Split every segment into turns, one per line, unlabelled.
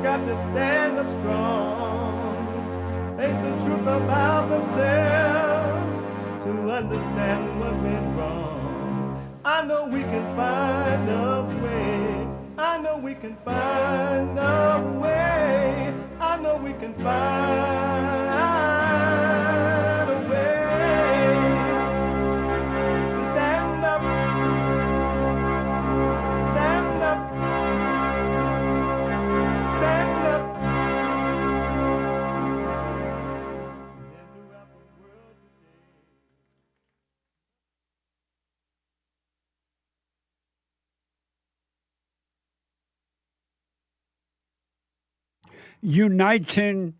got to stand up strong. Think the truth about themselves to understand what went wrong. I know we can find a way. I know we can find a way. I know we can find a way to stand up, stand up, stand up, and throughout the world today.
Uniting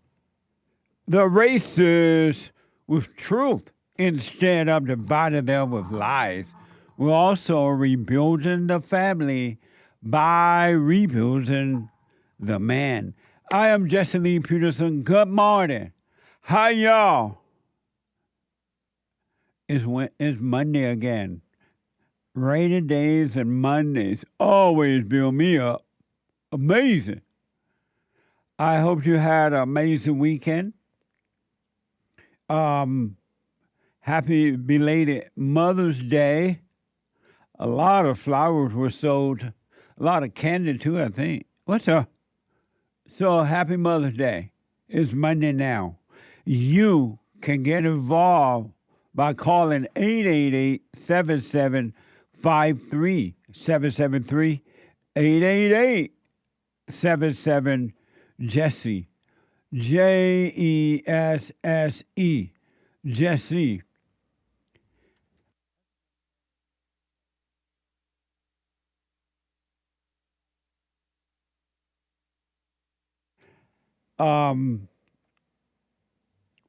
the races with truth instead of dividing them with lies. We're also rebuilding the family by rebuilding the man. I am Jesse Lee Peterson. Good morning. Hi, y'all. It's Monday again. Rainy days and Mondays always build me up. Amazing. I hope you had an amazing weekend. Happy belated Mother's Day. A lot of flowers were sold. A lot of candy too, I think. What's up? So happy Mother's Day. It's Monday now. You can get involved by calling 888-7753. 773 888-77 Jesse. Jesse. Jesse.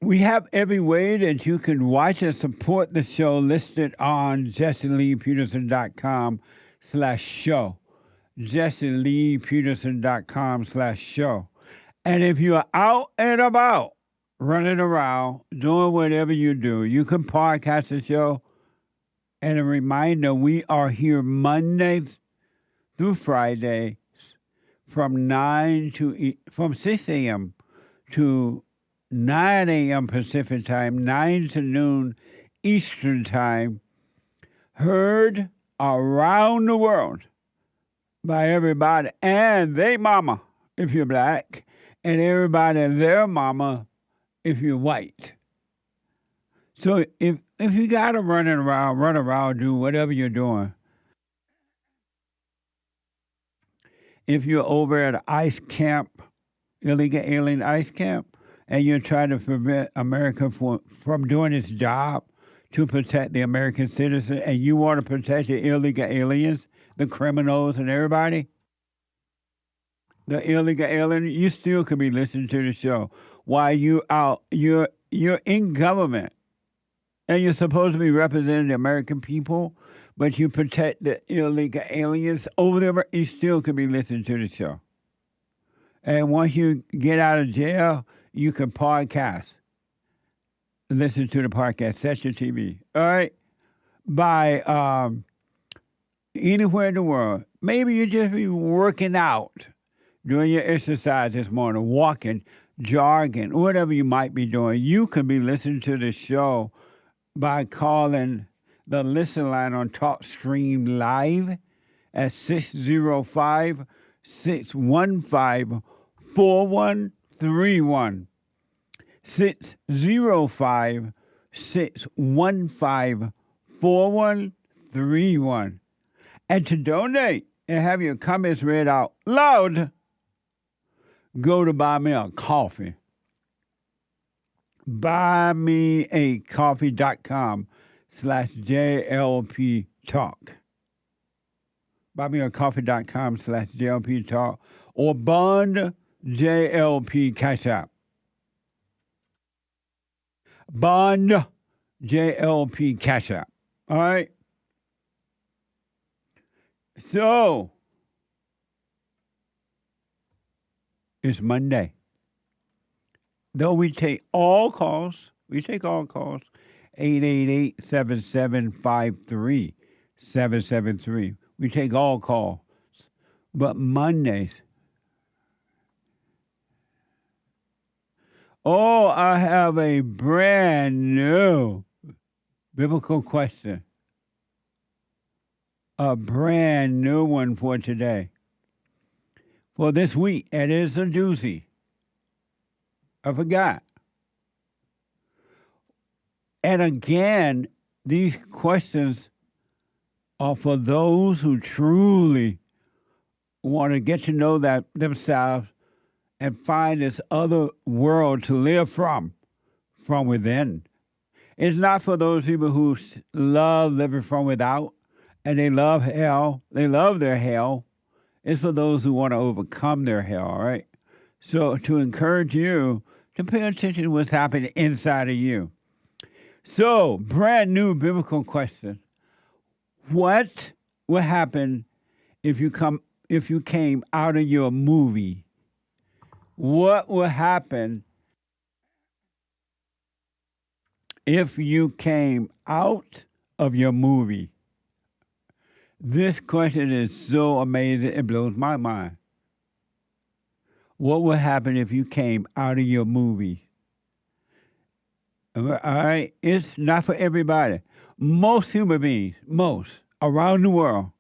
We have every way that you can watch and support the show listed on jesseleepeterson.com/show. jesseleepeterson.com/show. And if you're out and about, running around, doing whatever you do, you can podcast the show. And a reminder, we are here Mondays through Fridays from 6 a.m. to 9 a.m. Pacific time, 9 to noon Eastern time, heard around the world by everybody and they mama if you're black, and everybody and their mama if you're white. So if you got to run around, do whatever you're doing. If you're over at an ICE camp, illegal alien ICE camp, and you're trying to prevent America from doing its job to protect the American citizen, and you want to protect the illegal aliens, the criminals and everybody, the illegal alien, you still could be listening to the show while you're in government and you're supposed to be representing the American people, but you protect the illegal aliens over there, you still could be listening to the show. And once you get out of jail, you can podcast. Listen to the podcast, set your TV. All right? By anywhere in the world. Maybe you just be working out, doing your exercise this morning, walking, jogging, whatever you might be doing. You can be listening to the show by calling the listen line on TalkStream Live at 605-615-4131. 605-615-4131. And to donate and have your comments read out loud, go to Buy Me a Coffee. buymeacoffee.com/JLP Talk. buymeacoffee.com/JLP Talk or Bond JLP Cash App. Bond JLP Cash App. All right? So, it's Monday. Though we take all calls, 888-7753-773. We take all calls. But Mondays, Oh, I have a brand new biblical question. A brand new one for today. For this week, it is a doozy. I forgot. And again, these questions are for those who truly want to get to know that themselves and find this other world to live from within. It's not for those people who love living from without and they love hell. They love their hell. It's for those who want to overcome their hell, all right? So to encourage you to pay attention to what's happening inside of you. So, brand new biblical question. What would happen if you came out of your movie? What would happen if you came out of your movie? This question is so amazing, it blows my mind. What would happen if you came out of your movie? All right? It's not for everybody. Most human beings, around the world,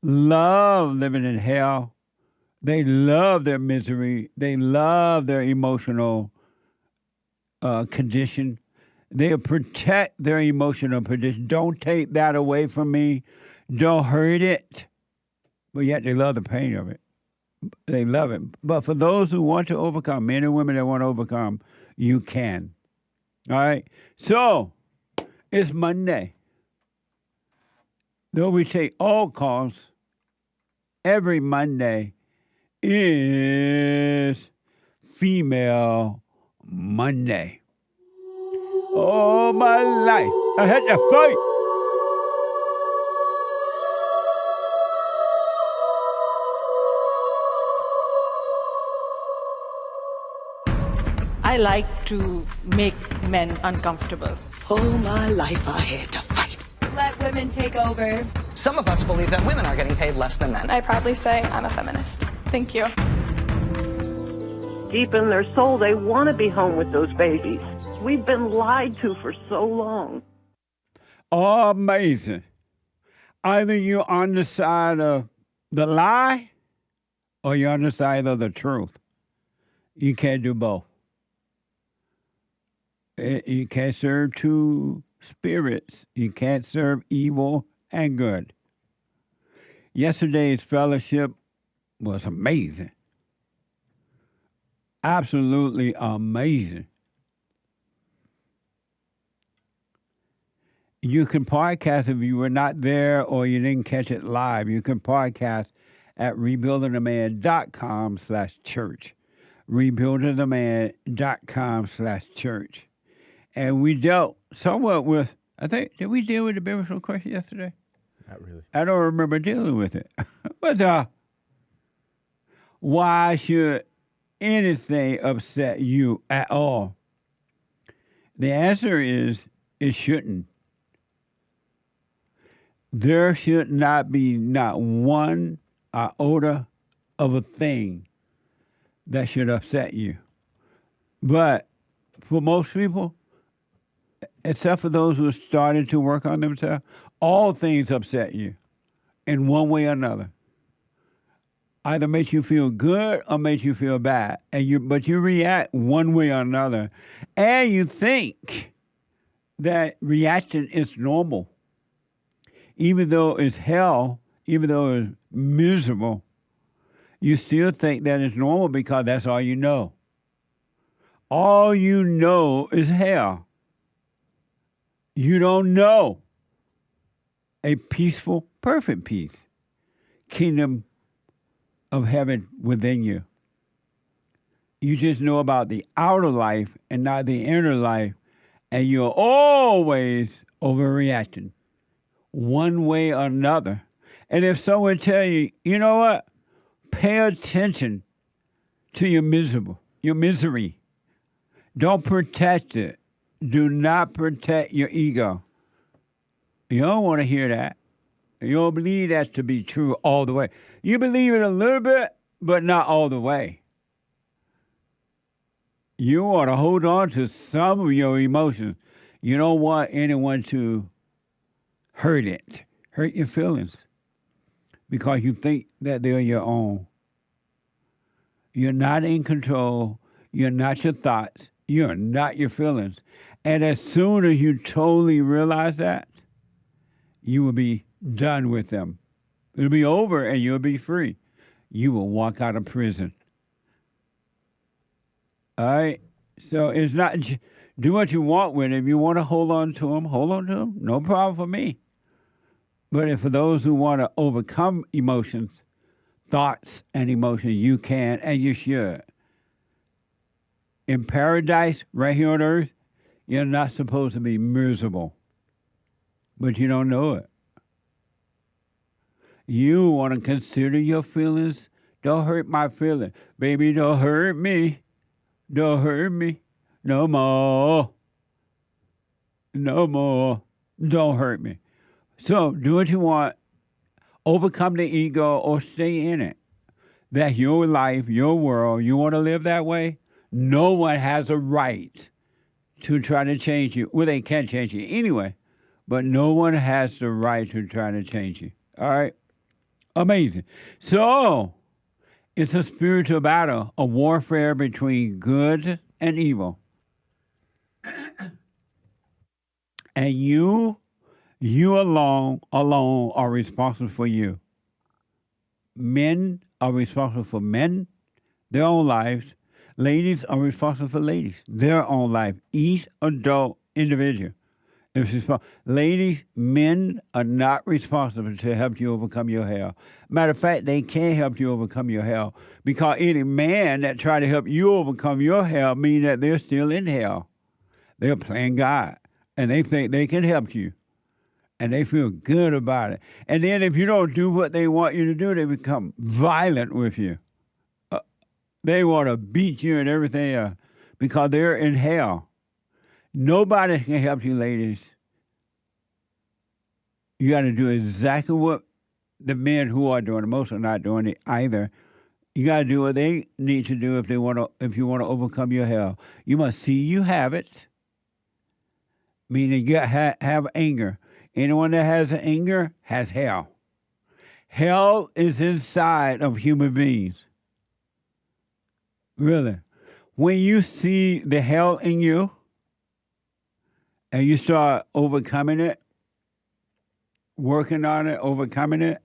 love living in hell. They love their misery. They love their emotional condition. They protect their emotional condition. Don't take that away from me. Don't hurt it. But yet they love the pain of it. They love it. But for those who want to overcome, men and women that want to overcome, you can. All right? So, it's Monday. Though we take all calls, every Monday is Female Monday. All my life, I had to fight.
I like to make men uncomfortable.
All my life I had to fight.
Let women take over.
Some of us believe that women are getting paid less than men.
I proudly say I'm a feminist. Thank you.
Deep in their soul, they want to be home with those babies. We've been lied to for so long.
Amazing. Either you're on the side of the lie or you're on the side of the truth. You can't do both. You can't serve two spirits. You can't serve evil and good. Yesterday's fellowship was amazing. Absolutely amazing. You can podcast if you were not there or you didn't catch it live. You can podcast at rebuildingtheman.com/church. rebuildingtheman.com/church. And we dealt somewhat with, I think, did we deal with the biblical question yesterday?
Not really.
I don't remember dealing with it. But why should anything upset you at all? The answer is it shouldn't. There should not be not one iota of a thing that should upset you. But for most people, except for those who are starting to work on themselves, all things upset you in one way or another. Either makes you feel good or makes you feel bad. But you react one way or another. And you think that reaction is normal. Even though it's hell, even though it's miserable, you still think that it's normal because that's all you know. All you know is hell. You don't know a peaceful, perfect peace, kingdom of heaven within you. You just know about the outer life and not the inner life, and you're always overreacting one way or another. And if someone tell you, you know what, pay attention to your misery. Don't protect it. Do not protect your ego. You don't want to hear that. You don't believe that to be true all the way. You believe it a little bit, but not all the way. You want to hold on to some of your emotions. You don't want anyone to hurt your feelings, because you think that they're your own. You're not in control. You're not your thoughts. You're not your feelings. And as soon as you totally realize that, you will be done with them. It'll be over and you'll be free. You will walk out of prison. All right? So it's not, do what you want with it. If you want to hold on to them, hold on to them. No problem for me. But if for those who want to overcome emotions, thoughts and emotions, you can and you should. In paradise, right here on earth, you're not supposed to be miserable. But you don't know it. You want to consider your feelings. Don't hurt my feelings. Baby, don't hurt me. Don't hurt me. No more. No more. Don't hurt me. So do what you want. Overcome the ego or stay in it. That's your life, your world. You want to live that way? No one has a right to try to change you. Well, they can change you anyway, but no one has the right to try to change you. All right? Amazing. So, it's a spiritual battle, a warfare between good and evil. And you alone are responsible for you. Men are responsible for men, their own lives. Ladies are responsible for ladies, their own life. Each adult individual is responsible. Ladies, men are not responsible to help you overcome your hell. Matter of fact, they can't help you overcome your hell, because any man that try to help you overcome your hell means that they're still in hell. They're playing God, and they think they can help you, and they feel good about it. And then if you don't do what they want you to do, they become violent with you. They want to beat you and everything else because they're in hell. Nobody can help you, ladies. You got to do exactly what the men who are doing it. Most are not doing it either. You got to do what they need to do if you want to overcome your hell. You must see you have it, meaning you have anger. Anyone that has anger has hell. Hell is inside of human beings. Really. When you see the hell in you and you start overcoming it, working on it, overcoming it,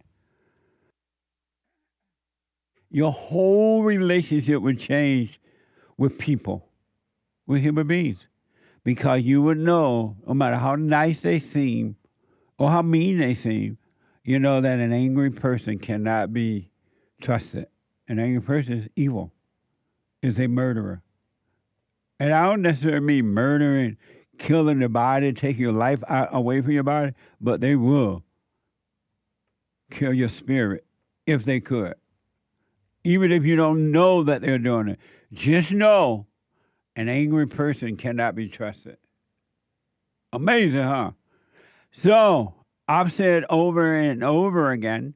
your whole relationship would change with people, with human beings. Because you would know, no matter how nice they seem or how mean they seem, you know that an angry person cannot be trusted. An angry person is evil. Is a murderer. And I don't necessarily mean murdering, killing the body, taking your life away from your body, but they will kill your spirit if they could. Even if you don't know that they're doing it. Just know an angry person cannot be trusted. Amazing, huh? So, I've said over and over again,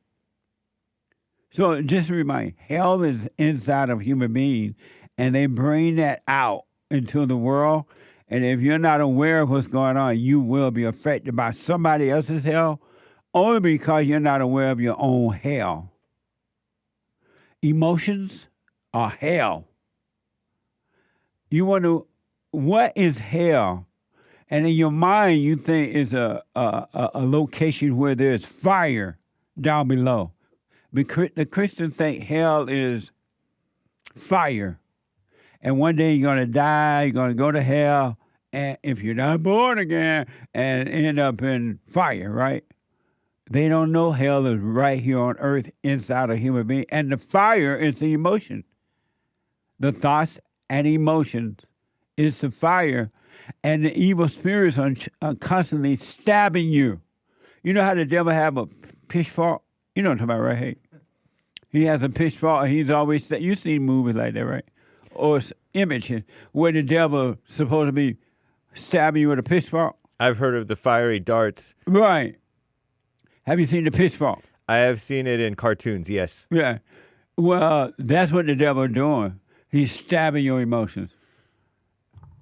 so just remind, hell is inside of human beings, and they bring that out into the world. And if you're not aware of what's going on, you will be affected by somebody else's hell, only because you're not aware of your own hell. Emotions are hell. You wonder, what is hell? And in your mind, you think it's a location where there's fire down below. The Christians think hell is fire. And one day you're going to die, you're going to go to hell, and if you're not born again, and end up in fire, right? They don't know hell is right here on earth inside a human being. And the fire is the emotion. The thoughts and emotions is the fire. And the evil spirits are constantly stabbing you. You know how the devil have a pitchfork? You know what I'm talking about, right? Hey, he has a pitchfork, and he's always, you've seen movies like that, right? Or images where the devil is supposed to be stabbing you with a pitchfork.
I've heard of the fiery darts.
Right. Have you seen the pitchfork?
I have seen it in cartoons, yes.
Yeah. Well, that's what the devil is doing. He's stabbing your emotions.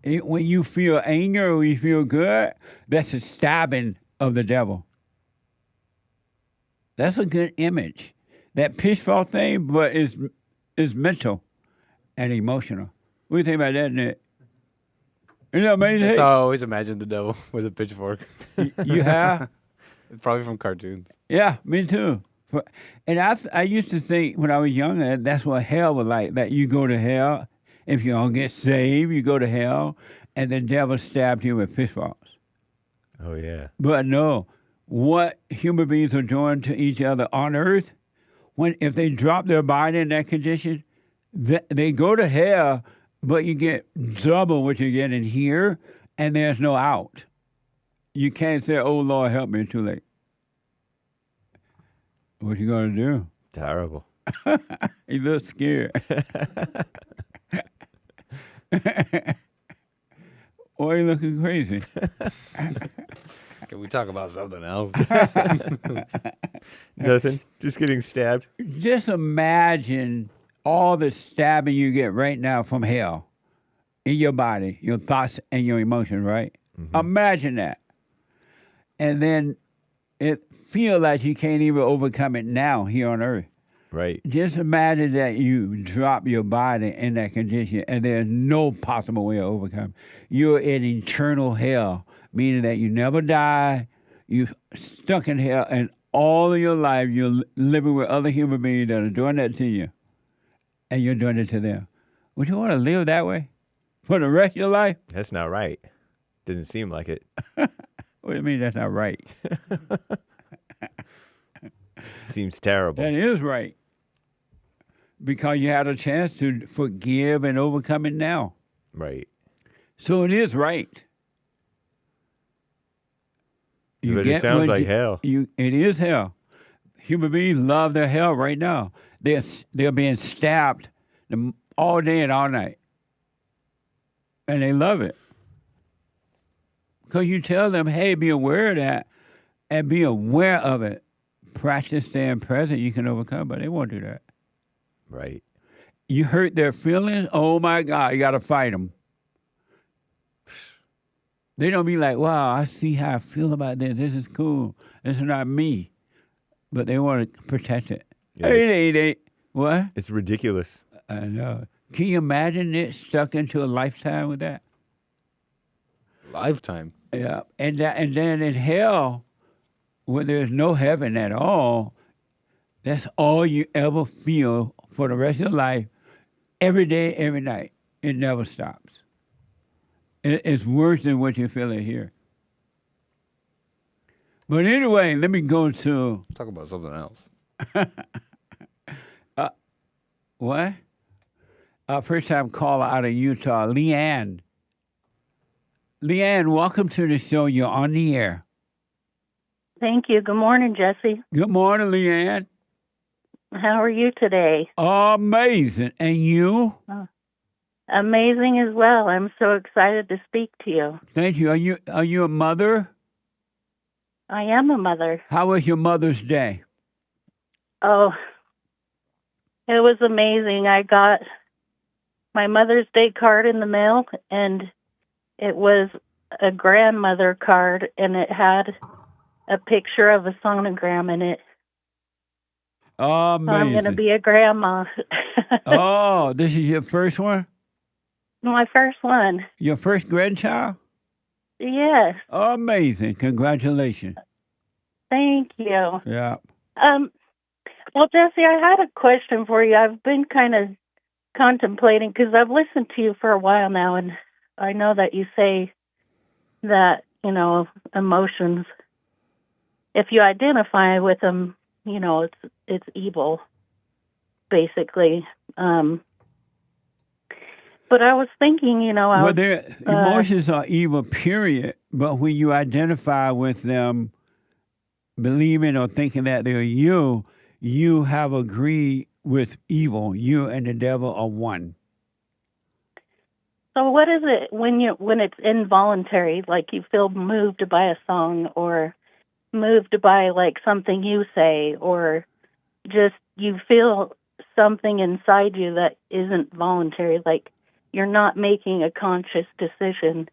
When you feel anger or you feel good, that's a stabbing of the devil. That's a good image. That pitchfork thing, but it's mental and emotional. What do you think about that, Nick? Isn't that amazing?
That's how I always imagined the devil with a pitchfork.
You have?
Probably from cartoons.
Yeah, me too. And I used to think when I was younger, that's what hell was like, that you go to hell. If you don't get saved, you go to hell, and the devil stabbed you with pitchforks.
Oh, yeah.
But no, what human beings are doing to each other on earth, if they drop their body in that condition, they go to hell, but you get double what you get in here, and there's no out. You can't say, oh, Lord, help me, too late. What you gonna do?
Terrible.
You look scared. Or you looking crazy.
Can we talk about something else?
Nothing. Just getting stabbed.
Just imagine all the stabbing you get right now from hell in your body, your thoughts and your emotions, right? Mm-hmm. Imagine that. And then it feels like you can't even overcome it now here on earth.
Right.
Just imagine that you drop your body in that condition and there's no possible way to overcome. You're in eternal hell, meaning that you never die, you're stuck in hell, and all of your life you're living with other human beings that are doing that to you, and you're doing it to them. Would you want to live that way for the rest of your life?
That's not right. Doesn't seem like it.
What do you mean that's not right?
Seems terrible.
That is right. Because you had a chance to forgive and overcome it now.
Right.
So it is right.
But it sounds like hell.
It is hell. Human beings love their hell right now. They're being stabbed all day and all night. And they love it. Because you tell them, hey, be aware of that and be aware of it. Practice staying present, you can overcome, but they won't do that.
Right.
You hurt their feelings, oh my God, you got to fight them. They don't be like, wow, I see how I feel about this. This is cool. This is not me. But they want to protect it.
Yeah,
Hey, what?
It's ridiculous.
I know. Can you imagine it stuck into a lifetime with that?
Lifetime.
Yeah. And then in hell, when there's no heaven at all, that's all you ever feel for the rest of your life, every day, every night. It never stops. It's worse than what you're feeling here. But anyway, let me go to...
Talk about something else.
What? First-time caller out of Utah, LIANN. LIANN, welcome to the show. You're on the air.
Thank you. Good morning, Jesse.
Good morning, LIANN.
How are you today?
Amazing. And you?
Amazing as well. I'm so excited to speak to you.
Thank you. Are you a mother?
I am a mother.
How was your Mother's Day?
Oh, it was amazing. I got my Mother's Day card in the mail, and it was a grandmother card, and it had a picture of a sonogram in it.
Amazing.
So I'm going to be a grandma.
Oh, this is your first one?
My first one.
Your first grandchild?
Yes.
Amazing. Congratulations.
Thank you.
Yeah.
Well, Jesse, I had a question for you. I've been kind of contemplating, because I've listened to you for a while now, and I know that you say that, emotions, if you identify with them, it's evil, basically. But I was thinking,
emotions are evil, period. But when you identify with them, believing or thinking that they're you have agreed with evil. You and the devil are one.
So what is it when it's involuntary, like you feel moved by a song or moved by like something you say, or just you feel something inside you that isn't voluntary, like you're not making a conscious decision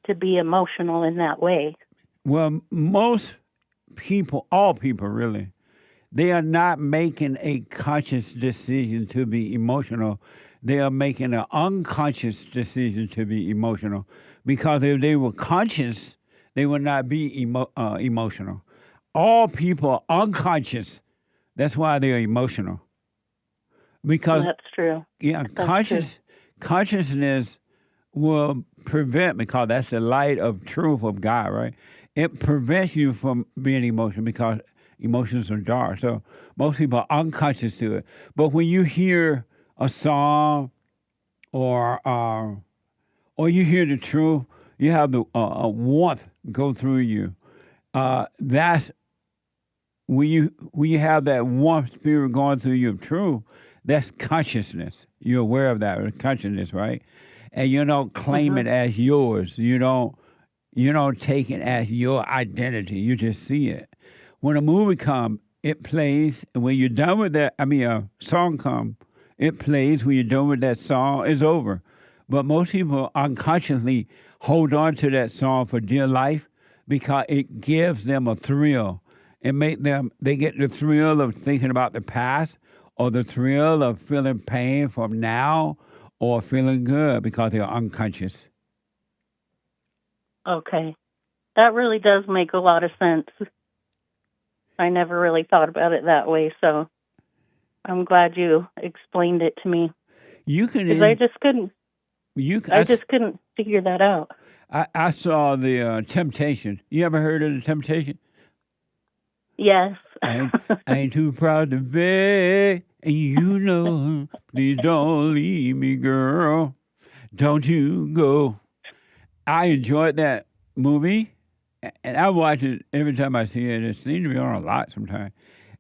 to be emotional in that way.
Well, most people, all people really, they are not making a conscious decision to be emotional. They are making an unconscious decision to be emotional. Because if they were conscious, they would not be emotional. All people are unconscious. That's why they're emotional. Because
that's true.
Yeah,
That's
consciousness will prevent, because that's the light of truth of God, right? It prevents you from being emotional because emotions are dark. So most people are unconscious to it. But when you hear a song or you hear the truth, you have the a warmth go through you. That's when you have that warm spirit going through you of truth. That's consciousness. You're aware of that consciousness, right? And you don't claim it as yours. You don't take it as your identity. You just see it. When a movie comes, it plays. And when you're done with that, a song comes, it plays. When you're done with that song, it's over. But most people unconsciously hold on to that song for dear life because it gives them a thrill. They get the thrill of thinking about the past, or the thrill of feeling pain from now, or feeling good because they're unconscious.
Okay. That really does make a lot of sense. I never really thought about it that way, so I'm glad you explained it to me. Because I just couldn't. I just couldn't figure that out.
I saw the Temptation. You ever heard of the Temptation?
Yes.
I ain't too proud to beg, and you know, please don't leave me, girl. Don't you go. I enjoyed that movie, and I watch it every time I see it. It seems to be on a lot sometimes.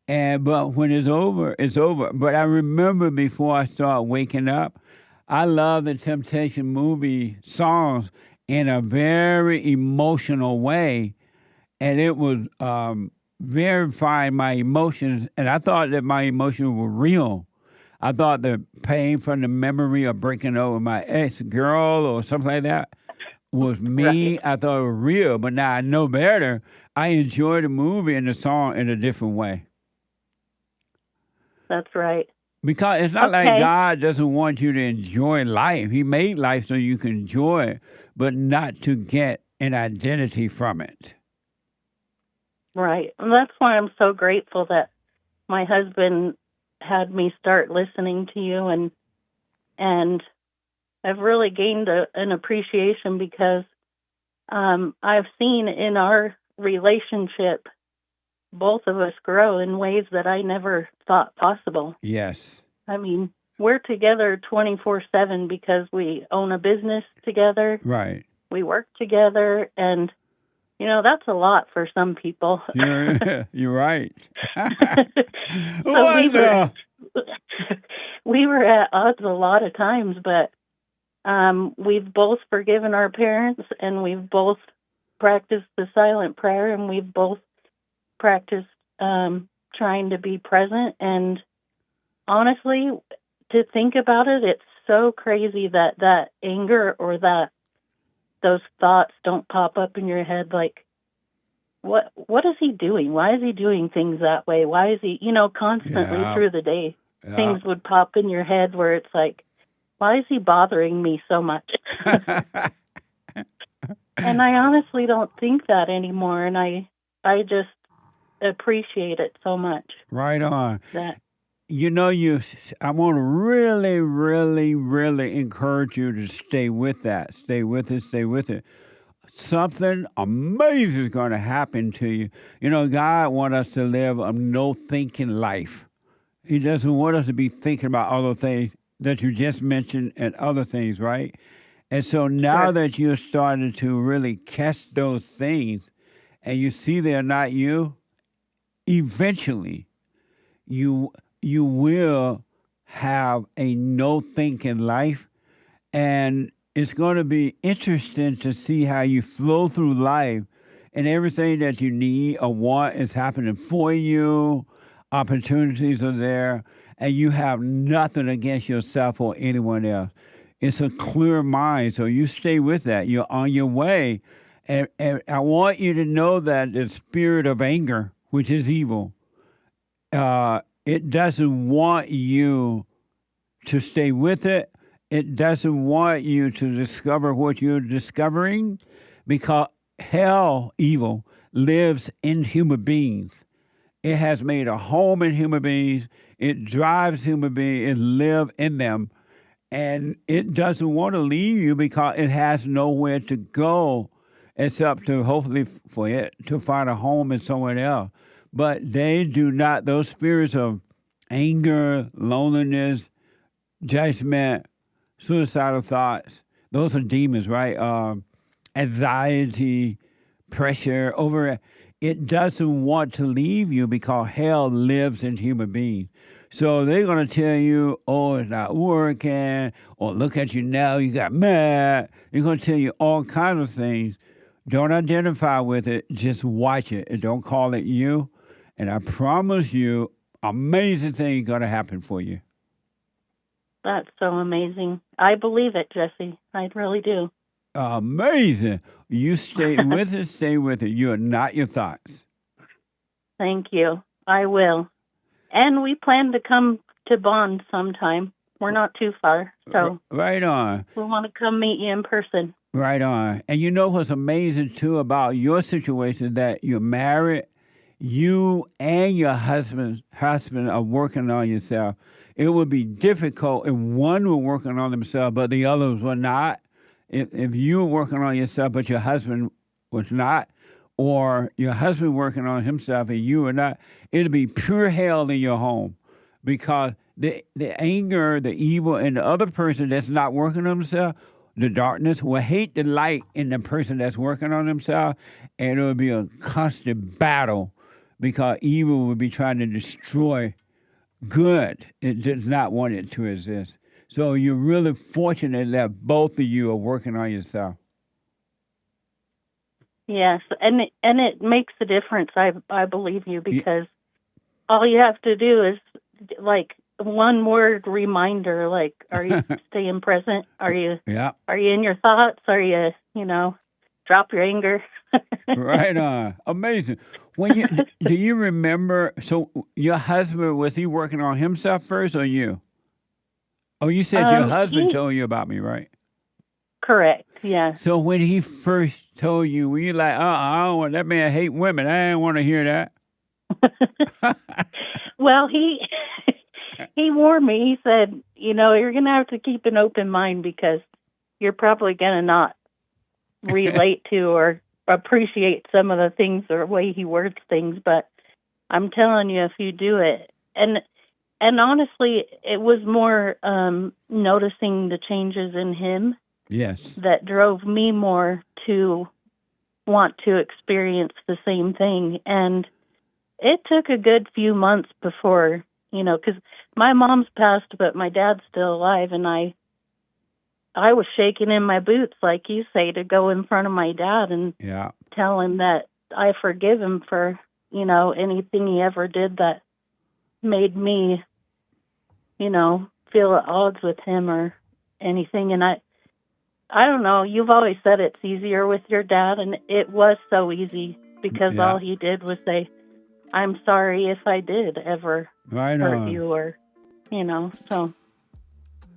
But when it's over, it's over. But I remember before I started waking up, I love the Temptation movie songs in a very emotional way, and it was verifying my emotions, and I thought that my emotions were real. I thought the pain from the memory of breaking up with my ex-girl or something like that was me. Right. I thought it was real, but now I know better. I enjoy the movie and the song in a different way.
That's right.
Because it's not like God doesn't want you to enjoy life. He made life so you can enjoy it, but not to get an identity from it.
Right. And that's why I'm so grateful that my husband had me start listening to you, and I've really gained an appreciation because I've seen in our relationship both of us grow in ways that I never thought possible.
Yes.
I mean, we're together 24/7 because we own a business together.
Right.
We work together, and that's a lot for some people.
You're right.
We were at odds a lot of times, but we've both forgiven our parents, and we've both practiced the silent prayer, and we've both practiced trying to be present. And honestly, to think about it, it's so crazy that anger or those thoughts don't pop up in your head like, what is he doing? Why is he doing things that way? Why is he, constantly through the day, things would pop in your head where it's like, why is he bothering me so much? And I honestly don't think that anymore, and I just appreciate it so much.
Right on. I want to really, really, really encourage you to stay with that. Stay with it, stay with it. Something amazing is going to happen to you. God wants us to live a no-thinking life. He doesn't want us to be thinking about other things that you just mentioned and other things, right? And so now that you're starting to really catch those things and you see they're not you, eventually you will have a no-thinking life, and it's going to be interesting to see how you flow through life, and everything that you need or want is happening for you. Opportunities are there, and you have nothing against yourself or anyone else. It's a clear mind. So you stay with that. You're on your way. And I want you to know that the spirit of anger, which is evil, it doesn't want you to stay with it. It doesn't want you to discover what you're discovering, because hell, evil, lives in human beings. It has made a home in human beings. It drives human beings. It lives in them. And it doesn't want to leave you because it has nowhere to go except to hopefully for it to find a home in someone else. But they do not, those spirits of anger, loneliness, judgment, suicidal thoughts, those are demons, right? Anxiety, pressure, over it doesn't want to leave you because hell lives in human beings. So they're going to tell you, oh, it's not working, or look at you now, you got mad. They're going to tell you all kinds of things. Don't identify with it, just watch it, and don't call it you. And I promise you, amazing things going to happen for you.
That's so amazing. I believe it, Jesse. I really do.
Amazing. You stay with it, stay with it. You are not your thoughts.
Thank you. I will. And we plan to come to Bonn sometime. We're not too far, so
right on.
We want to come meet you in person.
Right on. And you know what's amazing, too, about your situation, that you're married, you and your husband are working on yourself. It would be difficult if one were working on themselves, but the others were not. If you were working on yourself, but your husband was not, or your husband working on himself and you were not, it'd be pure hell in your home, because the anger, the evil in the other person that's not working on himself, the darkness will hate the light in the person that's working on themselves, and it will be a constant battle because evil will be trying to destroy good. It does not want it to exist. So you're really fortunate that both of you are working on yourself.
Yes, and it makes a difference. I believe you, because all you have to do is like one word reminder, like, are you staying present? Are you in your thoughts? Are you, drop your anger?
Right on. Amazing. Do you remember, so your husband, was he working on himself first or you? Oh, you said your husband told you about me, right?
Correct, yeah.
So when he first told you, were you like, I don't want that man hate women. I didn't want to hear that.
Well, he warned me. He said, you're going to have to keep an open mind, because you're probably going to not relate to or appreciate some of the things or way he words things. But I'm telling you, if you do it, and honestly, it was more noticing the changes in him.
Yes.
That drove me more to want to experience the same thing. And it took a good few months before, because my mom's passed, but my dad's still alive. And I was shaking in my boots, like you say, to go in front of my dad and tell him that I forgive him for, anything he ever did that made me, feel at odds with him or anything. And I don't know, you've always said it's easier with your dad, and it was so easy, because all he did was say, I'm sorry if I did ever hurt you, or, so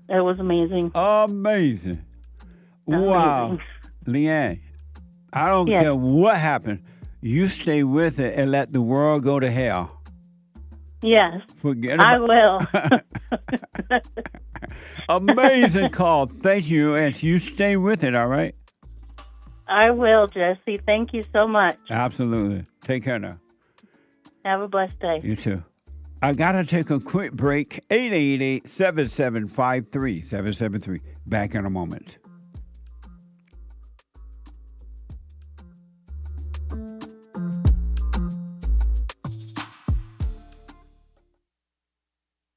it was amazing.
Amazing. Wow. LIANN, I don't care what happened. You stay with it and let the world go to hell.
Yes,
Forget about
I will.
Amazing call. Thank you. And you stay with it, all right?
I will, Jesse. Thank you so much.
Absolutely. Take care now.
Have a blessed day.
You too. I got to take a quick break. 888-7753-773. Back in a moment.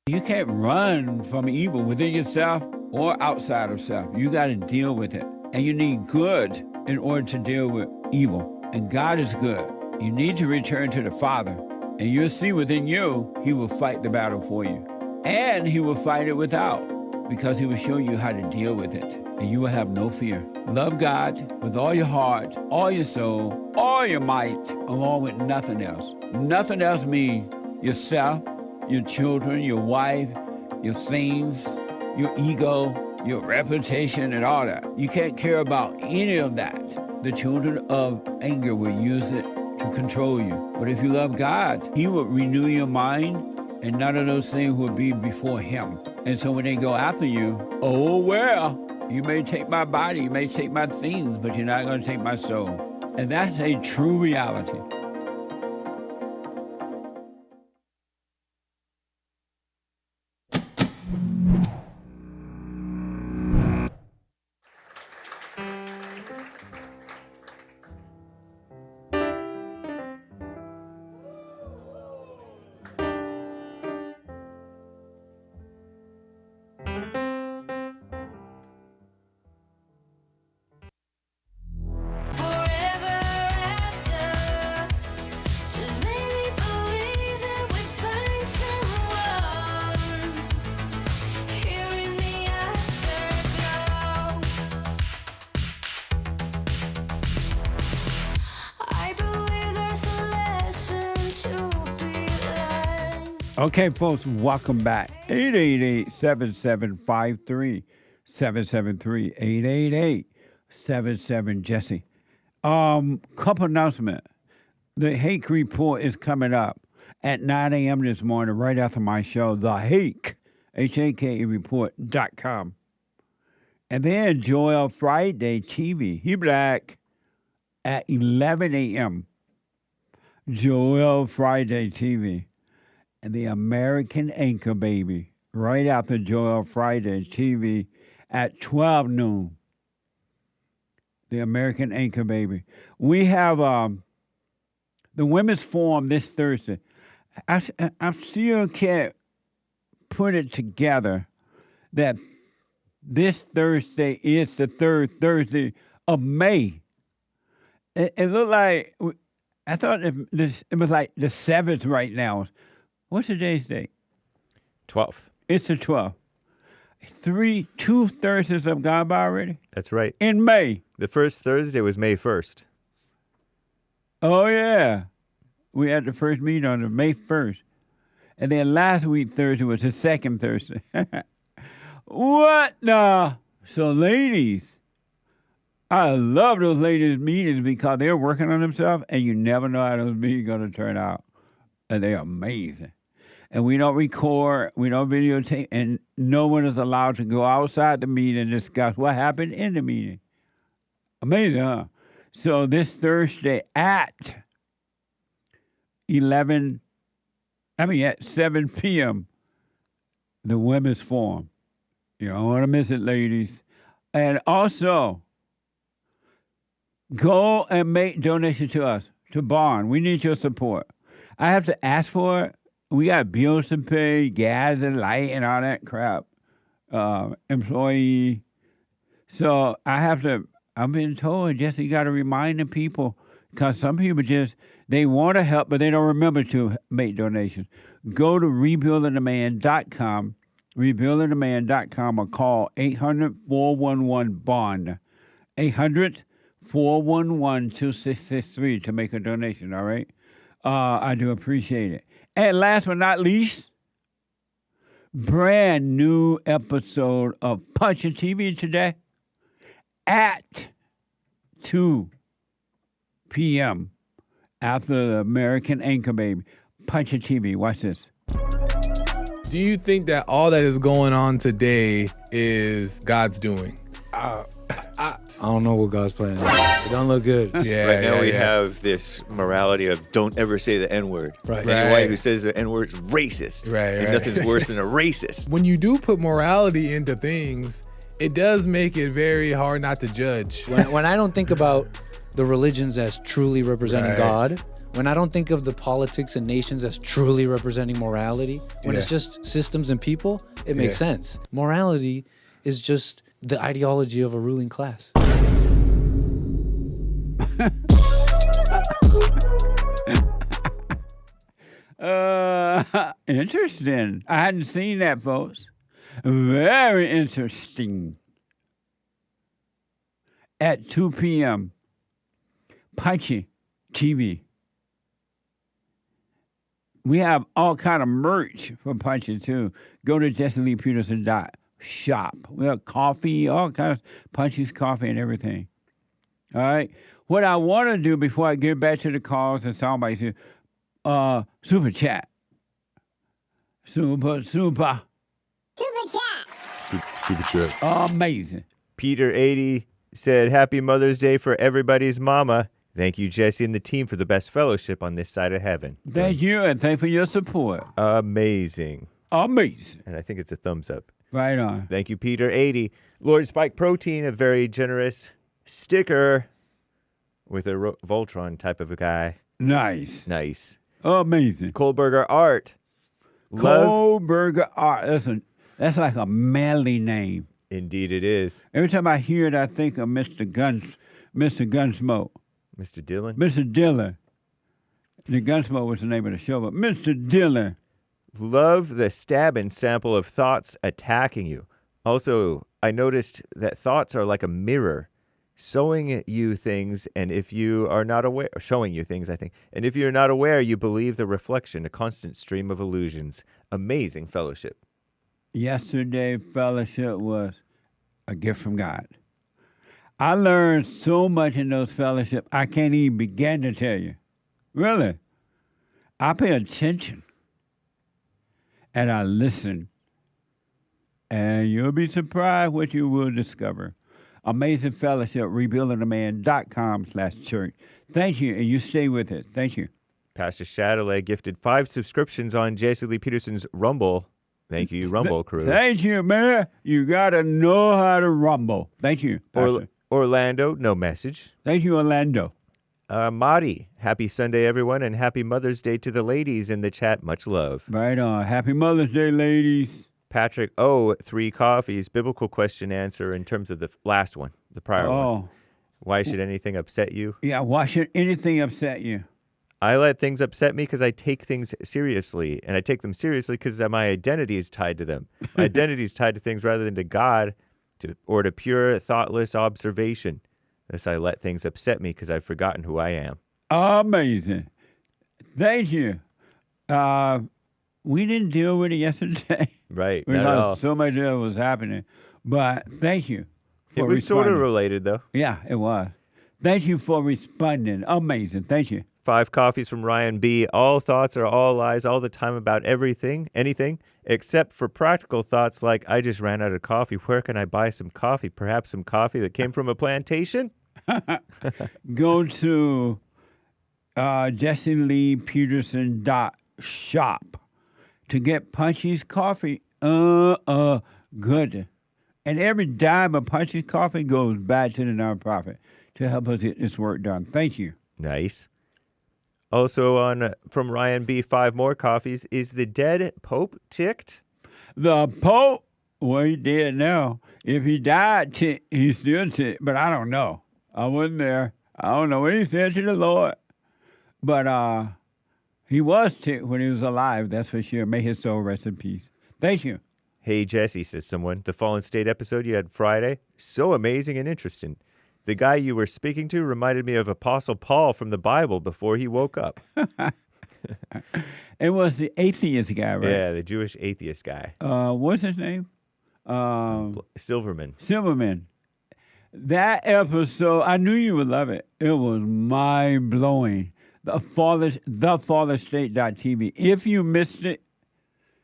You can't run from evil within yourself or outside of self. You got to deal with it. And you need good in order to deal with evil. And God is good. You need to return to the Father. And you'll see within you, he will fight the battle for you. And he will fight it without. because he will show you how to deal with it, and you will have no fear. Love God with all your heart, all your soul, all your might, along with nothing else. Nothing else means yourself, your children, your wife, your things, your ego, your reputation, and all that. You can't care about any of that. The children of anger will use it to control you. But if you love God, he will renew your mind, and none of those things will be before him. And so when they go after you, oh, well, you may take my body, you may take my things, but you're not going to take my soul. And that's a true reality. Okay, folks, welcome back. 888-7753-773. 888-77-JESSE. Couple announcement. The Hake Report is coming up at 9 a.m. this morning, right after my show, The Hake, H-A-K-E Report.com. And then Joel Friday TV, he black, at 11 a.m. Joel Friday TV. And the American Anchor Baby, right after Joel Friday TV at 12 noon. The American Anchor Baby. We have the Women's Forum this Thursday. I still can't put it together that this Thursday is the third Thursday of May. It looked like, I thought it was like the 7th right now. What's today's date?
12th.
It's the 12th. 2 Thursdays have gone by already?
That's right.
In May.
The first Thursday was May 1st.
Oh, yeah. We had the first meeting on May 1st. And then last week, Thursday, was the second Thursday. What the? So, ladies, I love those ladies' meetings because they're working on themselves, and you never know how those meetings are going to turn out. And they're amazing. And we don't record, we don't videotape, and no one is allowed to go outside the meeting and discuss what happened in the meeting. Amazing, huh? So this Thursday at 7 p.m., the Women's Forum. You don't want to miss it, ladies. And also, go and make donations to us, to Bond. We need your support. I have to ask for it. We got bills to pay, gas and light and all that crap, employee. So I've been told, Jesse, you got to remind the people, because some people they want to help, but they don't remember to make donations. Go to rebuildingtheman.com, rebuildingtheman.com, or call 800-411-BOND, 800-411-2663 to make a donation, all right? I do appreciate it. And last but not least, brand new episode of Punching TV today at 2 p.m. after the American Anchor Baby. Punching TV. Watch this.
Do you think that all that is going on today is God's doing?
I don't know what God's plan is. It don't look good.
Right now we have this morality of don't ever say the N-word.
Right.
Anybody who says the N-word is racist.
Right.
Nothing's worse than a racist.
When you do put morality into things, it does make it very hard not to judge.
When I don't think about the religions as truly representing God, when I don't think of the politics and nations as truly representing morality, when it's just systems and people, it makes sense. Morality is just the ideology of a ruling class.
Interesting. I hadn't seen that, folks. Very interesting. At 2 p.m., Punchy TV. We have all kind of merch for Punchy, too. Go to JessieLeePeterson.shop. We have coffee, all kinds of Punchy's coffee and everything. All right? What I want to do before I get back to the calls and soundbites here, super chat. Super chat.
Super chat.
Amazing.
Peter 80 said, Happy Mother's Day for everybody's mama. Thank you, Jesse and the team, for the best fellowship on this side of heaven.
Thank you, and thank for your support.
Amazing.
Amazing.
And I think it's a thumbs up.
Right on.
Thank you, Peter 80. Lord Spike Protein, a very generous sticker with a Voltron type of a guy.
Nice.
Nice.
Amazing.
Kohlberger Art.
Kohlberger Art. That's like a manly name.
Indeed it is.
Every time I hear it, I think of Mr. Gunsmoke.
Mr. Dillon?
Mr. Dillon. The Gunsmoke was the name of the show, but Mr. Dillon.
Love the stabbing sample of thoughts attacking you. Also, I noticed that thoughts are like a mirror, showing you things, and if you are not aware, showing you things, I think, and if you're not aware, you believe the reflection, a constant stream of illusions. Amazing fellowship.
Yesterday, fellowship was a gift from God. I learned so much in those fellowships, I can't even begin to tell you. Really. I pay attention. And I listen. And you'll be surprised what you will discover. Amazing Fellowship, rebuildingtheman.com/church. Thank you, and you stay with it. Thank you.
Pastor Shadowley gifted 5 subscriptions on Jesse Lee Peterson's Rumble. Thank you, Rumble crew.
Thank you, man. You got to know how to rumble. Thank you, Pastor.
Orlando, no message.
Thank you, Orlando.
Madi, happy Sunday, everyone, and happy Mother's Day to the ladies in the chat. Much love.
Right on. Happy Mother's Day, ladies.
Patrick, 3 coffees. Biblical question answer in terms of the last one, the prior one. Why should anything upset you?
Yeah, why should anything upset you?
I let things upset me because I take things seriously, and I take them seriously because my identity is tied to them. My identity is tied to things rather than to God or to pure, thoughtless observation. Thus, I let things upset me because I've forgotten who I am.
Amazing. Thank you. We didn't deal with it yesterday.
Right,
because
not at all.
so much that was happening. But thank you for
It was
responding.
sort of related, though.
Yeah, it was. Thank you for responding. Amazing. Thank you.
5 coffees from Ryan B. All thoughts are all lies all the time about everything, anything, except for practical thoughts like, I just ran out of coffee. Where can I buy some coffee? Perhaps some coffee that came from a plantation?
Go to JessieLeePeterson.shop to get Punchy's coffee. Good. And every dime of Punchy's coffee goes back to the nonprofit to help us get this work done. Thank you.
Nice. Also from Ryan B, 5 more coffees. Is the dead Pope ticked?
The Pope? Well, he dead now. If he died, he's still ticked. But I don't know. I wasn't there. I don't know what he said to the Lord. But he was ticked when he was alive. That's for sure. May his soul rest in peace. Thank you.
Hey, Jesse, says someone. The Fallen State episode you had Friday, so amazing and interesting. The guy you were speaking to reminded me of Apostle Paul from the Bible before he woke up.
It was the atheist guy, right?
Yeah, the Jewish atheist guy.
What's his name?
Silverman.
Silverman. That episode, I knew you would love it. It was mind-blowing. TheFallenState.tv. If you missed it,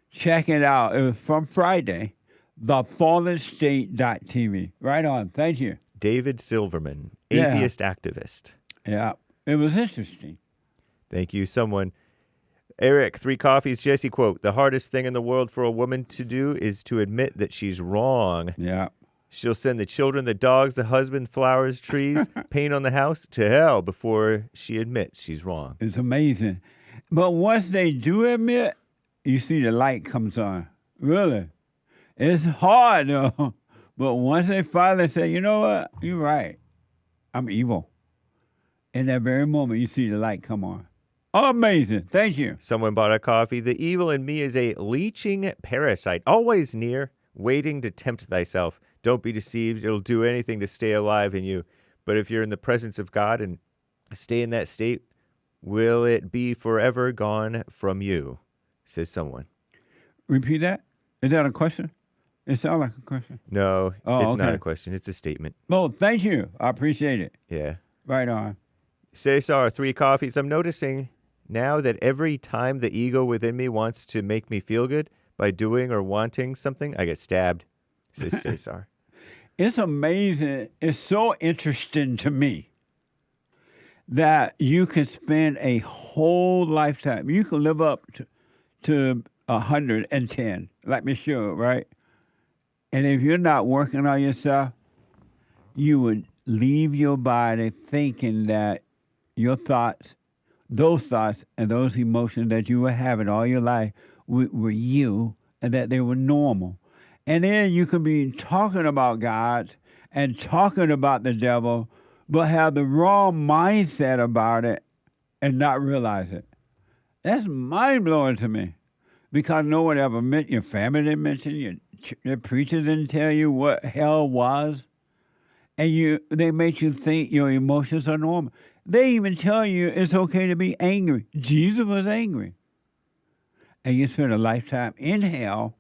check it out. It was from Friday. TheFallenState.tv. Right on. Thank you.
David Silverman, atheist activist.
Yeah, it was interesting.
Thank you, someone. Eric, 3 coffees, Jesse, quote, the hardest thing in the world for a woman to do is to admit that she's wrong.
Yeah.
She'll send the children, the dogs, the husband, flowers, trees, paint on the house to hell before she admits she's wrong.
It's amazing. But once they do admit, you see the light comes on. Really. It's hard, though. But once they finally say, you know what, you're right, I'm evil. In that very moment, you see the light come on. Amazing. Thank you.
Someone bought a coffee. The evil in me is a leeching parasite, always near, waiting to tempt thyself. Don't be deceived. It'll do anything to stay alive in you. But if you're in the presence of God and stay in that state, will it be forever gone from you? Says someone.
Repeat that. Is that a question? It sounds like a question.
No,
Oh,
it's not
okay.
a question. It's a statement.
Well, thank you. I appreciate it.
Yeah.
Right on.
Cesar, 3 coffees. I'm noticing now that every time the ego within me wants to make me feel good by doing or wanting something, I get stabbed, says Cesar.
It's amazing. It's so interesting to me that you can spend a whole lifetime. You can live up to 110, like Michelle, right? And if you're not working on yourself, you would leave your body thinking that your thoughts, those thoughts and those emotions that you were having all your life were you and that they were normal. And then you could be talking about God and talking about the devil, but have the wrong mindset about it and not realize it. That's mind-blowing to me because no one ever your family didn't mention you, the preacher didn't tell you what hell was, and they make you think your emotions are normal. They even tell you it's okay to be angry. Jesus was angry. And you spend a lifetime in hell,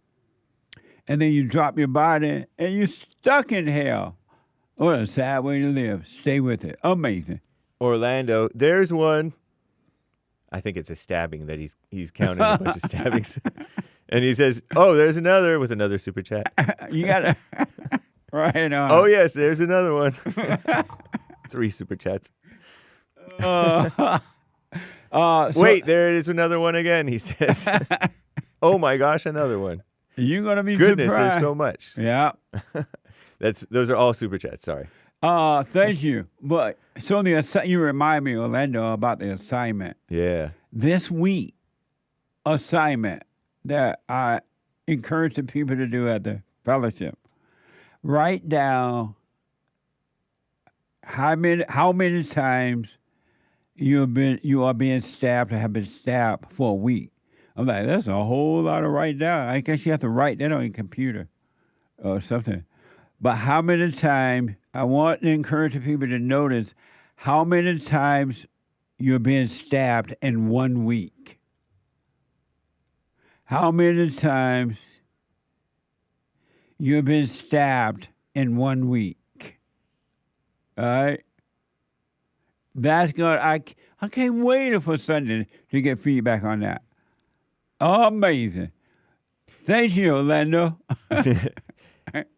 and then you drop your body, and you're stuck in hell. What a sad way to live. Stay with it. Amazing.
Orlando, there's one. I think it's a stabbing that he's counting a bunch of stabbings. And he says, oh, there's another with another super chat.
You got to... Right on.
Oh, yes, there's another one. 3 super chats. Wait, there is another one again, he says. Oh, my gosh, another one.
You're going to be
Goodness,
surprised.
there's so much.
Yeah.
Those are all super chats, sorry.
Thank you. But so you remind me, Orlando, about the assignment.
Yeah.
This week, assignment that I encourage the people to do at the fellowship. Write down how many times you are being stabbed or have been stabbed for a week. I'm like, that's a whole lot to write down. I guess you have to write that on your computer or something. But how many times, I want to encourage the people to notice how many times you're being stabbed in 1 week. How many times you've been stabbed in 1 week. All right? That's good. I can't wait for Sunday to get feedback on that. Amazing. Thank you, Orlando.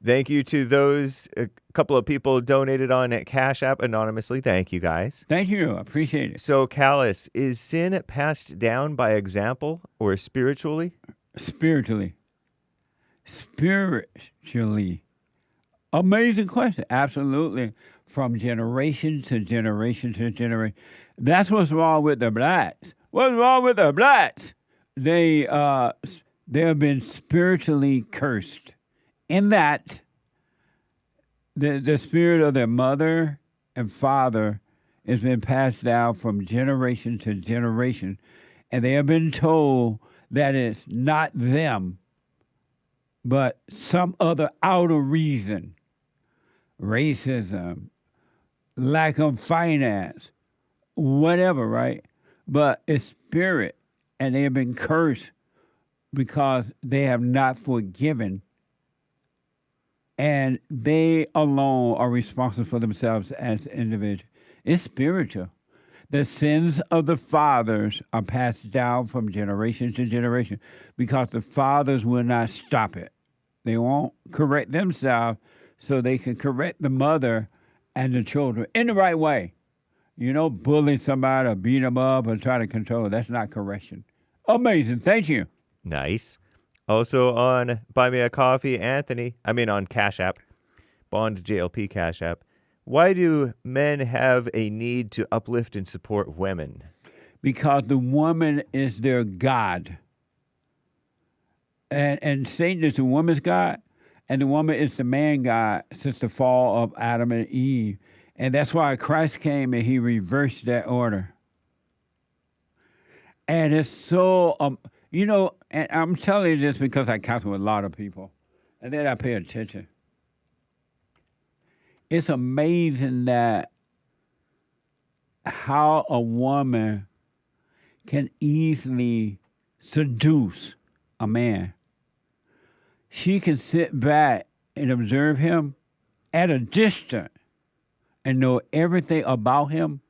Thank you to those a couple of people donated on Cash App anonymously. Thank you, guys.
Thank you. I appreciate it.
So, Callus, is sin passed down by example or spiritually?
Spiritually. Spiritually. Amazing question. Absolutely. From generation to generation to generation. That's what's wrong with the blacks. What's wrong with the blacks? They have been spiritually cursed. In that, the spirit of their mother and father has been passed down from generation to generation, and they have been told that it's not them, but some other outer reason. Racism, lack of finance, whatever, right? But it's spirit, and they have been cursed because they have not forgiven, and they alone are responsible for themselves as individuals. It's spiritual. The sins of the fathers are passed down from generation to generation because the fathers will not stop it. They won't correct themselves so they can correct the mother and the children in the right way. You know, bully somebody or beat them up or try to control. That's not correction. Amazing. Thank you.
Nice. Also on Buy Me a Coffee, on Cash App, Bond JLP Cash App. Why do men have a need to uplift and support women?
Because the woman is their God. And Satan is the woman's God, and the woman is the man God since the fall of Adam and Eve. And that's why Christ came and he reversed that order. And it's so, and I'm telling you this because I counsel with a lot of people. And then I pay attention. It's amazing that how a woman can easily seduce a man. She can sit back and observe him at a distance and know everything about him.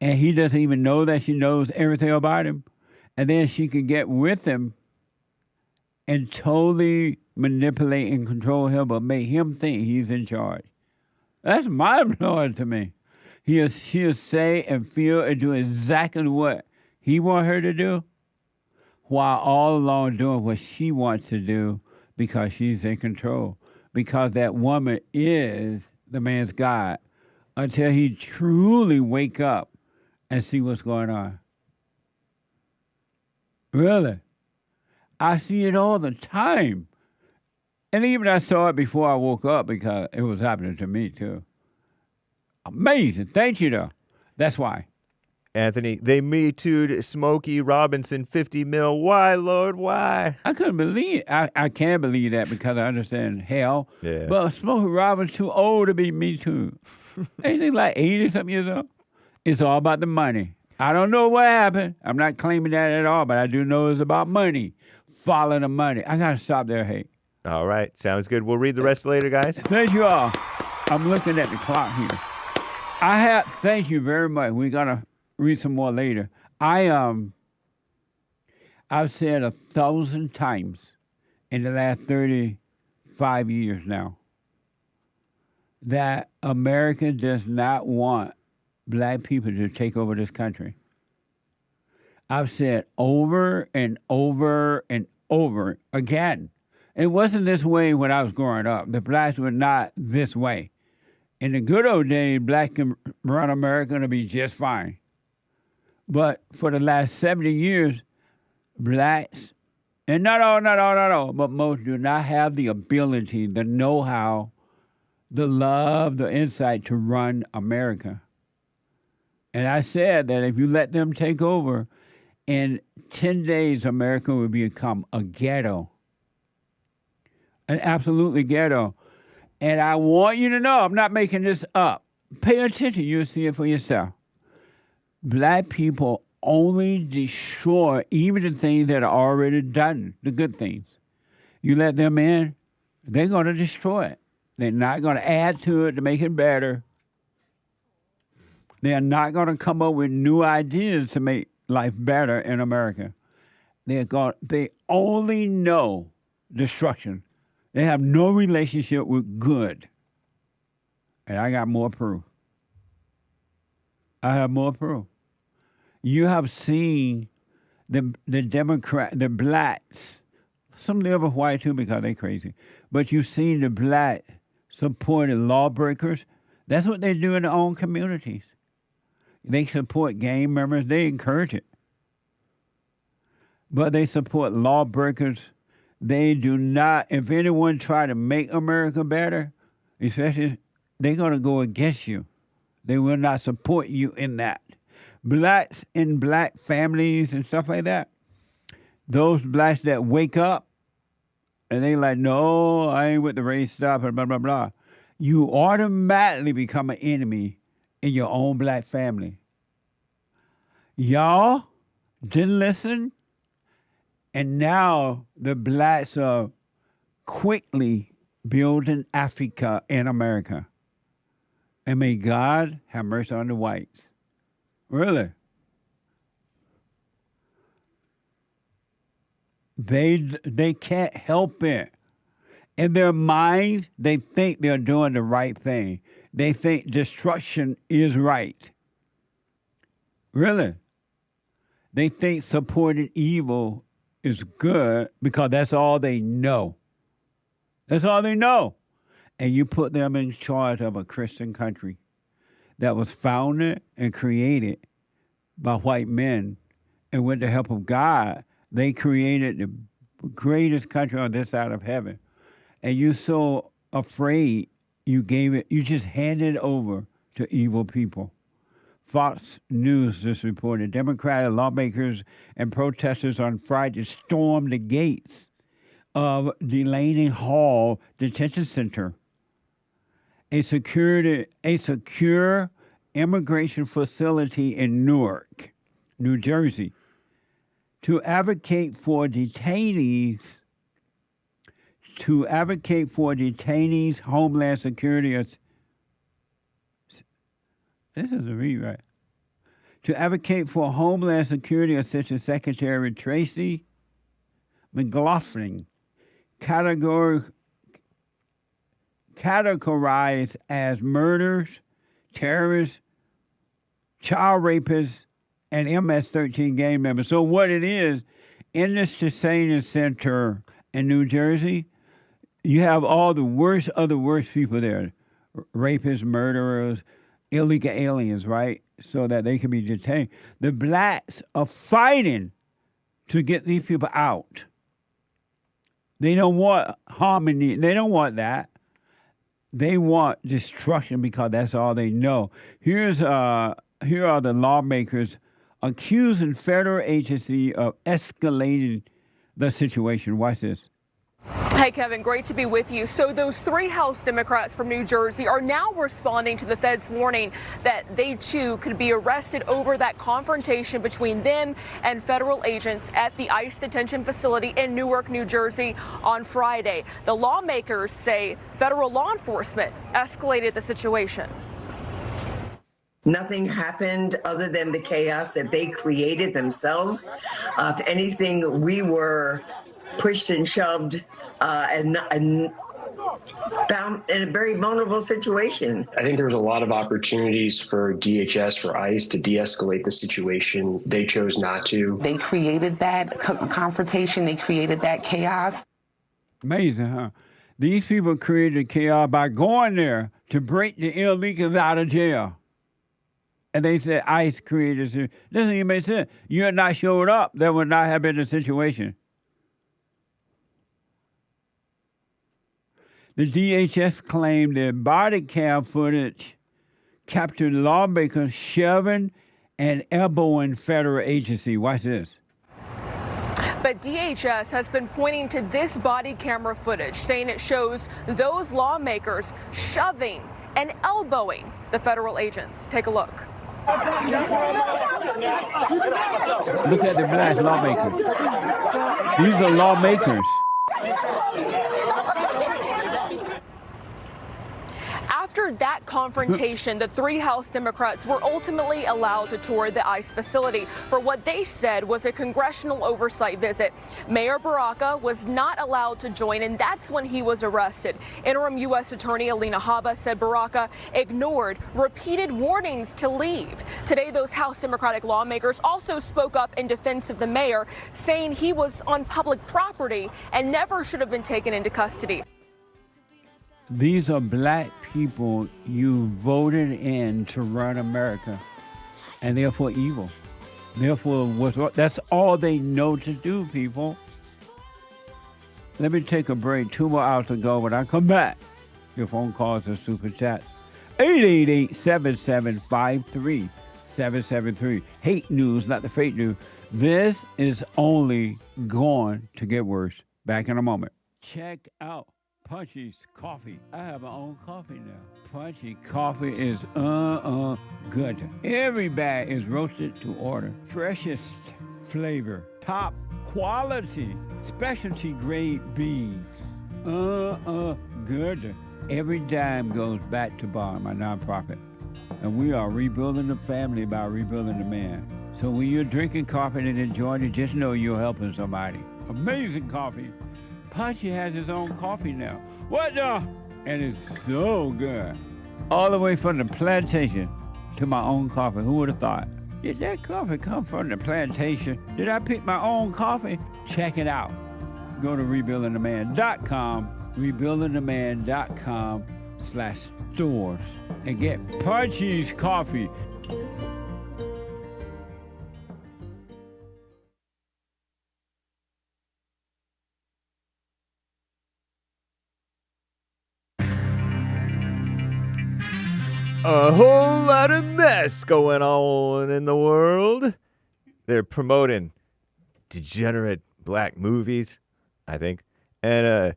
And he doesn't even know that she knows everything about him. And then she can get with him and totally manipulate and control him, but make him think he's in charge. That's mind-blowing to me. She'll say and feel and do exactly what he wants her to do, while all along doing what she wants to do because she's in control. Because that woman is the man's God until he truly wake up and see what's going on. Really. I see it all the time. And even I saw it before I woke up because it was happening to me too. Amazing. Thank you, though. That's why.
Anthony, they Me Too'd Smokey Robinson 50 mil. Why, Lord? Why?
I couldn't believe it. I can't believe that because I understand hell.
Yeah.
But Smokey Robinson's too old to be Me Too. Ain't he like 80-something years old? It's all about the money. I don't know what happened. I'm not claiming that at all, but I do know it's about money. Follow the money. I got to stop there, hey.
All right. Sounds good. We'll read the rest later, guys.
Thank you all. I'm looking at the clock here. Thank you very much. We're going to read some more later. I've said 1,000 times in the last 35 years now that America does not want black people to take over this country. I've said over and over and over again. It wasn't this way when I was growing up. The blacks were not this way. In the good old days, blacks can run America and be just fine. But for the last 70 years, blacks, and not all, but most do not have the ability, the know-how, the love, the insight to run America. And I said that if you let them take over, in 10 days, America will become a ghetto. An absolutely ghetto. And I want you to know, I'm not making this up. Pay attention, you'll see it for yourself. Black people only destroy even the things that are already done, the good things. You let them in, they're going to destroy it. They're not going to add to it to make it better. They're not going to come up with new ideas to make life better in America. They only know destruction. They have no relationship with good. And I got more proof. I have more proof. You have seen the blacks, some live with white too because they crazy, but you've seen the black supporting lawbreakers. That's what they do in their own communities. They support gang members. They encourage it. But they support lawbreakers. They do not, if anyone try to make America better, especially, they're going to go against you. They will not support you in that. Blacks in black families and stuff like that, those blacks that wake up and they like, no, I ain't with the race stuff and blah, blah, blah. You automatically become an enemy in your own black family. Y'all didn't listen, and now the blacks are quickly building Africa and America. And may God have mercy on the whites. Really. They can't help it. In their minds, they think they're doing the right thing. They think destruction is right. Really. They think supporting evil is good because that's all they know. That's all they know. And you put them in charge of a Christian country that was founded and created by white men. And with the help of God, they created the greatest country on this side of heaven. And you're so afraid you just handed it over to evil people. Fox News just reported Democratic lawmakers and protesters on Friday stormed the gates of Delaney Hall Detention Center, a secure immigration facility in Newark, New Jersey, to advocate for detainees. Homeland Security. This is a read right. To advocate for Homeland Security Assistant Secretary Tracy McLaughlin, categorized as murders, terrorists, child rapists, and MS-13 gang members. So what it is, in this detention center in New Jersey, you have all the worst of the worst people there. Rapists, murderers, illegal aliens, right? So that they can be detained. The blacks are fighting to get these people out. They don't want harmony. They don't want that. They want destruction because that's all they know. Here are the lawmakers accusing federal agency of escalating the situation. Watch this.
Hey, Kevin, great to be with you. So those 3 House Democrats from New Jersey are now responding to the Fed's warning that they, too, could be arrested over that confrontation between them and federal agents at the ICE detention facility in Newark, New Jersey on Friday. The lawmakers say federal law enforcement escalated the situation.
Nothing happened other than the chaos that they created themselves. If anything, we were pushed and shoved and found in a very vulnerable situation.
I think there was a lot of opportunities for DHS, for ICE to de-escalate the situation. They chose not to.
They created that confrontation. They created that chaos.
Amazing, huh? These people created chaos by going there to break the illegals out of jail. And they said ICE created it. Doesn't even make sense. You had not showed up, there would not have been a situation. The DHS claimed that body cam footage captured lawmakers shoving and elbowing federal agency. Watch this.
But DHS has been pointing to this body camera footage, saying it shows those lawmakers shoving and elbowing the federal agents. Take a look.
Look at the black lawmakers. These are lawmakers.
After that confrontation, the 3 House Democrats were ultimately allowed to tour the ICE facility for what they said was a congressional oversight visit. Mayor Baraka was not allowed to join, and that's when he was arrested. Interim U.S. Attorney Alina Habba said Baraka ignored repeated warnings to leave. Today, those House Democratic lawmakers also spoke up in defense of the mayor, saying he was on public property and never should have been taken into custody.
These are black people you voted in to run America, and therefore evil. Therefore, that's all they know to do, people. Let me take a break. 2 more hours to go. When I come back, your phone calls and super chats. 888-7753-773. Hate news, not the fake news. This is only going to get worse. Back in a moment. Check out Punchy's coffee. I have my own coffee now. Punchy coffee is good. Every bag is roasted to order. Freshest flavor. Top quality. Specialty grade beans. Good. Every dime goes back to Bar, my nonprofit. And we are rebuilding the family by rebuilding the man. So when you're drinking coffee and enjoying it, just know you're helping somebody. Amazing coffee. Punchy has his own coffee now. What the? And it's so good. All the way from the plantation to my own coffee. Who would have thought? Did that coffee come from the plantation? Did I pick my own coffee? Check it out. Go to rebuildingtheman.com, rebuildingtheman.com/stores, and get Punchy's coffee.
A whole lot of mess going on in the world. They're promoting degenerate black movies, I think, And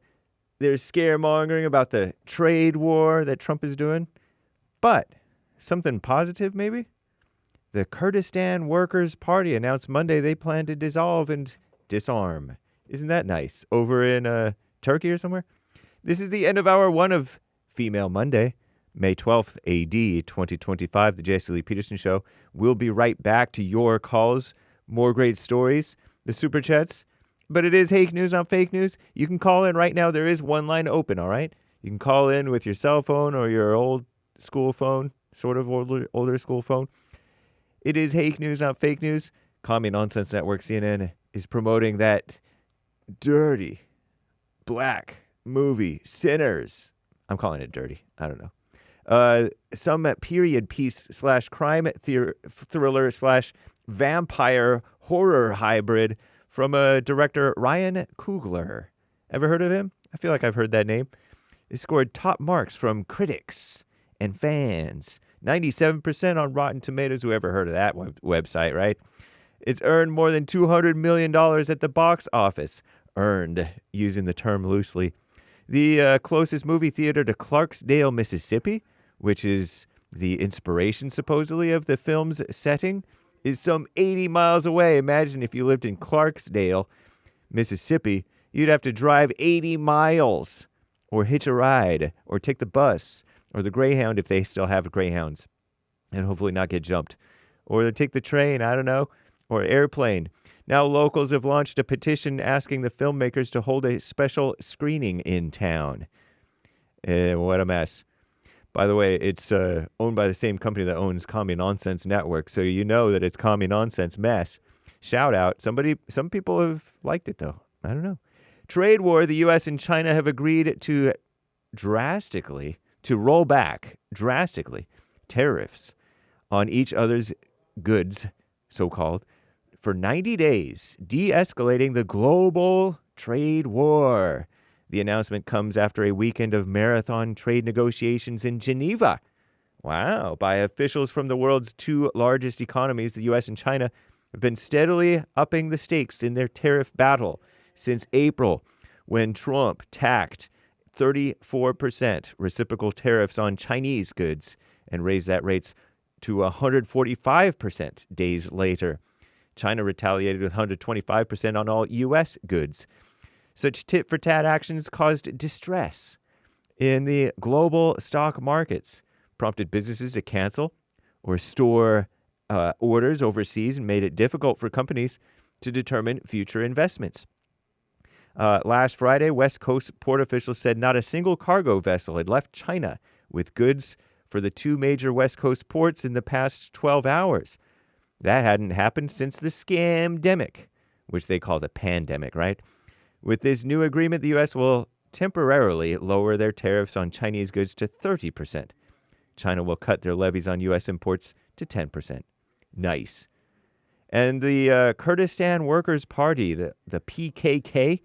there's scaremongering about the trade war that Trump is doing. But something positive, maybe? The Kurdistan Workers' Party announced Monday they plan to dissolve and disarm. Isn't that nice? Over in Turkey or somewhere? This is the end of hour one of Female Monday, May 12th, AD 2025, the Jesse Lee Peterson Show. We'll be right back to your calls, more great stories, the super chats. But it is hake news, not fake news. You can call in right now. There is one line open, all right? You can call in with your cell phone or your old school phone, sort of older school phone. It is hake news, not fake news. Commie Nonsense Network, CNN, is promoting that dirty black movie, Sinners. I'm calling it dirty. I don't know. Some period piece / crime thriller / vampire horror hybrid from director Ryan Coogler. Ever heard of him? I feel like I've heard that name. It scored top marks from critics and fans. 97% on Rotten Tomatoes. Whoever heard of that website, right? It's earned more than $200 million at the box office. Earned, using the term loosely. The closest movie theater to Clarksdale, Mississippi, which is the inspiration, supposedly, of the film's setting, is some 80 miles away. Imagine if you lived in Clarksdale, Mississippi, you'd have to drive 80 miles, or hitch a ride, or take the bus, or the Greyhound if they still have Greyhounds, and hopefully not get jumped, or take the train, I don't know, or airplane. Now locals have launched a petition asking the filmmakers to hold a special screening in town. What a mess. By the way, it's owned by the same company that owns Commie Nonsense Network, so you know that it's Commie Nonsense mess. Shout out. Some people have liked it, though. I don't know. Trade war. The U.S. and China have agreed to roll back drastically tariffs on each other's goods, so-called, for 90 days, de-escalating the global trade war. The announcement comes after a weekend of marathon trade negotiations in Geneva. Wow. By officials from the world's two largest economies, the U.S. and China, have been steadily upping the stakes in their tariff battle since April, when Trump tacked 34% reciprocal tariffs on Chinese goods and raised that rates to 145% days later. China retaliated with 125% on all U.S. goods. Such tit-for-tat actions caused distress in the global stock markets, prompted businesses to cancel or store orders overseas, and made it difficult for companies to determine future investments. Last Friday, West Coast port officials said not a single cargo vessel had left China with goods for the two major West Coast ports in the past 12 hours. That hadn't happened since the scamdemic, which they call the pandemic, right? With this new agreement, the U.S. will temporarily lower their tariffs on Chinese goods to 30%. China will cut their levies on U.S. imports to 10%. Nice. And the Kurdistan Workers' Party, the PKK,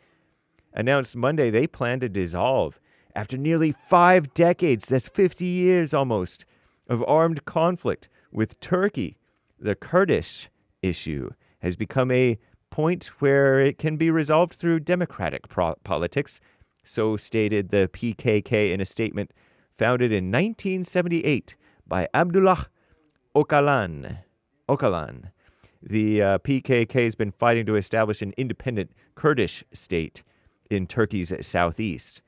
announced Monday they plan to dissolve after nearly 5 decades, that's 50 years almost, of armed conflict with Turkey. The Kurdish issue has become a point where it can be resolved through democratic politics, so stated the PKK in a statement founded in 1978 by Abdullah Öcalan. The PKK has been fighting to establish an independent Kurdish state in Turkey's southeast.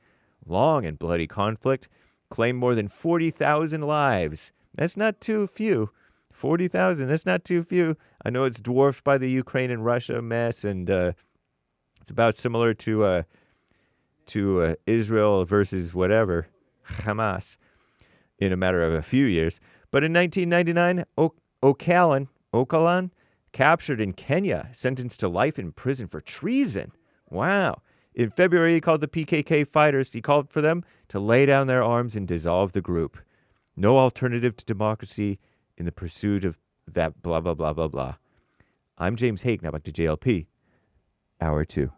Long and bloody conflict claimed more than 40,000 lives. That's not too few. 40,000, that's not too few. I know it's dwarfed by the Ukraine and Russia mess, and it's about similar to Israel versus whatever, Hamas, in a matter of a few years. But in 1999, Öcalan, captured in Kenya, sentenced to life in prison for treason. Wow. In February, he called the PKK fighters, he called for them to lay down their arms and dissolve the group. No alternative to democracy in the pursuit of that blah, blah, blah, blah, blah. I'm James Hake. Now back to JLP. Hour 2.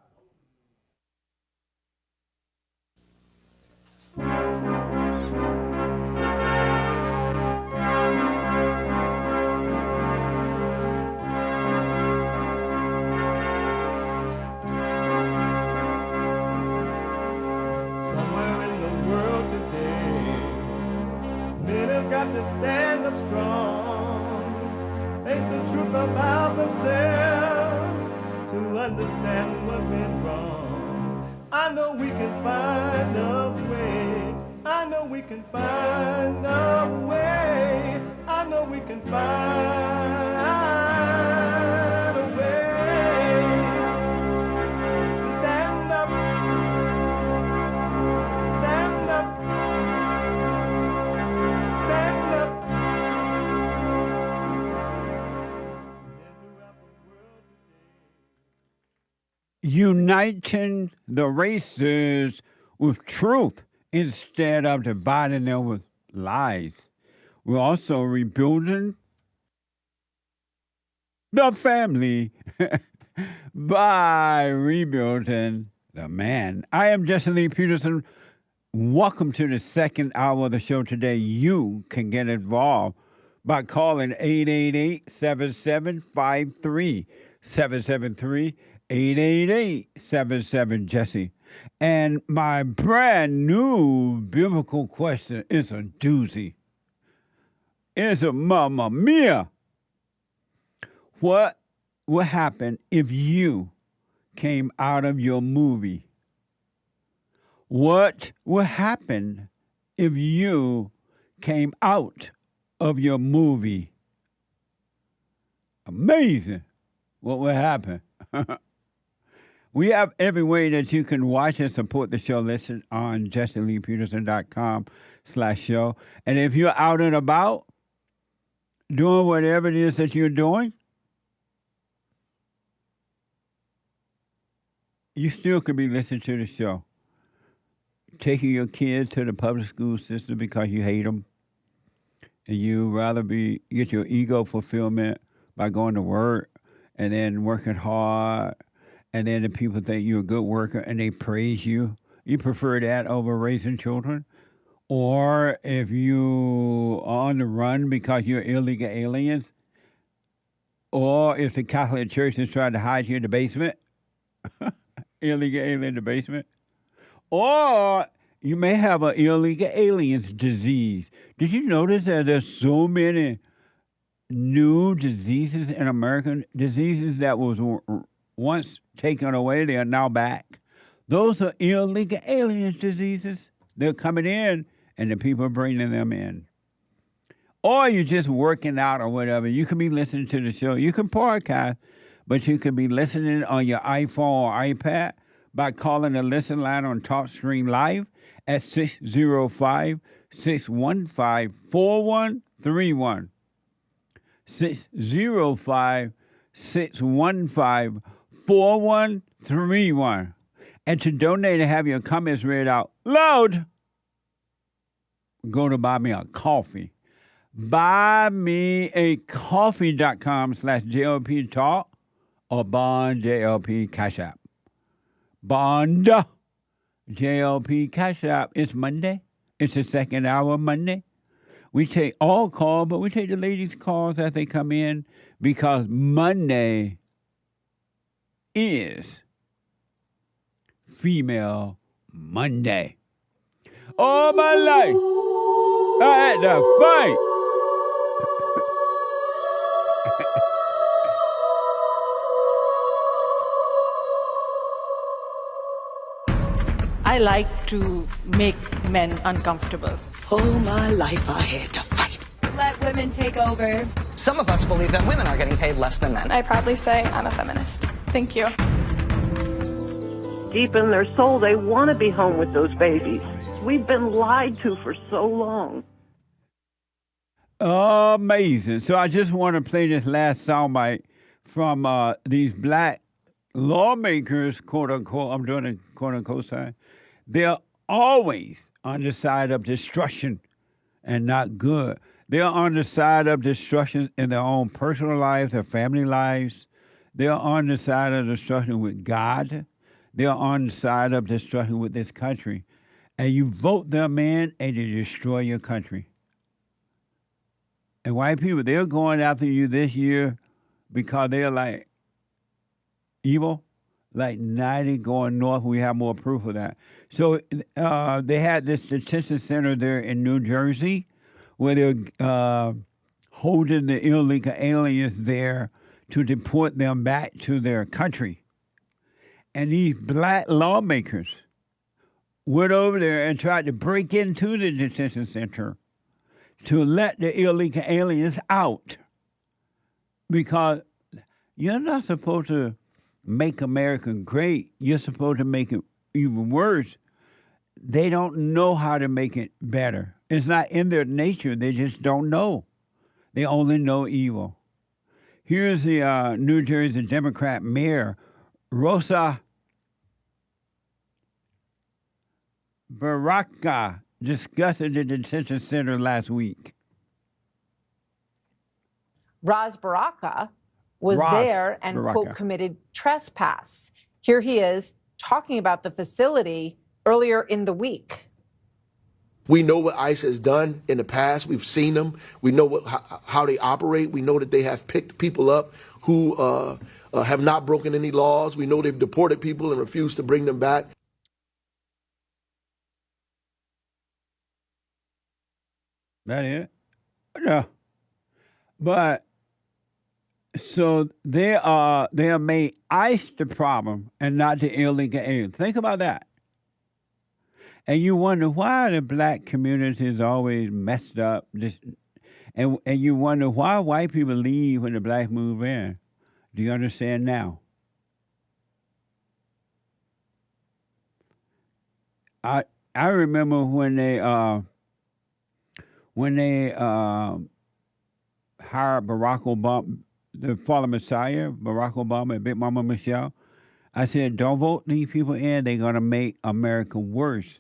got to stand up strong. Ain't the truth about themselves to understand what went wrong. I know we can find a way. I know we can find a way. I know we can find a way to stand up, stand up, stand up.
Uniting the races with truth instead of dividing them with lies. We're also rebuilding the family by rebuilding the man. I am Jesse Lee Peterson. Welcome to the second hour of the show today. You can get involved by calling 888-7753 773 888-77-JESSE. And my brand new biblical question is a doozy. It's a mamma mia. What would happen if you came out of your movie? What would happen if you came out of your movie? Amazing. What would happen? We have every way that you can watch and support the show listed on jesseleepeterson.com/show. And if you're out and about doing whatever it is that you're doing, you still could be listening to the show. Taking your kids to the public school system because you hate them. And you rather get your ego fulfillment by going to work and then working hard. And then the people think you're a good worker and they praise you. You prefer that over raising children? Or if you are on the run because you're illegal aliens? Or if the Catholic Church is trying to hide you in the basement? Illegal alien in the basement? Or you may have an illegal aliens disease. Did you notice that there's so many new diseases in America? Diseases that was once taken away, they are now back. Those are illegal alien diseases. They're coming in, and the people are bringing them in. Or you're just working out or whatever. You can be listening to the show. You can podcast, but you can be listening on your iPhone or iPad by calling the listen line on TalkStream Live at 605-615-4131. 605-615-4131. And to donate and have your comments read out loud, go to Buy Me a Coffee. BuyMeACoffee.com/JLP Talk or Bond JLP Cash App. Bond JLP Cash App. It's Monday. It's the second hour of Monday. We take all calls, but we take the ladies' calls as they come in because Monday is Female Monday. All my life, I had to fight.
I like to make men uncomfortable.
All my life I had to fight.
Let women take over.
Some of us believe that women are getting paid less than men.
I proudly say I'm a feminist. Thank you.
Deep in their soul, they want to be home with those babies. We've been lied to for so long.
Amazing. So I just want to play this last soundbite from these black lawmakers, quote unquote. I'm doing a quote unquote sign. They're always on the side of destruction and not good. They're on the side of destruction in their own personal lives, their family lives. They're on the side of destruction with God. They're on the side of destruction with this country. And you vote them in and you destroy your country. And white people, they're going after you this year because they're like evil, like 90 going north. We have more proof of that. So they had this detention center there in New Jersey where they're holding the illegal aliens there to deport them back to their country. And these black lawmakers went over there and tried to break into the detention center to let the illegal aliens out. Because you're not supposed to make America great. You're supposed to make it even worse. They don't know how to make it better. It's not in their nature. They just don't know. They only know evil. Here's the New Jersey Democrat mayor, Rosa Baraka, discussing the detention center last week.
Ras Baraka was there and, quote, committed trespass. Here he is talking about the facility earlier in the week.
We know what ICE has done in the past. We've seen them. We know how they operate. We know that they have picked people up who have not broken any laws. We know they've deported people and refused to bring them back.
That it? No. But so they have made ICE the problem and not the illegal aliens. Think about that. And you wonder why the black community is always messed up. And you wonder why white people leave when the blacks move in. Do you understand now? I remember when they hired Barack Obama, the fallen Messiah, Barack Obama and Big Mama Michelle. I said, don't vote these people in. They're going to make America worse.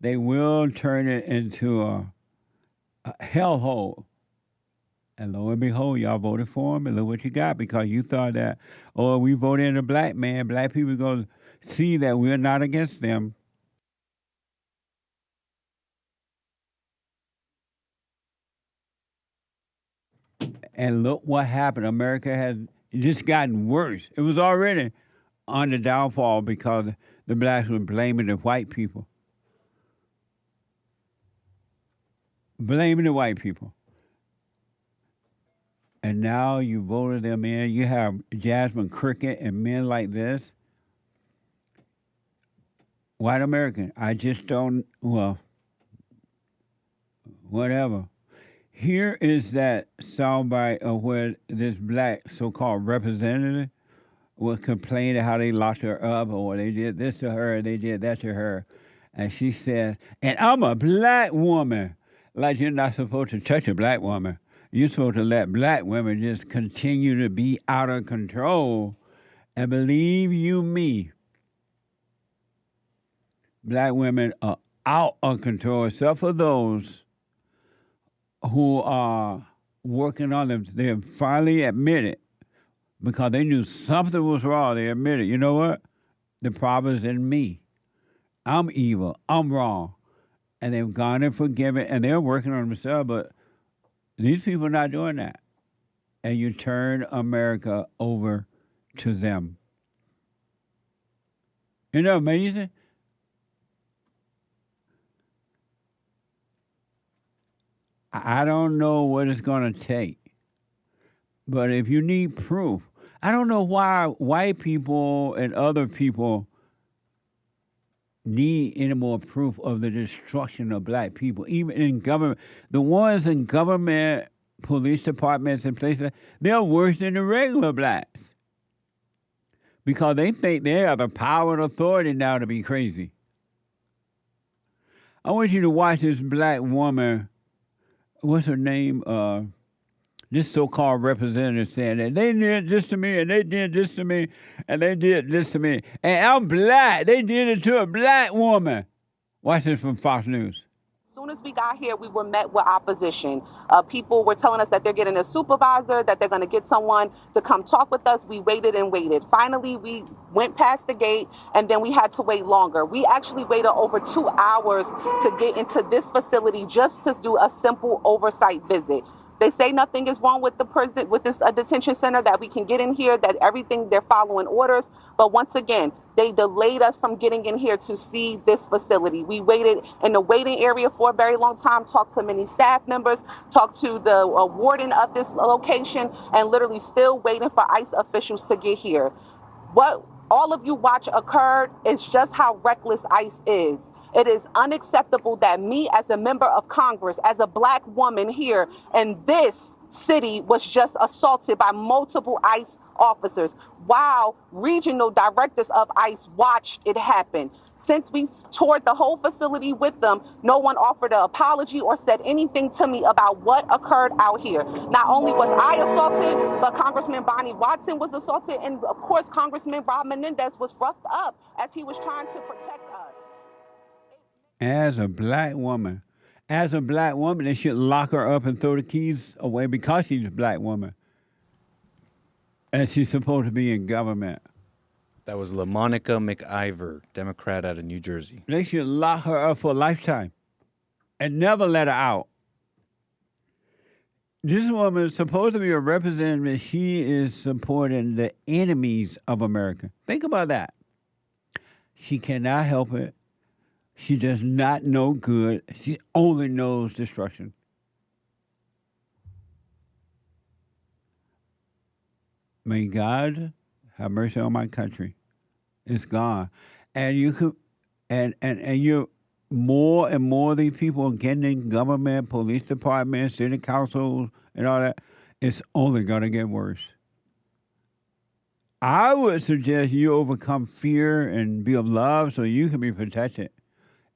They will turn it into a hellhole. And lo and behold, y'all voted for him, and look what you got, because you thought that, oh, we voted in a black man. Black people are going to see that we're not against them. And look what happened. America has just gotten worse. It was already on the downfall because the blacks were blaming the white people. Blaming the white people. And now you voted them in. You have Jasmine Cricket and men like this. White American, I just don't, well, whatever. Here is that soundbite of where this black so-called representative was complaining how they locked her up, or they did this to her, they did that to her. And she said, and I'm a black woman. Like you're not supposed to touch a black woman. You're supposed to let black women just continue to be out of control. And believe you me, black women are out of control, except for those who are working on them. They have finally admitted, because they knew something was wrong, they admitted, you know what? The problem is in me. I'm evil. I'm wrong. And they've gone and forgiven, and they're working on themselves, but these people are not doing that. And you turn America over to them. Isn't that amazing? I don't know what it's going to take. But if you need proof, I don't know why white people and other people need any more proof of the destruction of black people. Even in government, the ones in government, police departments and places, they're worse than the regular blacks. Because they think they have the power and authority now to be crazy. I want you to watch this black woman, what's her name? This so-called representative saying that they did this to me, and they did this to me, and they did this to me. And I'm black. They did it to a black woman. Watch this from Fox News.
As soon as we got here, we were met with opposition. People were telling us that they're getting a supervisor, that they're going to get someone to come talk with us. We waited and waited. Finally, we went past the gate, and then we had to wait longer. We actually waited over 2 hours to get into this facility just to do a simple oversight visit. They say nothing is wrong with the prison, with this detention center, that we can get in here, that everything, they're following orders. But once again, They delayed us from getting in here to see this facility. We waited in the waiting area for a very long time, talked to many staff members, talked to the warden of this location, and literally still waiting for ICE officials to get here. What all of you watch occurred is just how reckless ICE is. It is unacceptable that me as a member of Congress, as a black woman here in this city, was just assaulted by multiple ICE officers while regional directors of ICE watched it happen. Since we toured the whole facility with them, no one offered an apology or said anything to me about what occurred out here. Not only was I assaulted, but Congressman Bonnie Watson was assaulted, and of course Congressman Rob Menendez was roughed up as he was trying to protect us.
As a black woman, they should lock her up and throw the keys away because she's a black woman. And she's supposed to be in government.
That was LaMonica McIver, Democrat out of New Jersey.
They should lock her up for a lifetime and never let her out. This woman is supposed to be a representative. She is supporting the enemies of America. Think about that. She cannot help it. She does not know good. She only knows destruction. May God have mercy on my country. It's gone. And you could and you more and more of these people are getting in government, police departments, city councils, and all that. It's only gonna get worse. I would suggest you overcome fear and be of love so you can be protected.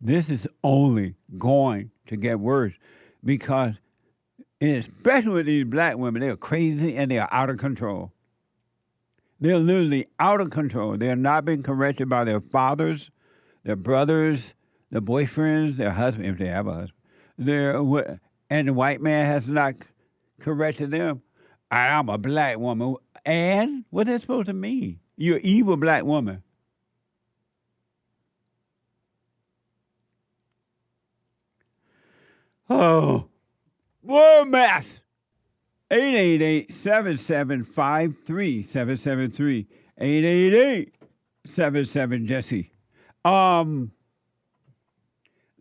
This is only going to get worse because, especially with these black women, they are crazy and they are out of control. They're literally out of control. They are not being corrected by their fathers, their brothers, their boyfriends, their husbands, if they have a husband. And the white man has not corrected them. I'm a black woman. And what is that supposed to mean? You're an evil black woman. Oh, word math. 888-775-3773. 888-77-JESSE.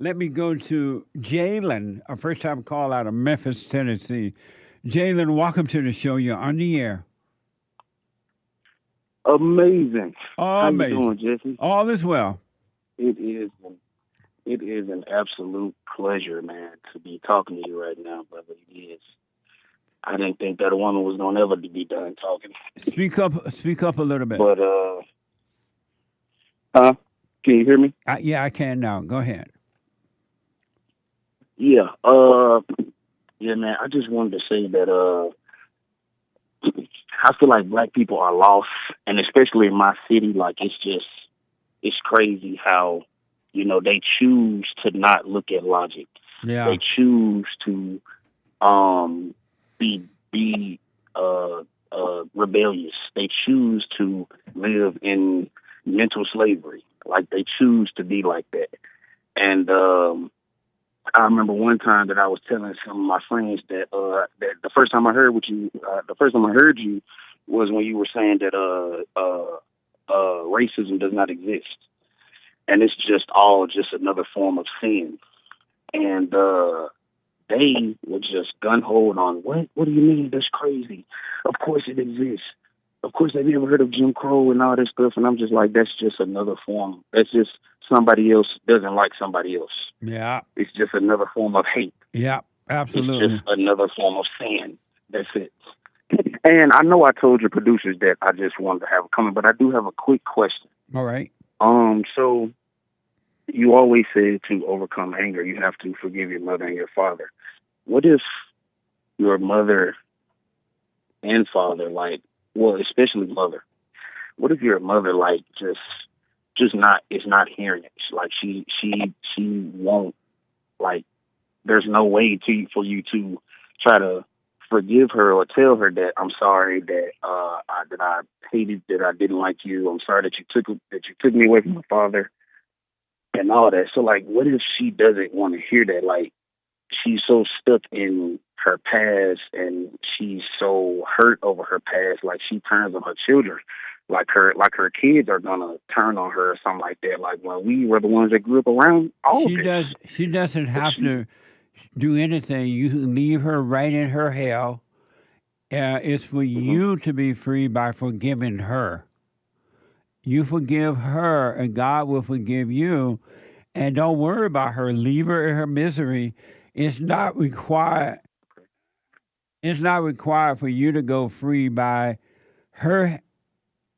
Let me go to JAYLAN, a first-time call out of Memphis, Tennessee. JAYLAN, welcome to the show. You're on the air.
Amazing. How
Amazing.
you doing, Jesse?
All is well.
It is an absolute pleasure, man, to be talking to you right now, brother. It is. I didn't think that a woman was gonna ever be done talking.
Speak up a little bit.
But can you hear me?
Yeah, I can now. Go ahead.
Yeah. Yeah, man. I just wanted to say that I feel like black people are lost, and especially in my city, like it's crazy how, you know, they choose to not look at logic.
Yeah.
They choose to be rebellious. They choose to live in mental slavery. Like they choose to be like that. And I remember one time that I was telling some of my friends that that the first time I heard you was when you were saying that racism does not exist, and it's just another form of sin. And they were just gun-ho on, what do you mean? That's crazy. Of course it exists. Of course, have you ever heard of Jim Crow and all that stuff? And I'm just like, that's just another form. That's just somebody else doesn't like somebody else.
Yeah.
It's just another form of hate.
Yeah, absolutely.
It's just another form of sin. That's it. And I know I told your producers that I just wanted to have it coming, but I do have a quick question.
All right.
So you always say to overcome anger, you have to forgive your mother and your father. What if your mother and father, like, well, especially mother, what if your mother, like, is not hearing it? Like, she won't, like, there's no way for you to try to forgive her or tell her that I'm sorry that I hated, that I didn't like you. I'm sorry that you took me away from my father and all that. So, like, what if she doesn't want to hear that? Like, she's so stuck in her past and she's so hurt over her past, like she turns on her children. Like her kids are gonna turn on her or something like that. Like when we were the ones that grew up around all of this.
She doesn't have to do anything. You can leave her right in her hell. It's for you to be free by forgiving her. You forgive her, and God will forgive you. And don't worry about her. Leave her in her misery. It's not required. It's not required for you to go free by her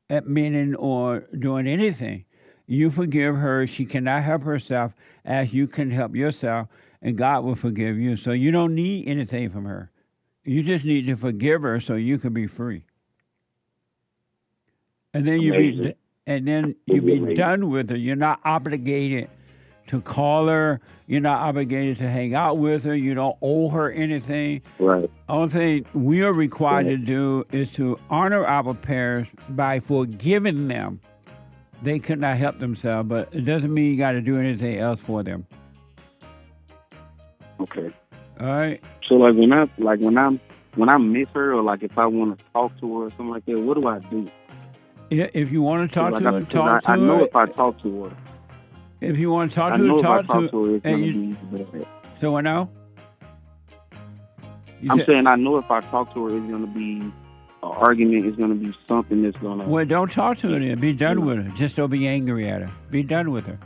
admitting or doing anything. You forgive her. She cannot help herself as you can help yourself, and God will forgive you. So you don't need anything from her. You just need to forgive her so you can be free. And then you be done with her. You're not obligated to call her. You're not obligated to hang out with her. You don't owe her anything.
Right.
Only thing we are required to do is to honor our parents by forgiving them. They could not help themselves, but it doesn't mean you got to do anything else for them.
Okay.
All right.
So when I miss her, or like if I want to talk to her or something like that, what do I do?
If you want to talk to her, talk to her.
I know if I talk to her.
If you want to talk to her, talk to her.
It's going to be bad.
So what now?
I'm saying I know if I talk to her, it's going to be an argument. It's going to be something that's going to...
Well, don't talk to her then. Be done with her. Just don't be angry at her. Be done with her.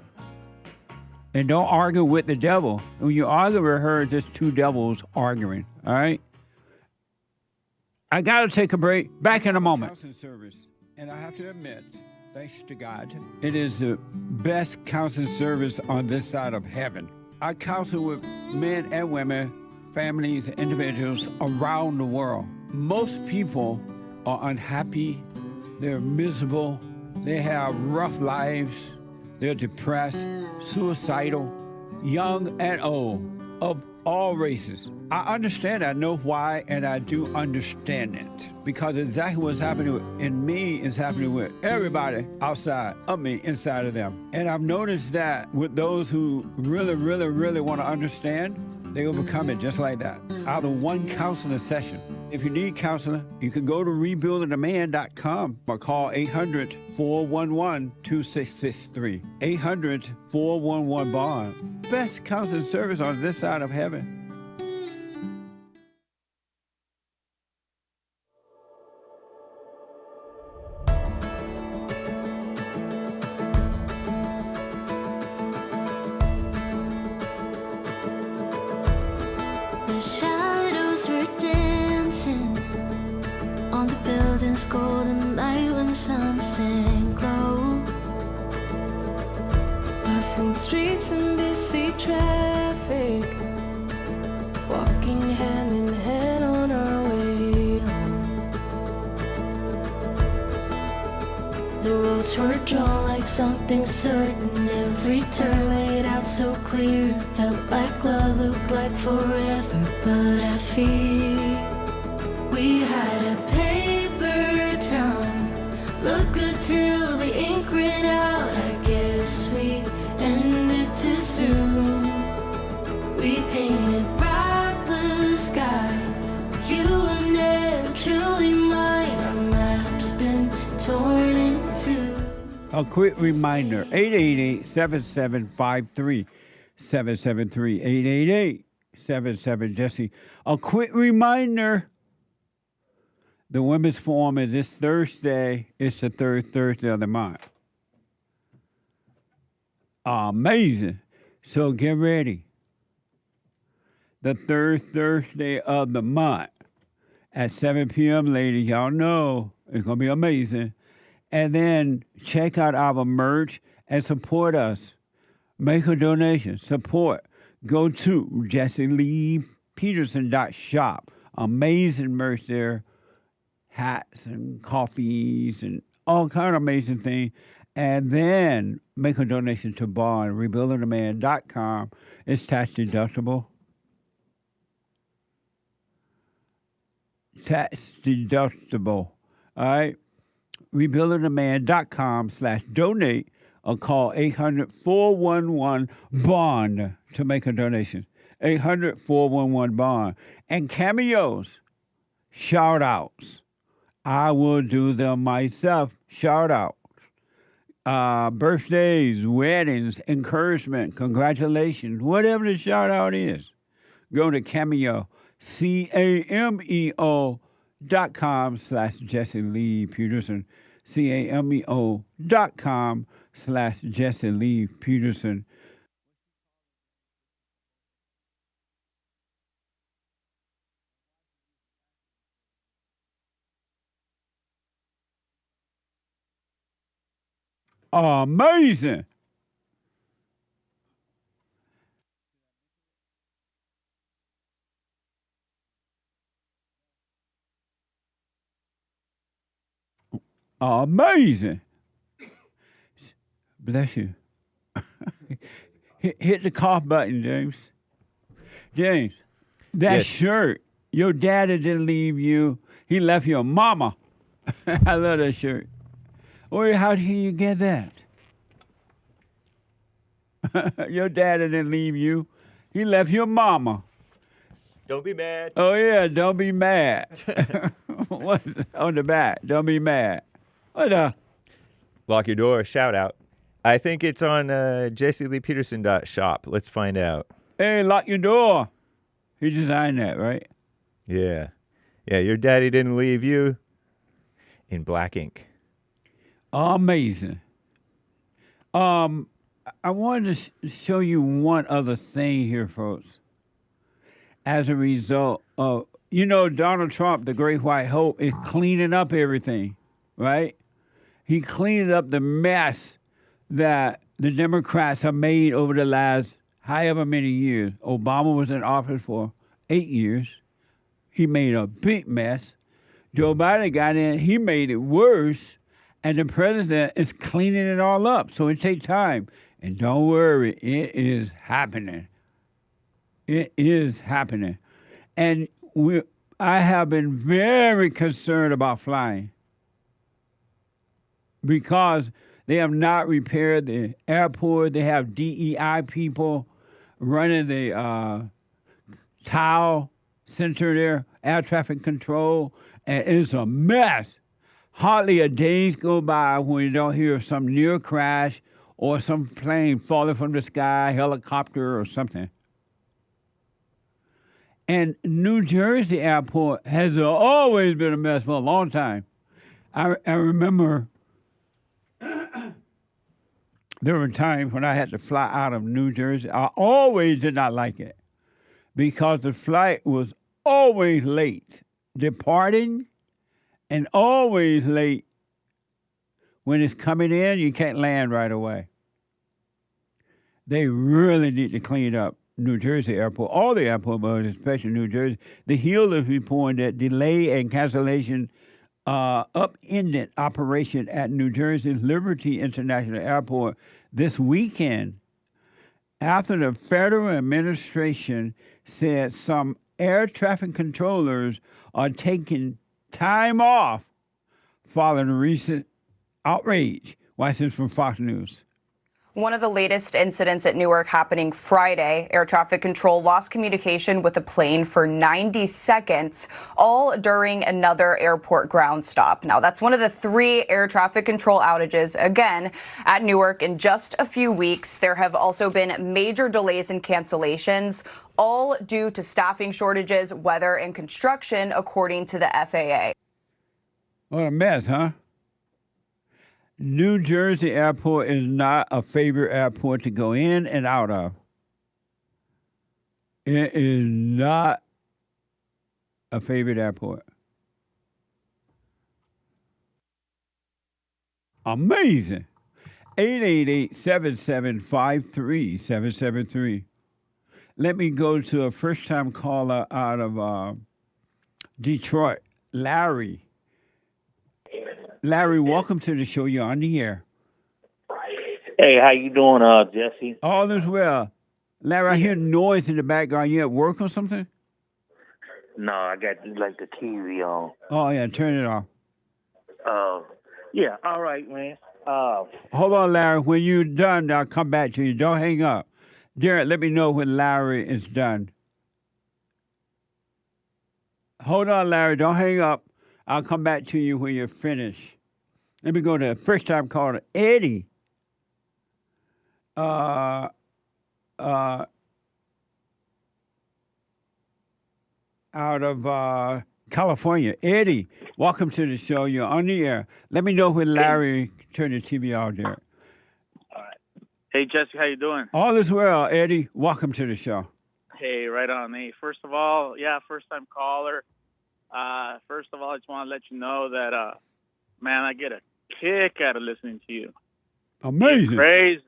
And don't argue with the devil. When you argue with her, it's just two devils arguing. All right? I got to take a break. Back in a moment. Counseling service. And I have to admit, thanks to God, it is the best counseling service on this side of heaven. I counsel with men and women, families, individuals around the world. Most people are unhappy. They're miserable. They have rough lives. They're depressed, suicidal, young and old, of all races. I understand, I know why, and I do understand it. Because exactly what's happening in me is happening with everybody outside of me, inside of them. And I've noticed that with those who really, really, really want to understand, they overcome it just like that, out of one counseling session. If you need counseling, you can go to rebuildingaman.com or call 800-411-2663. 800-411-BOND. Best counseling service on this side of heaven.
The shadows were dancing on the building's golden light when the sun sank low. Bustling streets and busy traffic, walking hand in hand on our way home. The roads were drawn like something certain, every turn laid out so clear. Felt like love, looked like forever, but I fear we had a paper town. Look good till the ink ran out. I guess we ended too soon. We painted bright blue skies. You were never truly mine. Our map's been torn in two.
A quick reminder, 888-7753-773, 888-77-JESSE. A quick reminder, the Women's Forum is this Thursday. It's the third Thursday of the month. Amazing. So get ready. The third Thursday of the month at 7 p.m., ladies. Y'all know it's going to be amazing. And then check out our merch and support us. Make a donation. Support. Go to JesseLeePeterson.shop. Amazing merch there. Hats and coffees and all kind of amazing things. And then make a donation to Bond, rebuildingaman.com. It's tax deductible. Tax deductible. All right. rebuildingaman.com/donate or call 800-411-BOND to make a donation. 800-411-BOND. And cameos, shout-outs. I will do them myself. Shout-outs. Birthdays, weddings, encouragement, congratulations, whatever the shout-out is. Go to Cameo, CAMEO.com/Jesse Lee Peterson, CAMEO.com/Jesse Lee Peterson. Amazing. Amazing. Bless you. hit the cough button, James. James, that
Yes.
shirt, your daddy didn't leave you. He left your mama. I love that shirt. Where, how did you get that? Your daddy didn't leave you. He left your mama.
Don't be mad.
Oh, yeah, don't be mad. What on the back? Don't be mad. What the?
Lock your door. Shout out. I think it's on jesseleepeterson.shop. Let's find out.
Hey, lock your door. He designed that, right?
Yeah. Yeah, your daddy didn't leave you in black ink.
Amazing. I wanted to show you one other thing here, folks. As a result of, Donald Trump, the great white hope, is cleaning up everything, right? He cleaned up the mess that the Democrats have made over the last however many years. Obama was in office for 8 years. He made a big mess. Joe Biden got in, he made it worse, and the president is cleaning it all up. So it takes time. And don't worry, it is happening. It is happening. And I have been very concerned about flying because they have not repaired the airport. They have DEI people running the TOW center there, air traffic control, and it's a mess. Hardly a day go by when you don't hear of some near crash or some plane falling from the sky, helicopter or something. And New Jersey airport has always been a mess for a long time. I remember there were times when I had to fly out of New Jersey. I always did not like it because the flight was always late, departing, and always late. When it's coming in, you can't land right away. They really need to clean up New Jersey airport, all the airport, but especially New Jersey. The Hill is reporting that delay and cancellation upended operation at New Jersey's Liberty International Airport this weekend after the federal administration said some air traffic controllers are taking time off following recent outrage. Watch this from Fox News.
One of the latest incidents at Newark happening Friday. Air traffic control lost communication with a plane for 90 seconds, all during another airport ground stop. Now, that's one of the 3 air traffic control outages, again, at Newark in just a few weeks. There have also been major delays and cancellations, all due to staffing shortages, weather, and construction, according to the FAA.
What a mess, huh? New Jersey airport is not a favorite airport to go in and out of. It is not a favorite airport. Amazing. 888-775-3773. Let me go to a first-time caller out of Detroit, Larry. Larry, welcome to the show. You're on the air.
Hey, how you doing, Jesse?
All is well. Larry, I hear noise in the background. You at work or something?
No, I got like the TV on.
Oh, yeah, turn it off.
Yeah, all right, man.
Hold on, Larry. When you're done, I'll come back to you. Don't hang up. Derek, let me know when Larry is done. Hold on, Larry. Don't hang up. I'll come back to you when you're finished. Let me go to first time caller, Eddie. Out of California. Eddie, welcome to the show. You're on the air. Let me know when Larry turn the TV off, Derek.
All right. Hey, Jesse, how you doing?
All is well, Eddie. Welcome to the show.
Hey, right on. Hey, first of all, first-time caller. First of all, I just want to let you know that, man, I get a kick out of listening to you.
Amazing.
You're crazy.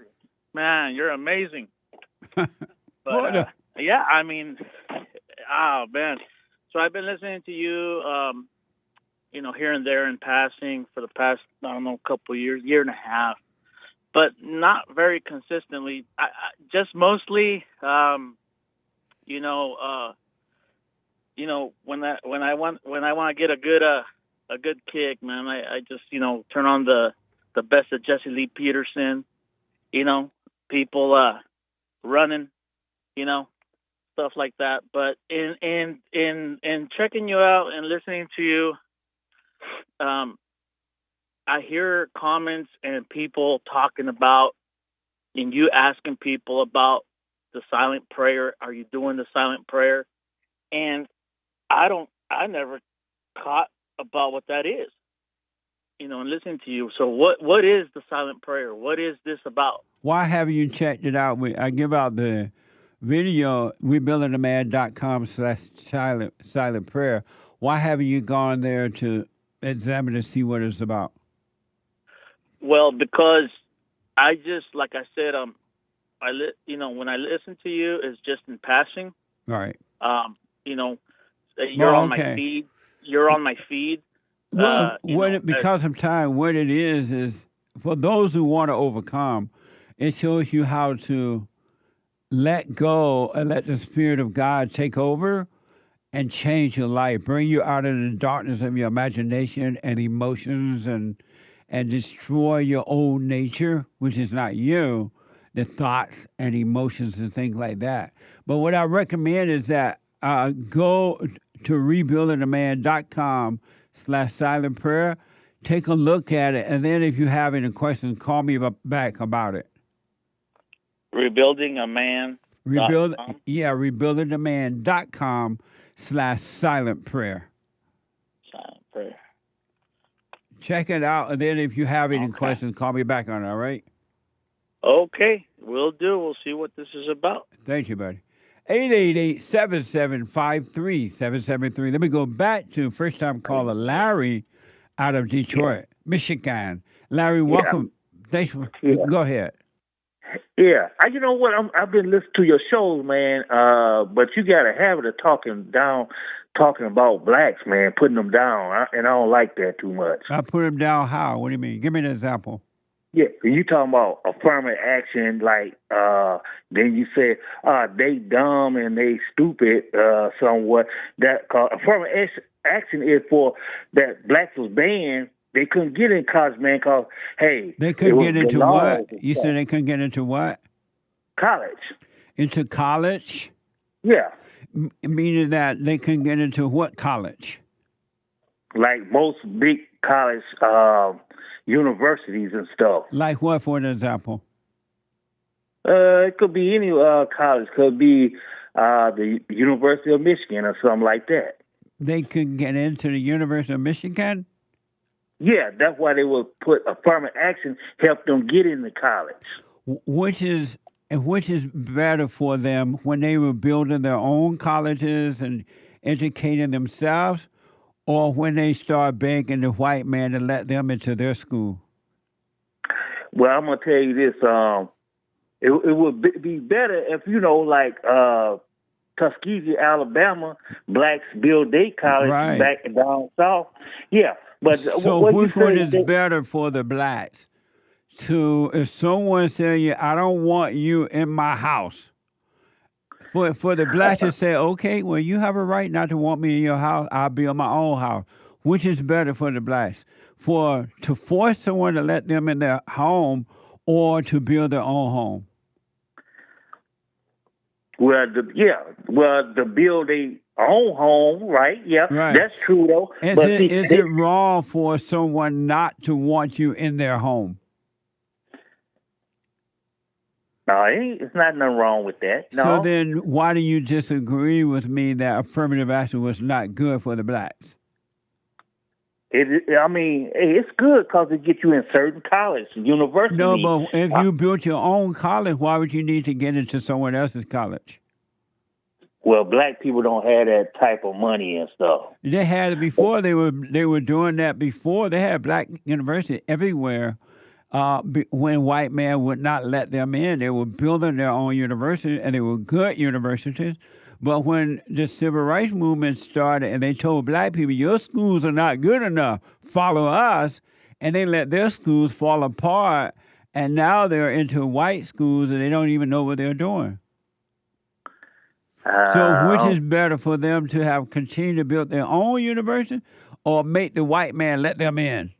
Man, you're amazing. But, yeah, I mean, oh, man. So I've been listening to you, here and there in passing for the past, I don't know, couple of years, year and a half, but not very consistently. I just mostly, when I want to get a good kick, man, I just turn on the best of Jesse Lee Peterson, people running, stuff like that. But in checking you out and listening to you, I hear comments and people talking about, and you asking people about the silent prayer. Are you doing the silent prayer? And I never caught about what that is, and listening to you. So what is the silent prayer? What is this about?
Why haven't you checked it out? I give out the video, rebuildingaman.com/silent prayer. Why haven't you gone there to examine and see what it's about?
Well, because I just, like I said, when I listen to you, it's just in passing.
Right.
You're on my feed. You're on my feed.
Well, because of time, what it is for those who want to overcome, it shows you how to let go and let the Spirit of God take over and change your life, bring you out of the darkness of your imagination and emotions and destroy your old nature, which is not you, the thoughts and emotions and things like that. But what I recommend is that go to rebuildingaman.com/silent prayer, take a look at it, and then if you have any questions, call me back about it. rebuildingaman.com/silent prayer.
Silent prayer.
Check it out, and then if you have any questions, call me back on it, all right?
Okay, we'll do. We'll see what this is about.
Thank you, buddy. 888-7753-773. Let me go back to first-time caller Larry out of Detroit, Michigan. Larry, welcome. Thanks for go ahead.
Yeah, you know what? I've been listening to your shows, man. But you got a habit of talking about blacks, man, putting them down, and I don't like that too much.
I put them down how? What do you mean? Give me an example.
Yeah, you talking about affirmative action, like then you say they dumb and they stupid somewhat. That affirmative action is for that blacks was banned. They couldn't get in college, man, because, hey.
They couldn't get into what? You said they couldn't get into what?
College.
Into college?
Yeah.
Meaning that they couldn't get into what college?
Like most big college universities and stuff.
Like what, for an example?
It could be any college. Could be the University of Michigan or something like that.
They couldn't get into the University of Michigan?
Yeah, that's why they would put affirmative action, help them get into college.
Which is better for them, when they were building their own colleges and educating themselves, or when they start begging the white man to let them into their school?
Well, I'm going to tell you this. It would be better if, like Tuskegee, Alabama, blacks build their college back down south. Yeah. But
so which one is better for the blacks? If someone says, I don't want you in my house, for the blacks to say, okay, well, you have a right not to want me in your house, I'll build my own house. Which is better for the blacks? To force someone to let them in their home, or to build their own home?
to build their own home, right? Yeah,
Right.
that's true though.
Is it wrong for someone not to want you in their home?
No, it's not nothing wrong with that. No.
So then why do you disagree with me that affirmative action was not good for the blacks?
It's good because it gets you in certain college, university.
No, but if you built your own college, why would you need to get into someone else's college?
Well, black people don't have that type of money and stuff.
They had it before. They were doing that before. They had black university everywhere. When white man would not let them in, they were building their own university, and they were good universities. But when the civil rights movement started and they told black people, your schools are not good enough, follow us, and they let their schools fall apart, and now they're into white schools and they don't even know what they're doing. So which is better for them to have continued to build their own university or make the white man let them in?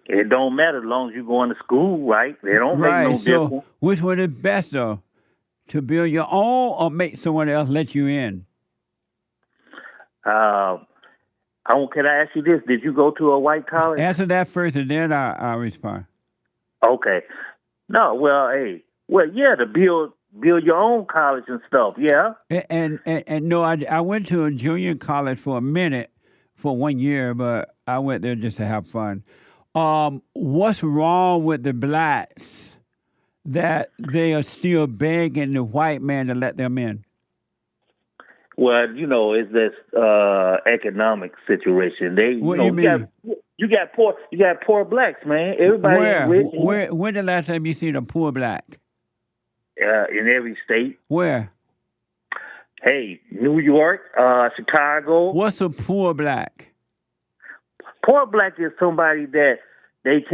It don't matter as long as you're going to school, right? They don't make no difference.
Which one is best, though? To build your own or make someone else let you in?
Can I ask you this? Did you go to a white college?
Answer that first, and then I'll respond.
Okay. No, to build your own college and stuff, yeah.
And no, I went to a junior college for a minute, for 1 year, but I went there just to have fun. What's wrong with the blacks that they are still begging the white man to let them in?
Well, it's this economic situation.
What do you mean?
You got poor blacks, man. Everybody ain't rich.
When the last time you seen a poor black?
In every state.
Where?
Hey, New York, Chicago.
What's a poor black?
Poor black is somebody that they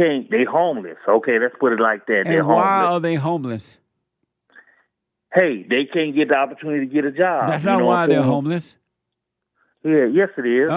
homeless. Okay, let's put it like that.
And why are they homeless?
Hey, they can't get the opportunity to get a job.
That's not why they're homeless.
Yeah, yes it is.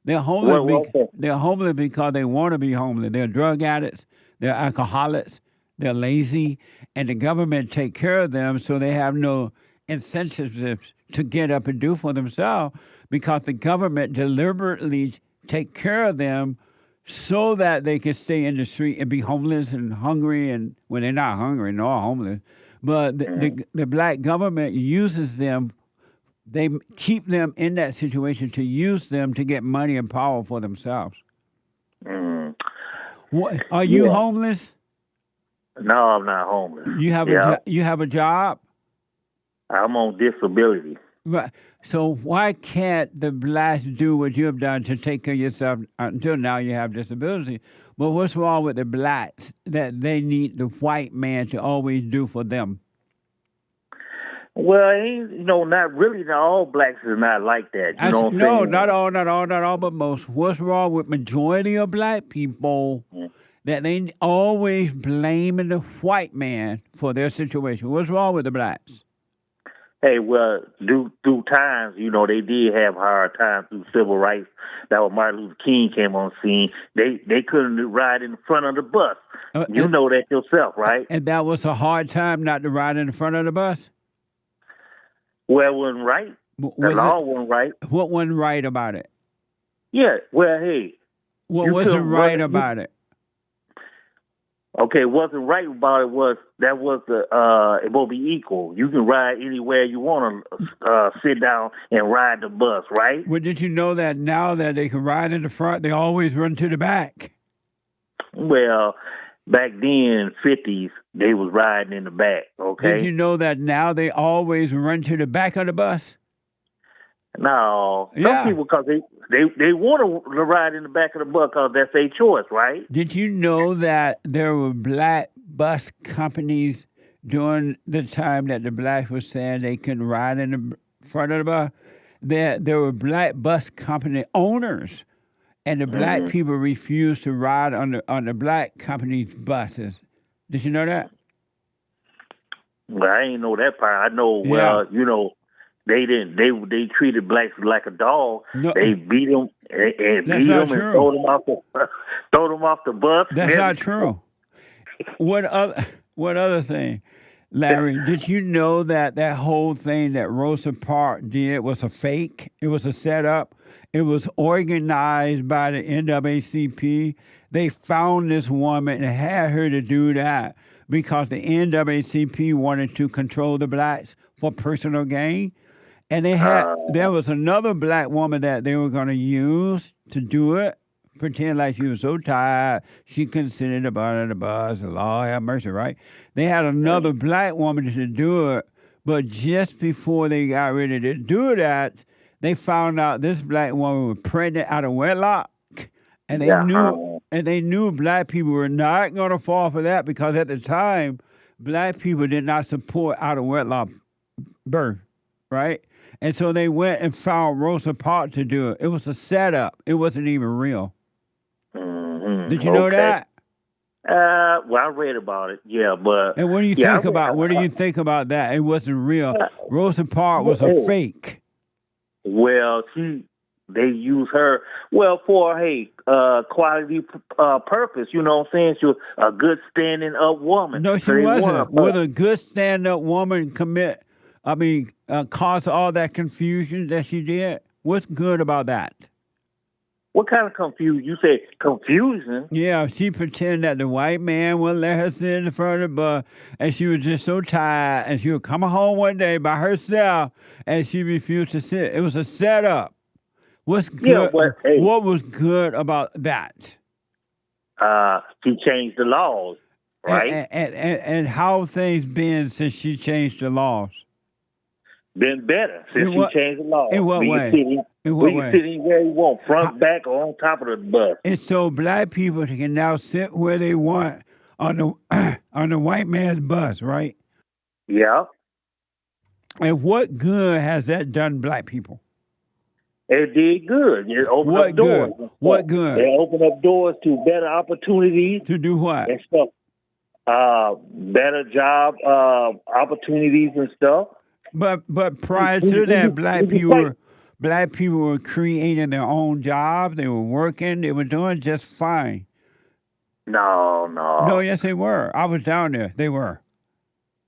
They're homeless. They're homeless because they want to be homeless. They're drug addicts. They're alcoholics. They're lazy, and the government take care of them, so they have no incentives to get up and do for themselves because the government deliberately take care of them so that they can stay in the street and be homeless and hungry. And when they're not hungry, they're all homeless. But the black government uses them. They keep them in that situation to use them to get money and power for themselves. What, are you homeless?
No, I'm not homeless.
You have you have a job?
I'm on disability.
Right. So why can't the blacks do what you have done to take care of yourself until now you have disability? But what's wrong with the blacks that they need the white man to always do for them?
Well, not really. Not all blacks is not like that. You know what I'm saying?
Not all, but most. What's wrong with majority of black people that they always blaming the white man for their situation? What's wrong with the blacks?
Hey, well, through times, they did have hard times through civil rights. That was Martin Luther King came on scene. They couldn't ride in the front of the bus. You know that yourself, right?
And that was a hard time not to ride in the front of the bus?
Well, it wasn't right. The law wasn't right.
What wasn't right about it?
Yeah, well, hey.
What wasn't right about it?
Okay, wasn't right about it was it won't be equal. You can ride anywhere you want to sit down and ride the bus, right?
Well, did you know that now that they can ride in the front, they always run to the back?
Well, back then, 50s, they was riding in the back, okay?
Did you know that now they always run to the back of the bus?
No. Some people, because they want to ride in the back of the bus because that's their choice, right?
Did you know that there were black bus companies during the time that the blacks were saying they couldn't ride in the front of the bus? There were black bus company owners, and the black people refused to ride on the black company's buses. Did you know that?
Well, I ain't know that part. I know, they didn't. They treated blacks like a dog. No. They beat them and throw them off the bus.
That's not true. What other thing? Larry, did you know that that whole thing that Rosa Parks did was a fake? It was a setup. It was organized by the NAACP. They found this woman and had her to do that because the NAACP wanted to control the blacks for personal gain. And there was another black woman that they were going to use to do it, pretend like she was so tired, she couldn't sit in the bottom of the bus. Lord have mercy, right? They had another black woman to do it, but just before they got ready to do that, they found out this black woman was pregnant out of wedlock, and they knew black people were not going to fall for that because at the time, black people did not support out of wedlock birth, right? And so they went and found Rosa Parks to do it. It was a setup. It wasn't even real.
Mm-hmm.
Did you know that?
Well, I read about it. Yeah, but
and what do you think about? What do you think about that? It wasn't real. Rosa Parks was a fake.
Well, they use her for quality purpose. You know what I'm saying? She was a good standing up woman.
No, she wasn't. Would a good stand up woman cause all that confusion that she did? What's good about that?
What kind of confusion? You say confusion?
Yeah, she pretended that the white man wouldn't let her sit in the front of the bus, and she was just so tired, and she would come home one day by herself, and she refused to sit. It was a setup. What's good?
Yeah, but, hey,
what was good about that?
She changed the laws, right?
And how have things been since she changed the laws?
Been better since she changed the laws.
In what way?
You sit anywhere you want, front, back, or on top of the bus.
And so black people can now sit where they want on the white man's bus, right?
Yeah.
And what good has that done black people?
It did good. It opened up doors.
What good?
It opened up doors to better opportunities.
To do what?
And stuff. Better job opportunities and stuff.
But prior to that, black people were creating their own jobs. They were working. They were doing just fine.
No,
yes, they were. I was down there. They were.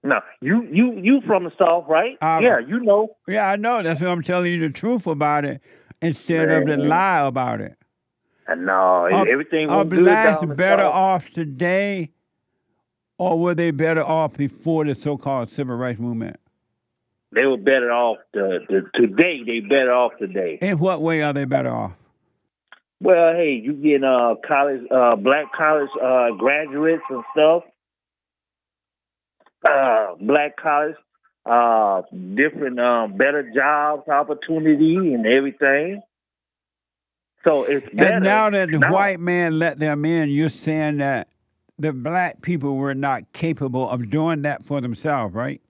No, you from the South, right? Yeah, you know.
Yeah, I know. That's why I'm telling you the truth about it instead of the lie about it.
No, everything was good
blacks
down the
better
South.
off today, or were they better off before the so-called civil rights movement?
They were better off today. They better off today.
In what way are they better off?
Well, hey, you get college, black college graduates and stuff. Black college, different better jobs, opportunity, and everything. So it's better.
And now that the white man let them in, you're saying that the black people were not capable of doing that for themselves, right?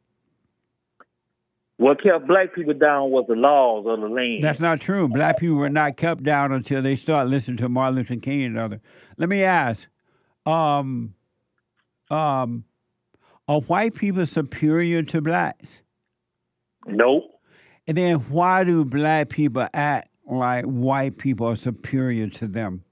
What kept black people down was the laws of the land.
That's not true. Black people were not kept down until they start listening to Martin Luther King and others. Let me ask, are white people superior to blacks?
Nope.
And then why do black people act like white people are superior to them?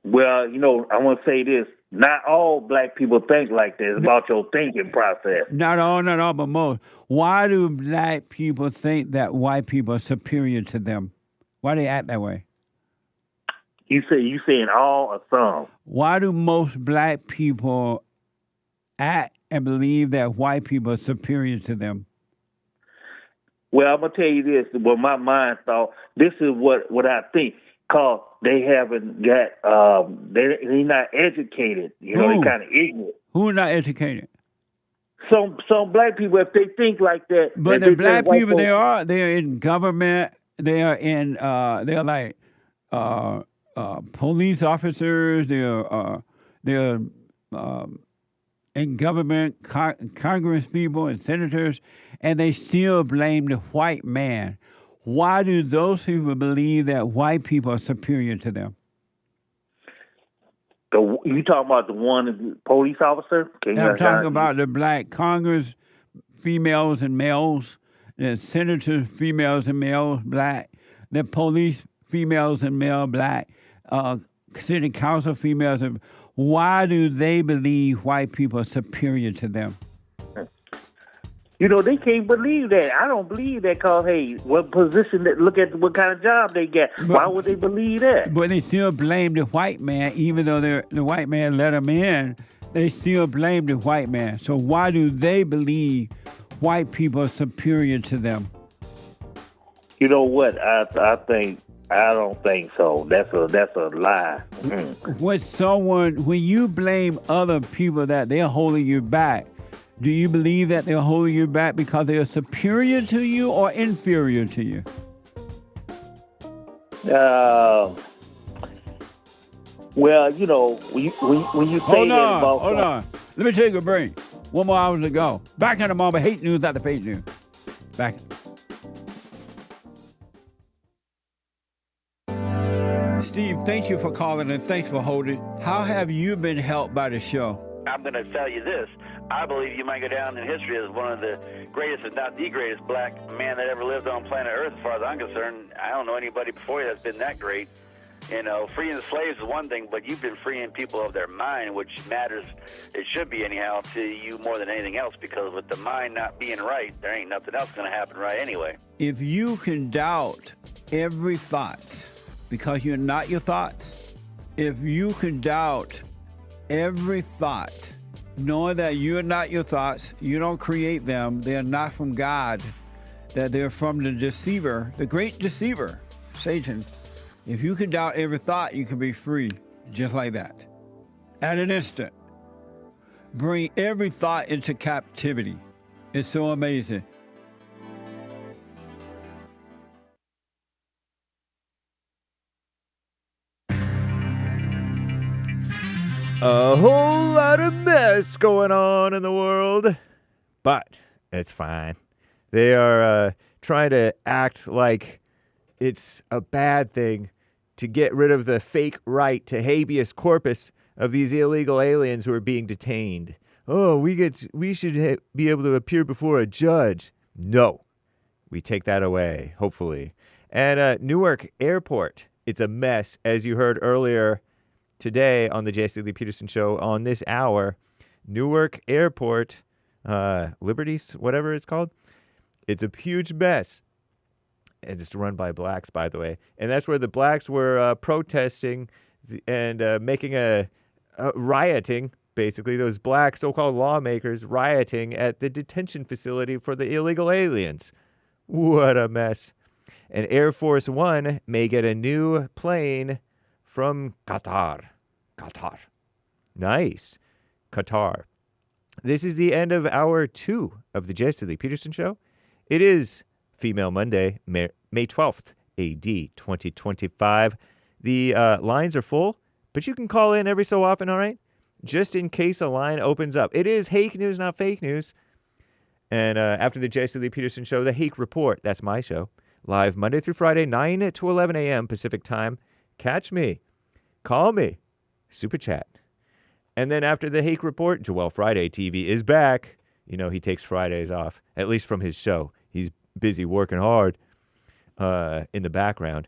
Well, I want to say this. Not all black people think like this about your thinking process.
Not all, but most. Why do black people think that white people are superior to them? Why do they act that way?
You saying all or some?
Why do most black people act and believe that white people are superior to them?
Well, I'm gonna tell you this. What my mind thought. This is what I think. Cause they haven't got. They're not educated. They're kind of ignorant.
Who are not educated?
Some black people, if they think like that.
But the black people, they're in government. They are in. They're like police officers. They're in government, Congress people and senators, and they still blame the white man. Why do those people believe that white people are superior to them?
You talking about the one police officer?
I'm talking about the black Congress females and males, the senators females and males, black, the police females and male, black, city council females. Why do they believe white people are superior to them?
You know, they can't believe that. I don't believe that because, hey, what position, look at what kind of job they get. Why would they believe that?
But they still blame the white man, even though the white man let them in. They still blame the white man. So why do they believe white people are superior to them?
You know what? I don't think so. That's a lie.
When you blame other people that they're holding you back, do you believe that they're holding you back because they are superior to you or inferior to you?
Well, you know, when you say that about...
Hold on. Let me take a break. 1 more hour to go. Back in a moment. Hate news, not the fake news. Back. Steve, thank you for calling and thanks for holding. How have you been helped by the show?
I'm going to tell you this. I believe you might go down in history as one of the greatest, if not the greatest, black man that ever lived on planet Earth, as far as I'm concerned. I don't know anybody before you that's been that great. You know, freeing the slaves is one thing, but you've been freeing people of their mind, which matters, it should be anyhow, to you more than anything else, because with the mind not being right, there ain't nothing else going to happen right anyway.
If you can doubt every thought because you're not your thoughts, if you can doubt every thought, knowing that you're not your thoughts, you don't create them, they're not from God, that they're from the deceiver, the great deceiver, Satan. If you can doubt every thought, you can be free, just like that. At an instant. Bring every thought into captivity. It's so amazing.
A whole lot of mess going on in the world, but it's fine. They are trying to act like it's a bad thing to get rid of the fake right to habeas corpus of these illegal aliens who are being detained. Oh, we should be able to appear before a judge. No, we take that away, hopefully. And Newark Airport, it's a mess, as you heard earlier today on the JC Peterson Show on this hour. Newark Airport, Liberties, whatever it's called, it's a huge mess. And it's run by blacks, by the way. And that's where the blacks were protesting and making a rioting, basically. Those black so-called lawmakers rioting at the detention facility for the illegal aliens. What a mess. And Air Force One may get a new plane from Qatar. Qatar. Nice. Qatar. This is the end of hour 2 of the Jesse Lee Peterson Show. It is Female Monday, May 12th, AD 2025. The lines are full, but you can call in every so often, all right? Just in case a line opens up. It is Hake News, not fake news. And after the Jesse Lee Peterson Show, the Hake Report, that's my show, live Monday through Friday, 9 to 11 a.m. Pacific Time. Catch me. Call me. Super chat. And then after the Hake Report, Joel Friday TV is back. You know, he takes Fridays off, at least from his show. He's busy working hard in the background.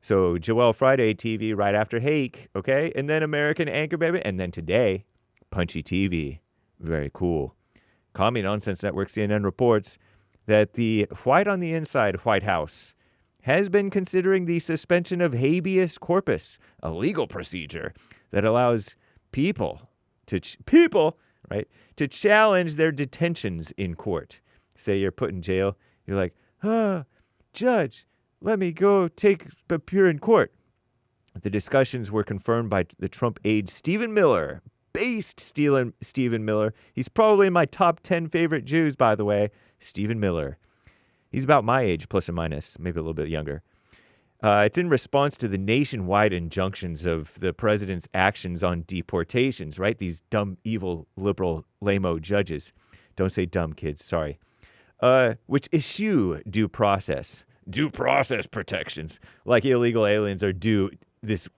So Joel Friday TV right after Hake, okay? And then American Anchor Baby. And then today, Punchy TV. Very cool. Commie Nonsense Network CNN reports that the White on the Inside White House has been considering the suspension of habeas corpus, a legal procedure that allows people to challenge their detentions in court. Say you're put in jail. You're like, judge, let me go appear in court. The discussions were confirmed by the Trump aide Stephen Miller, based Stephen Miller. He's probably in my top 10 favorite Jews, by the way, Stephen Miller. He's about my age, plus or minus, maybe a little bit younger. It's in response to the nationwide injunctions of the president's actions on deportations, right? These dumb, evil, liberal, lame-o judges. Don't say dumb, kids, sorry. Which eschew due process protections, like illegal aliens are due this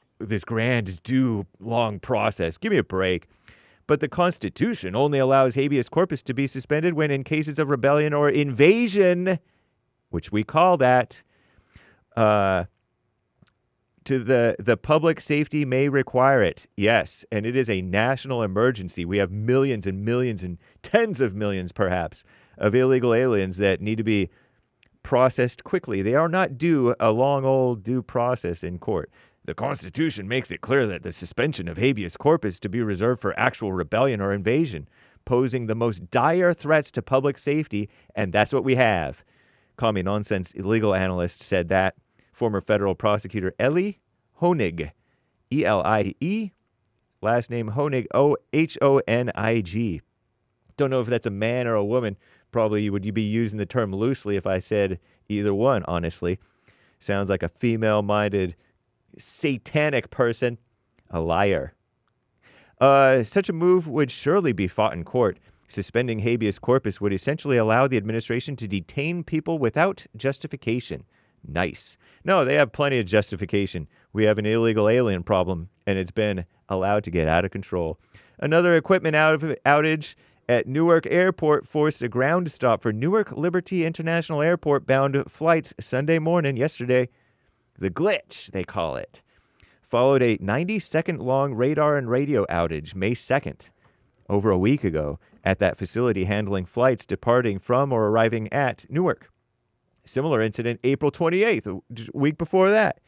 grand due long process. Give me a break. But the Constitution only allows habeas corpus to be suspended when in cases of rebellion or invasion, which we call that, to the public safety may require it. Yes, and it is a national emergency. We have millions and millions and tens of millions, perhaps, of illegal aliens that need to be processed quickly. They are not due a long old due process in court. The Constitution makes it clear that the suspension of habeas corpus to be reserved for actual rebellion or invasion, posing the most dire threats to public safety, and that's what we have. Call me nonsense legal analyst said that. Former federal prosecutor Elie Honig, E-L-I-E, last name Honig, O-H-O-N-I-G. Don't know if that's a man or a woman. Probably would you be using the term loosely if I said either one, honestly. Sounds like a female-minded, satanic person. A liar. Such a move would surely be fought in court. Suspending habeas corpus would essentially allow the administration to detain people without justification. Nice. No, they have plenty of justification. We have an illegal alien problem, and it's been allowed to get out of control. Another equipment outage at Newark Airport forced a ground stop for Newark Liberty International Airport bound flights Sunday morning, yesterday. The glitch, they call it. Followed a 90-second long radar and radio outage May 2nd, over a week ago, at that facility handling flights departing from or arriving at Newark. Similar incident April 28th, a week before that.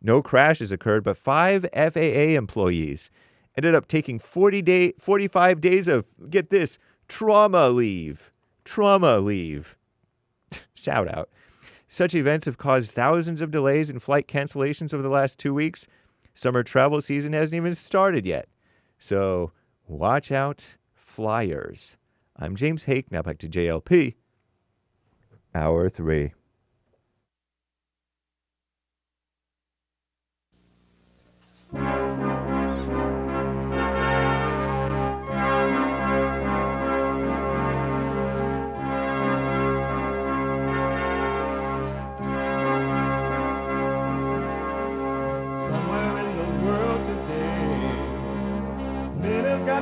No crashes occurred, but 5 FAA employees ended up taking 45 days of, get this, trauma leave. Trauma leave. Shout out. Such events have caused thousands of delays and flight cancellations over the last 2 weeks. Summer travel season hasn't even started yet. So watch out, flyers. I'm James Hake. Now back to JLP. Hour 3.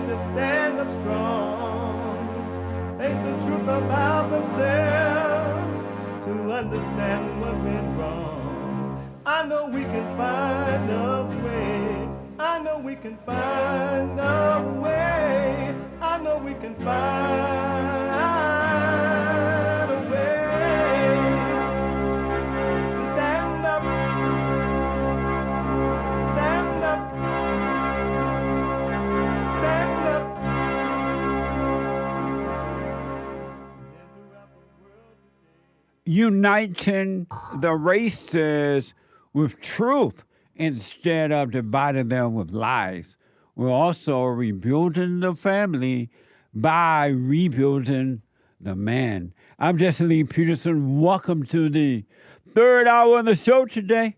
To stand up strong, think the truth about themselves, to understand what went wrong. I know we can find a way. I know we can find a way. I know we can find a way to stand up, stand up.
Uniting the races with truth instead of dividing them with lies. We're also rebuilding the family by rebuilding the man. I'm Jesse Lee Peterson. Welcome to the third hour of the show today.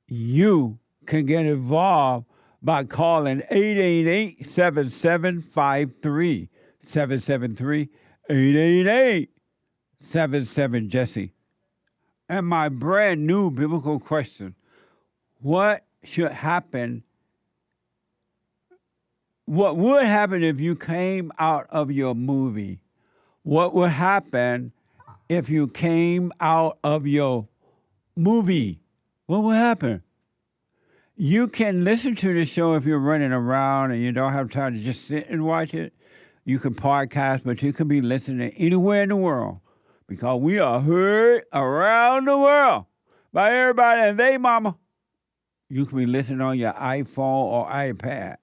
You can get involved by calling 888-7753, 773-888. 77 Jesse. And my brand new biblical question: what should happen? What would happen if you came out of your movie? What would happen if you came out of your movie? What would happen? You can listen to the show if you're running around and you don't have time to just sit and watch it. You can podcast, but you can be listening anywhere in the world, because we are heard around the world by everybody and they mama. You can be listening on your iPhone or iPad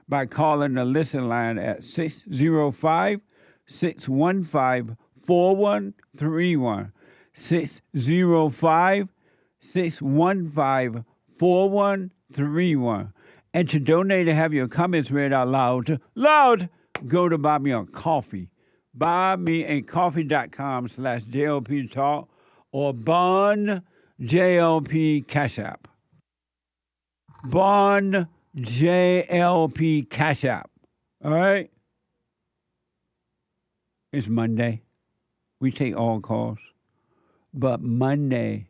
by calling the listen line at 605-615-4131. 605-615-4131. And to donate and have your comments read out loud, go to Buy Me a Coffee. BuyMeACoffee.com/JLP Talk or Bond JLP Cash App. Bond JLP Cash App. All right? It's Monday. We take all calls. But Monday,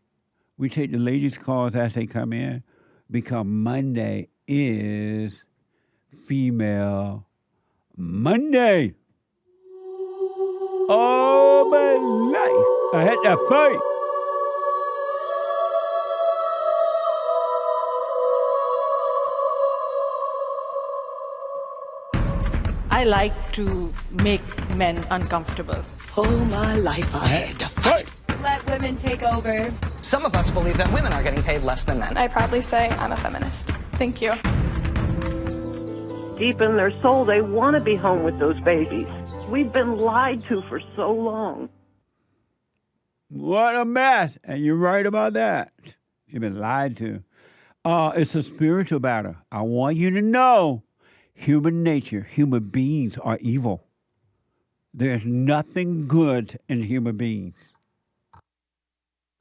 we take the ladies' calls as they come in, because Monday is Female Monday. All my life, I had to fight.
I like to make men uncomfortable.
All my life I had to fight.
Let women take over.
Some of us believe that women are getting paid less than men.
I proudly say I'm a feminist. Thank you.
Deep in their soul, they want to be home with those babies. We've been lied to for so long.
What a mess. And you're right about that. You've been lied to. It's a spiritual battle. I want you to know human nature, human beings are evil. There's nothing good in human beings.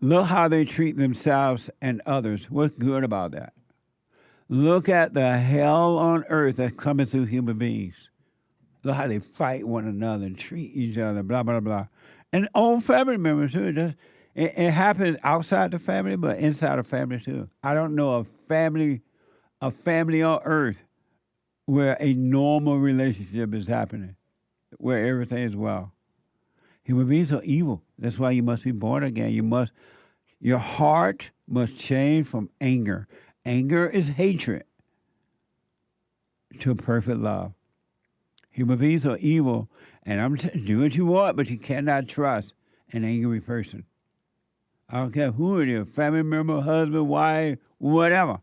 Look how they treat themselves and others. What's good about that? Look at the hell on earth that's coming through human beings. Look how they fight one another and treat each other, blah, blah, blah. And own family members, too. It happens outside the family, but inside the family, too. I don't know a family on earth where a normal relationship is happening, where everything is well. Human beings are evil. That's why you must be born again. Your heart must change from anger. Anger is hatred to perfect love. Human beings are evil, and do what you want, but you cannot trust an angry person. I don't care who it is, family member, husband, wife, whatever.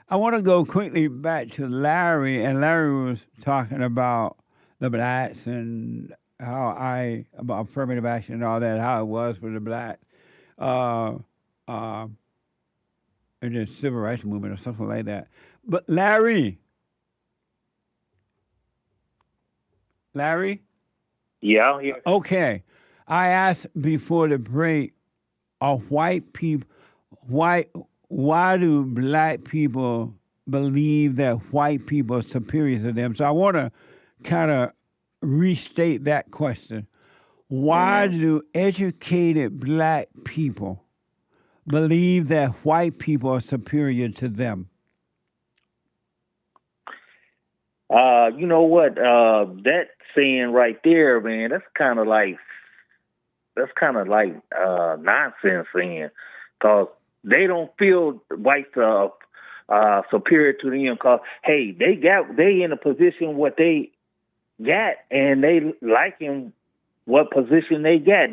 I want to go quickly back to Larry, and Larry was talking about the blacks and about affirmative action and all that, how it was for the blacks in the civil rights movement or something like that. But Larry?
Yeah.
Okay. I asked before the break, are white people, why do black people believe that white people are superior to them? So I want to kind of restate that question. Why do educated black people believe that white people are superior to them?
You know what? That saying right there, man, that's kind of like nonsense saying, because they don't feel whites are superior to them, because hey, they in a position what they got, and they liking what position they got.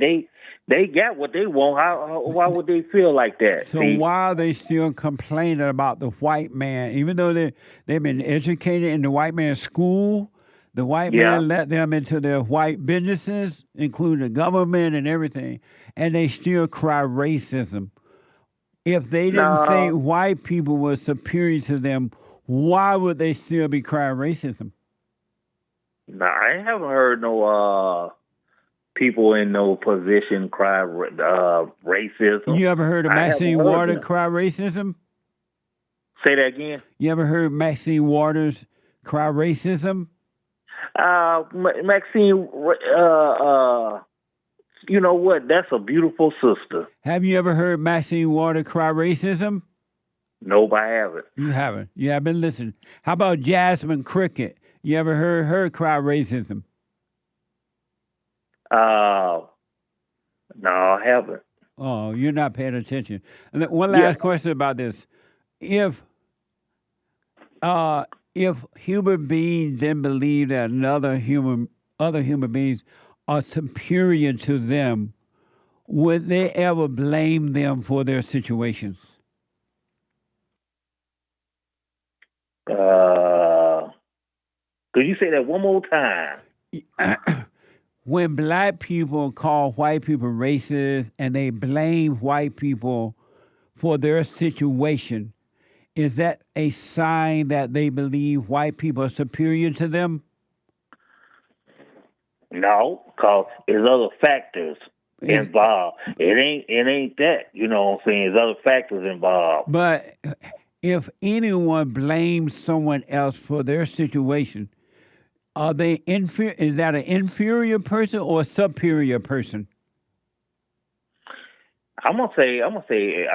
They got what they want. Why would they feel like that?
So why are they still complaining about the white man, even though they've been educated in the white man's school? The white man let them into their white businesses, including the government and everything, and they still cry racism. If they didn't think white people were superior to them, why would they still be crying racism?
No, I haven't heard no people in no position cry racism.
You ever heard of Maxine Waters cry racism?
Say that again?
You ever heard Maxine Waters cry racism?
Maxine, you know what? That's a beautiful sister.
Have you ever heard Maxine Waters cry racism?
Nope, I haven't.
You haven't. You haven't been listening. How about Jasmine Cricket? You ever heard her cry racism?
No, I haven't.
Oh, you're not paying attention. And one last question about this: if human beings then believe that other human beings are superior to them, would they ever blame them for their situations?
Could you say that one more time?
When black people call white people racist and they blame white people for their situation, is that a sign that they believe white people are superior to them?
No, because there's other factors involved. It ain't that, you know what I'm saying? There's other factors involved.
But if anyone blames someone else for their situation, are they inferior? Is that an inferior person or a superior person?
I'm gonna say, okay,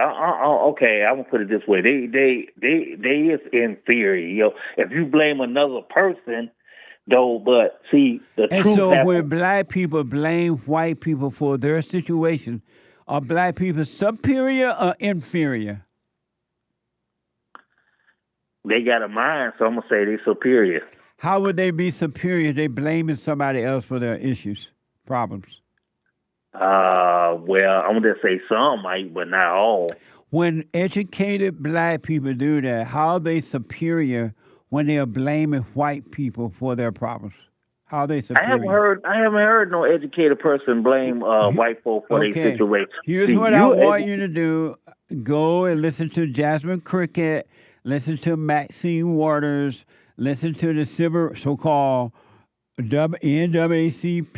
I'm gonna put it this way: they is inferior. You know, if you blame another person, though, but see the
and
truth.
So when black people blame white people for their situation, are black people superior or inferior?
They got a mind, so I'm gonna say they're superior.
How would they be superior? They blaming somebody else for their issues, problems.
Well, I'm gonna say some might, but not all.
When educated black people do that, how are they superior when they are blaming white people for their problems? How are they superior?
I haven't heard no educated person blame white folk for their situation.
Here's what I want you to do. Go and listen to Jasmine Cricket, listen to Maxine Waters, listen to the so-called NAACP,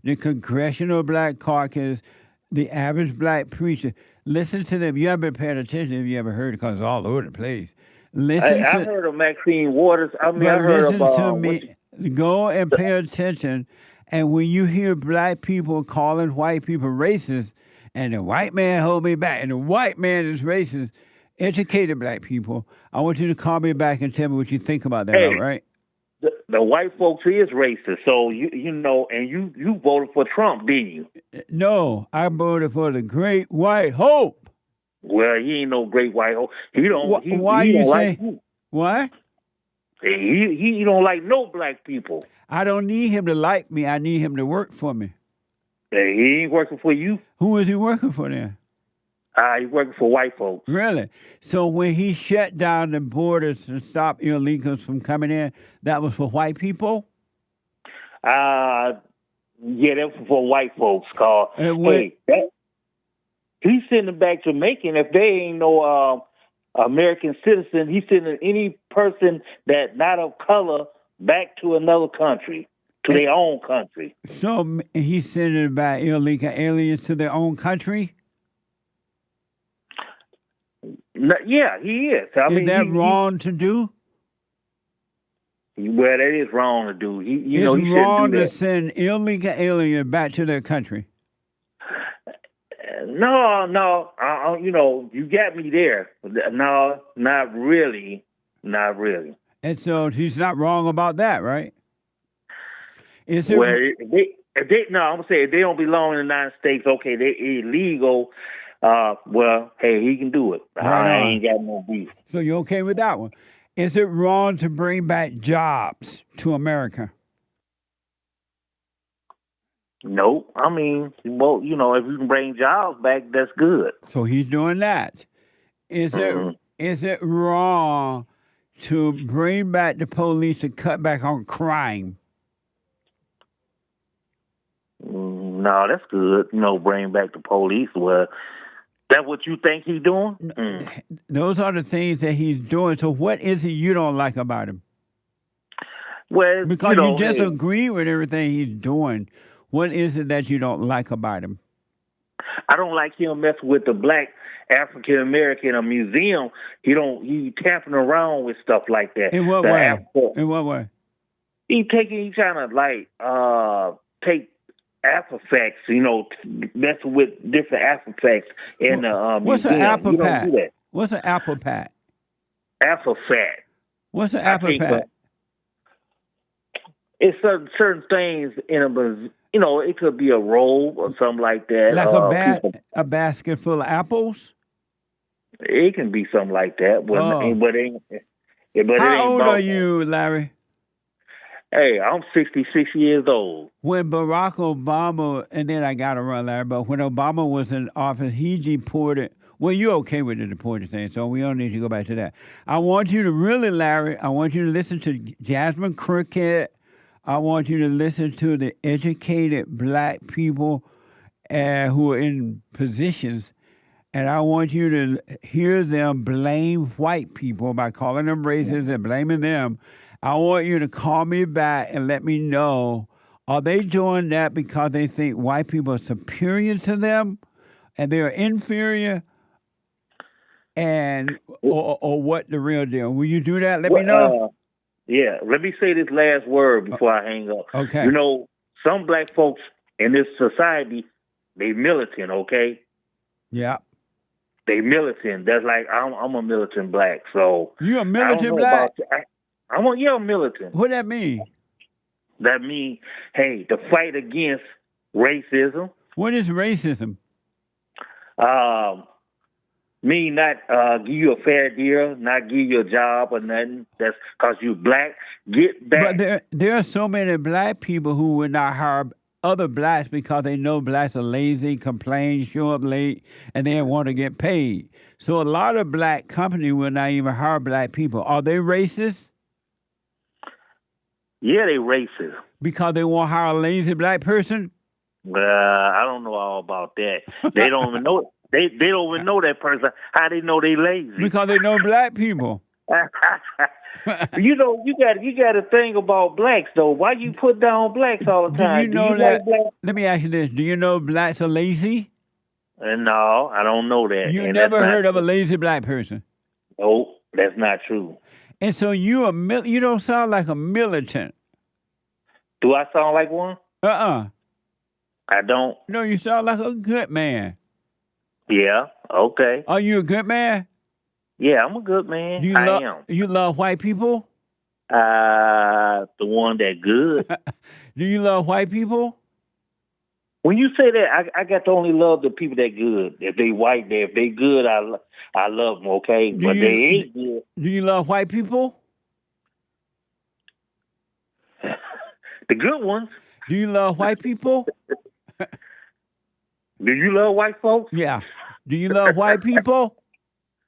the Congressional Black Caucus, the Average Black Preacher. Listen to them. You haven't been paying attention if you ever heard it because it's all over the place. Listen
I heard of Maxine Waters. I mean, I heard
listen to me. Go and pay attention. And when you hear black people calling white people racist, and the white man hold me back, and the white man is racist, educated black people, I want you to call me back and tell me what you think about that, all right?
The white folks is racist, so you know, and you voted for Trump, didn't you?
No, I voted for the Great White Hope.
Well, he ain't no Great White Hope. He don't.
Why
he
you
don't
say
like you.
what?
He don't like no black people.
I don't need him to like me. I need him to work for me.
He ain't working for you.
Who is he working for then?
He's working for white folks.
Really? So when he shut down the borders to stop illegals from coming in, that was for white people?
Yeah, that was for white folks. Cause he's sending back Jamaican. If they ain't no American citizen, he's sending any person that not of color back to another country, to their own country.
So he's sending back illegal aliens to their own country?
No, yeah, he is.
Is that wrong to do?
Well, that is wrong to do. It's
wrong to send illegal aliens back to their country.
No, you got me there. No, not really. Not really.
And so he's not wrong about that, right? Is it?
Well, I'm gonna say if they don't belong in the United States, okay, they're illegal. Well, hey, he can do it. I ain't got no beef.
So you okay with that one? Is it wrong to bring back jobs to America?
No, I mean, well, if you can bring jobs back, that's good.
So he's doing that. Is it wrong to bring back the police to cut back on crime?
No, that's good. Bring back the police. Well, that what you think he's doing?
Those are the things that he's doing. So what is it you don't like about him?
Well,
because you just agree with everything he's doing. What is it that you don't like about him?
I don't like him messing with the black African American in a museum. He tampering around with stuff like that.
In what way? In what way?
He trying to take artifacts, messing with different artifacts in the
What's
museum.
An apple pat?
What's
an apple pat?
Artifact.
What's an apple pat?
It's certain things in a. It could be a robe or something like that.
Like a basket full of apples?
It can be something like that. But
how old are you, Larry?
Hey, I'm 66 years old.
When Barack Obama, and then I got to run, Larry, but when Obama was in office, he deported. Well, you're okay with the deported thing, so we don't need to go back to that. I want you to really, Larry, I want you to listen to Jasmine Cricket. I want you to listen to the educated black people who are in positions, and I want you to hear them blame white people by calling them racist and blaming them. I want you to call me back and let me know, are they doing that because they think white people are superior to them and they're inferior, or what the real deal? Will you do that? Let me know.
Yeah, let me say this last word before I hang up.
Okay.
Some black folks in this society, they militant, okay?
Yeah.
They militant. That's like, I'm a militant black, so...
You a militant black?
I'm militant.
What that mean?
That means, hey, to fight against racism.
What is racism?
Me not give you a fair deal, not give you a job or nothing. That's because you black. Get back.
But there are so many black people who would not hire other blacks because they know blacks are lazy, complain, show up late, and they want to get paid. So a lot of black companies will not even hire black people. Are they racist?
Yeah, they racist.
Because they won't hire a lazy black person?
I don't know all about that. They don't even know. They don't even know that person. How they know they lazy?
Because they know black people.
You know, you got to think about blacks though. Why you put down blacks all the time?
Do you know that? Let me ask you this: do you know blacks are lazy?
No, I don't know that.
You never heard of a lazy black person?
No, that's not true.
And so you don't sound like a militant.
Do I sound like one?
I
don't.
No, you sound like a good man.
Yeah. Okay.
Are you a good man?
Yeah, I'm a good man. I am.
You love white people?
The one that good.
Do you love white people?
When you say that, I got to only love the people that good. If they white, if they good, I love them. Okay, but they ain't good.
Do you love white people?
The good ones.
Do you love white people?
Do you love white folks?
Yeah. Do you love white people?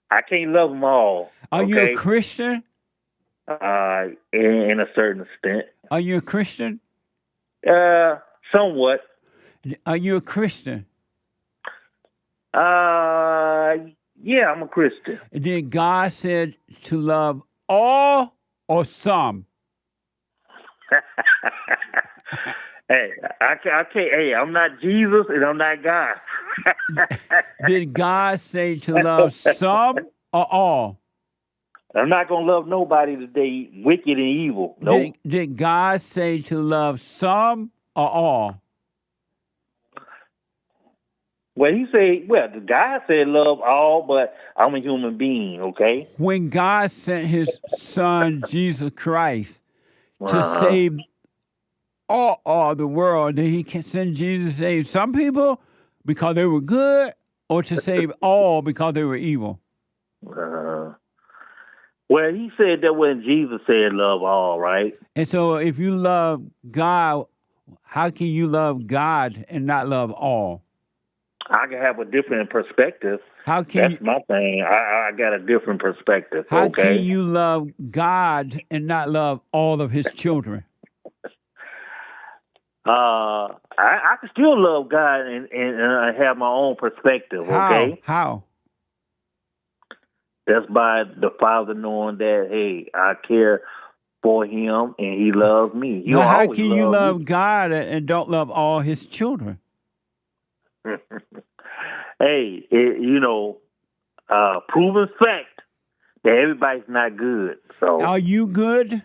I can't love them all.
Are you a Christian?
In a certain extent.
Are you a Christian?
Somewhat.
Are you a Christian?
Yeah, I'm a Christian.
Did God said to love all or some?
Hey, I can't. Hey, I'm not Jesus and I'm not God.
Did God say to love some or all?
I'm not gonna love nobody today, wicked and evil. No. Nope.
Did God say to love some or all?
Well, God said love all, but I'm a human being, okay?
When God sent his son, Jesus Christ, to save all the world, did he send Jesus to save some people because they were good or to save all because they were evil?
Well, he said that when Jesus said love all, right? And
so if you love God, how can you love God and not love all?
I can have a different perspective.
That's
my thing. I got a different perspective.
How can you love God and not love all of his children?
I can still love God and have my own perspective, okay?
How?
That's by the Father knowing that, hey, I care for him and he loves me.
How can you love God and don't love all his children?
Hey, proven fact that everybody's not good. So,
are you good?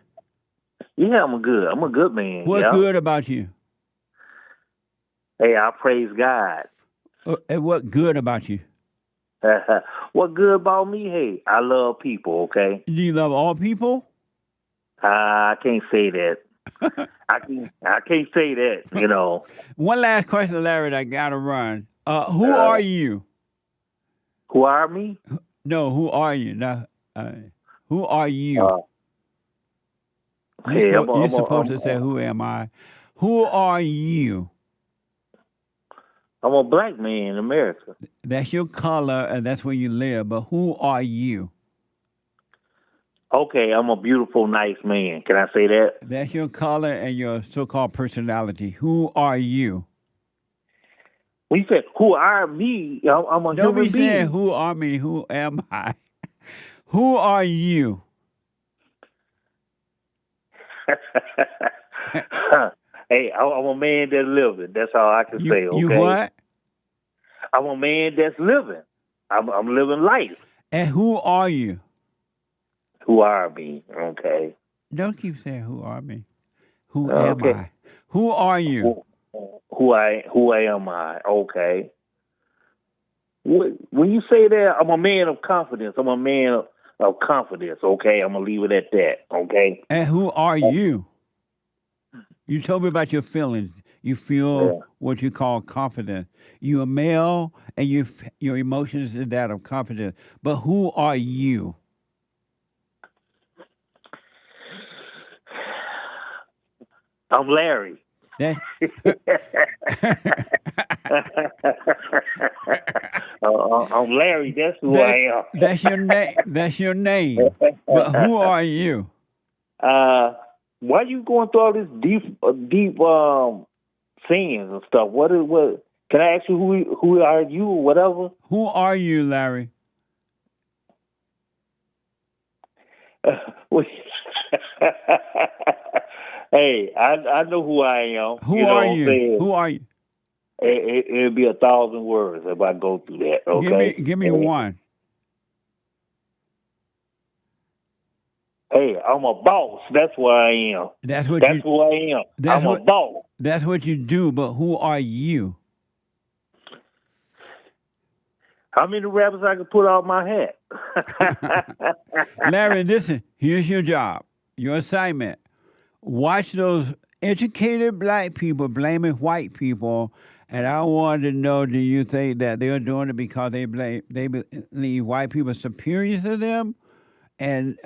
Yeah, I'm a good man.
What's good about you?
Hey, I praise God.
And what good about you?
What good about me? Hey, I love people, okay?
Do you love all people?
I can't say that. I can't say that,
One last question, Larry, I got to run. Who are you?
Who are me?
No, who are you? Now, who are you? You're supposed to say, who am I? Who are you?
I'm a black man in America.
That's your color, and that's where you live. But who are you?
Okay, I'm a beautiful, nice man. Can I say that?
That's your color and your so-called personality. Who are you?
When you say, who are me? I'm a human being.
Don't be saying, who are me? Who am I? Who are you?
Hey, I'm a man that's living. That's all I can say, okay?
You what?
I'm a man that's living. I'm living life.
And who are you?
Who are me? Okay.
Don't keep saying, who are me? Who am I? Who are you?
Who am I? Okay. When you say that, I'm a man of confidence. I'm a man of confidence, okay? I'm going to leave it at that, okay?
And who are you? You told me about your feelings. You feel what you call confidence. You're a male, and your emotions is that of confidence. But who are you?
I'm Larry.
That,
I'm Larry. That's who I am.
That's your name. That's your name. But who are you?
Why you going through all this deep sins and stuff? What? Can I ask you who are you or whatever?
Who are you, Larry?
Hey, I know who I am.
Who are you? Who are you?
It'd be 1,000 words if I go through that. Okay.
Give me one.
Hey, I'm a boss. That's what I am.
That's
who I am. I'm a boss.
That's what you do. But who are you?
How many rappers I can put on my hat?
Larry, listen. Here's your job. Your assignment. Watch those educated black people blaming white people, and I wanted to know: do you think that they're doing it because they believe white people are superior to them, and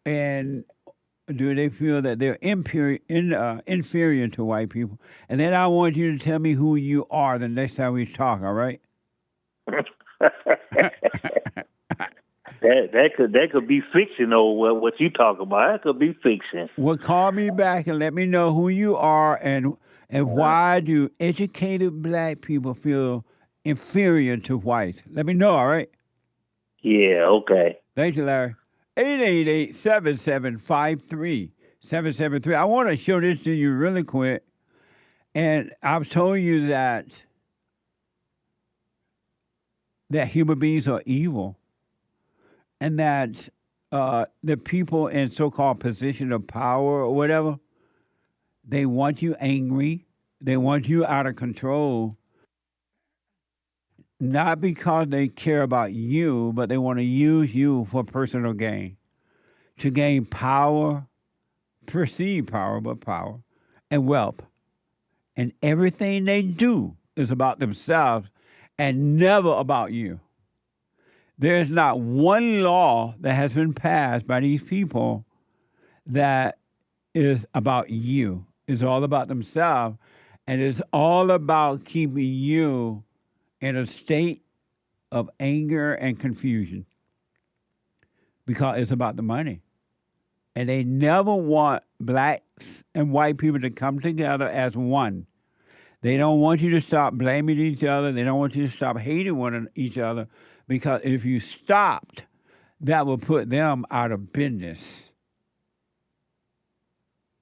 and do they feel that they're inferior to white people? And then I want you to tell me who you are the next time we talk. All right?
That could be fiction, or what you talking about. That could be fiction.
Well, call me back and let me know who you are and why do educated black people feel inferior to whites. Let me know, all right?
Yeah, okay.
Thank you, Larry. 888-7753-773. I want to show this to you really quick. And I've told you that human beings are evil. And that the people in so-called position of power or whatever, they want you angry. They want you out of control. Not because they care about you, but they want to use you for personal gain. To gain power, perceived power, but power, and wealth. And everything they do is about themselves and never about you. There's not one law that has been passed by these people that is about you. It's all about themselves, and it's all about keeping you in a state of anger and confusion because it's about the money. And they never want blacks and white people to come together as one. They don't want you to stop blaming each other. They don't want you to stop hating each other. Because if you stopped, that would put them out of business.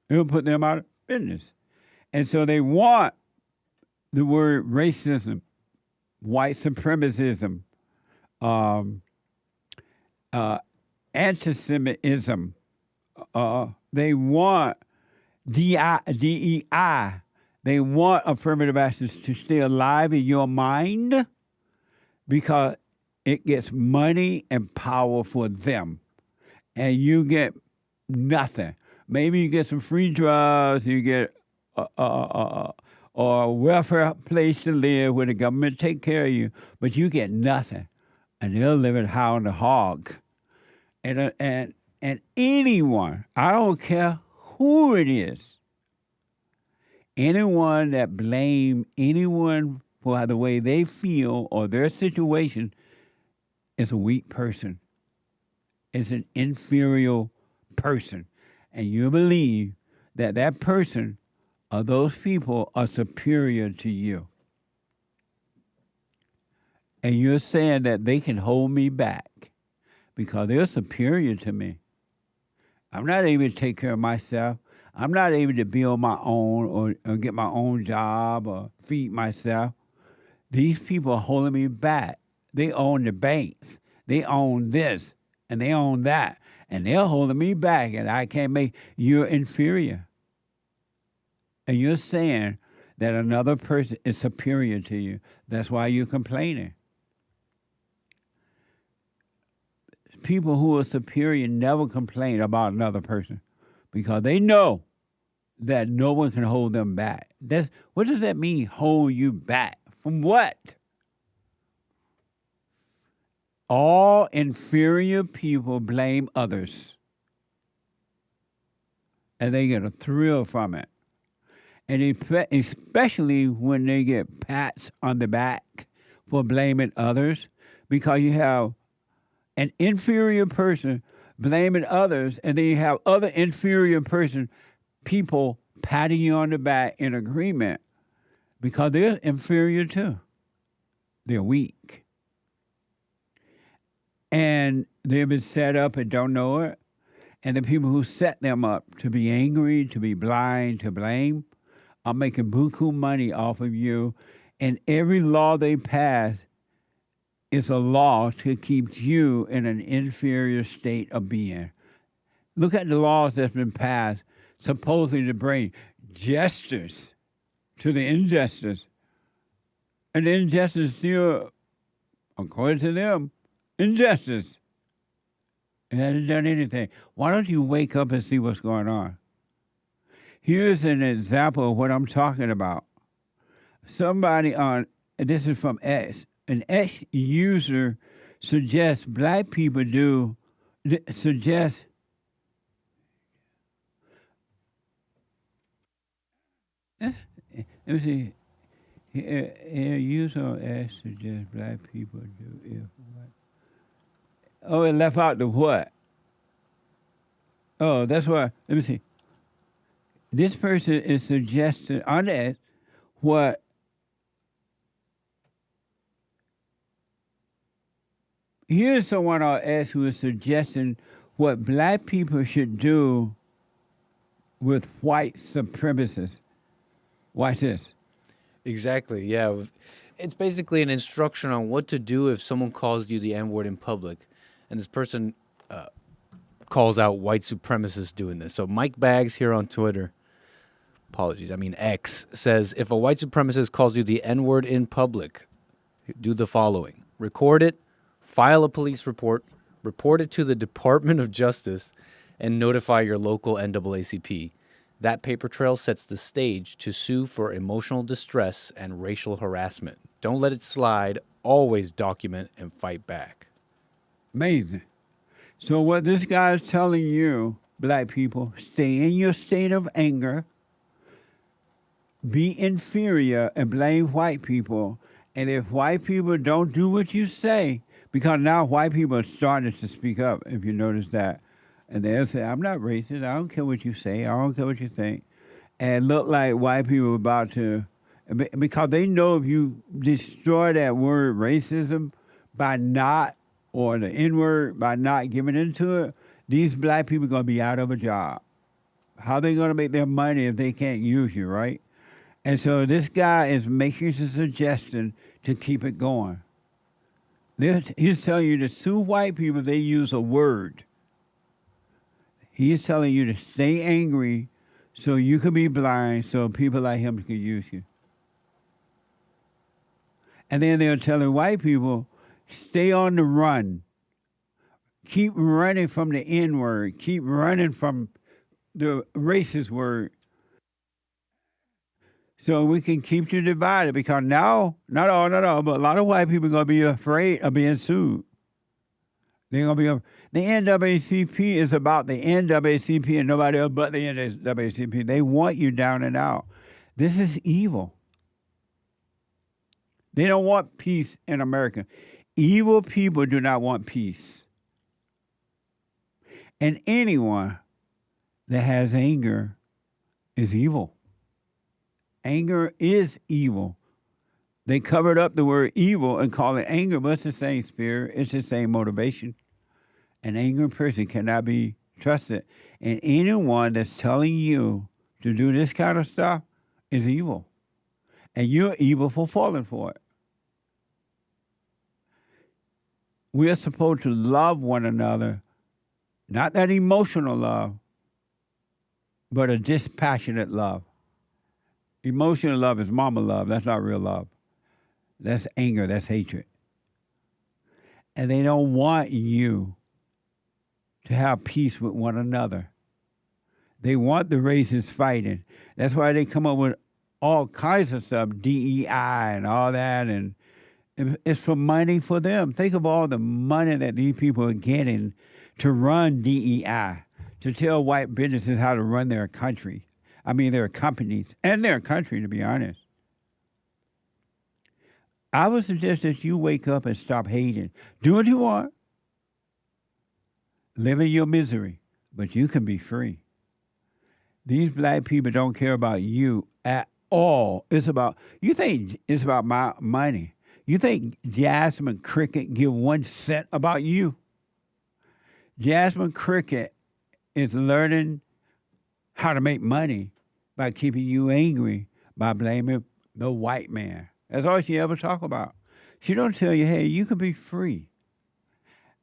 It would put them out of business. And so they want the word racism, white supremacism, anti-Semitism. They want DEI. They want affirmative actions to stay alive in your mind because it gets money and power for them. And you get nothing. Maybe you get some free drugs, you get a welfare place to live where the government take care of you, but you get nothing. And they'll live in high on the hog. And anyone, I don't care who it is, anyone that blame anyone for the way they feel or their situation is a weak person. It's an inferior person. And you believe that that person or those people are superior to you. And you're saying that they can hold me back because they're superior to me. I'm not able to take care of myself. I'm not able to be on my own or get my own job or feed myself. These people are holding me back. They own the banks. They own this and they own that. And they're holding me back and I can't make, you're inferior. And you're saying that another person is superior to you. That's why you're complaining. People who are superior never complain about another person because they know that no one can hold them back. What does that mean, hold you back? From what? All inferior people blame others. And they get a thrill from it. And especially when they get pats on the back for blaming others, because you have an inferior person blaming others, and then you have other inferior people patting you on the back in agreement because they're inferior too. They're weak. And they've been set up and don't know it. And the people who set them up to be angry, to be blind, to blame, are making buku money off of you. And every law they pass is a law to keep you in an inferior state of being. Look at the laws that's been passed, supposedly to bring justice to the injustice. And the injustice still, according to them, injustice. It hasn't done anything. Why don't you wake up and see what's going on? Here's an example of what I'm talking about. Somebody this is from X, an X user suggests black people let me see. A user on X suggests black people do if what? Oh, it left out the what? Oh, that's why. Let me see. This person is suggesting on X what here's someone on X who is suggesting what black people should do with white supremacists. Watch this.
Exactly, yeah. It's basically an instruction on what to do if someone calls you the N-word in public. And this person calls out white supremacists doing this. So Mike Baggs here on Twitter, X, says, if a white supremacist calls you the N-word in public, do the following. Record it, file a police report, report it to the Department of Justice, and notify your local NAACP. That paper trail sets the stage to sue for emotional distress and racial harassment. Don't let it slide. Always document and fight back.
Amazing. So what this guy is telling you, black people, stay in your state of anger, be inferior, and blame white people. And if white people don't do what you say, because now white people are starting to speak up, if you notice that. And they'll say, I'm not racist. I don't care what you say. I don't care what you think. And look like white people are about to, because they know if you destroy that word racism by not, or the N-word, by not giving into it, these black people are going to be out of a job. How are they going to make their money if they can't use you, right? And so this guy is making a suggestion to keep it going. He's telling you to sue white people, they use a word. He is telling you to stay angry so you can be blind so people like him can use you. And then they're telling white people, stay on the run. Keep running from the N-word. Keep running from the racist word. So we can keep you divided, because now, not all, but a lot of white people are going to be afraid of being sued. They're going to be, the NAACP is about the NAACP and nobody else but the NAACP. They want you down and out. This is evil. They don't want peace in America. Evil people do not want peace. And anyone that has anger is evil. Anger is evil. They covered up the word evil and call it anger, but it's the same spirit. It's the same motivation. An angry person cannot be trusted. And anyone that's telling you to do this kind of stuff is evil. And you're evil for falling for it. We are supposed to love one another, not that emotional love, but a dispassionate love. Emotional love is mama love. That's not real love. That's anger. That's hatred. And they don't want you to have peace with one another. They want the racists fighting. That's why they come up with all kinds of stuff, DEI and all that, and it's for money for them. Think of all the money that these people are getting to run DEI, to tell white businesses how to run their country. I mean, their companies and their country, to be honest. I would suggest that you wake up and stop hating. Do what you want. Live in your misery, but you can be free. These black people don't care about you at all. You think it's about my money. You think Jasmine Cricket give 1 cent about you? Jasmine Cricket is learning how to make money by keeping you angry, by blaming the white man. That's all she ever talk about. She don't tell you, hey, you can be free.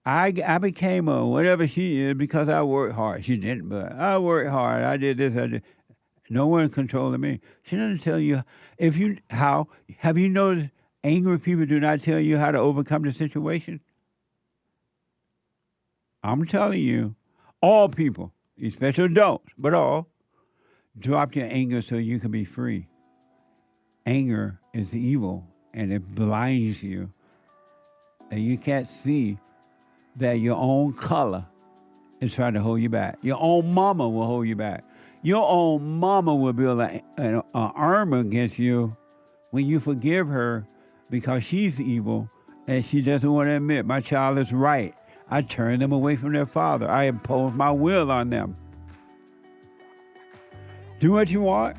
I became a whatever she is because I worked hard. She didn't, but I worked hard. I did this, I did. No one controlling me. She doesn't tell you how. Have you noticed angry people do not tell you how to overcome the situation? I'm telling you, all people, especially adults, but all, drop your anger so you can be free. Anger is evil, and it blinds you, and you can't see that your own color is trying to hold you back. Your own mama will hold you back. Your own mama will build an arm against you when you forgive her because she's evil and she doesn't want to admit, my child is right. I turn them away from their father. I impose my will on them. Do what you want.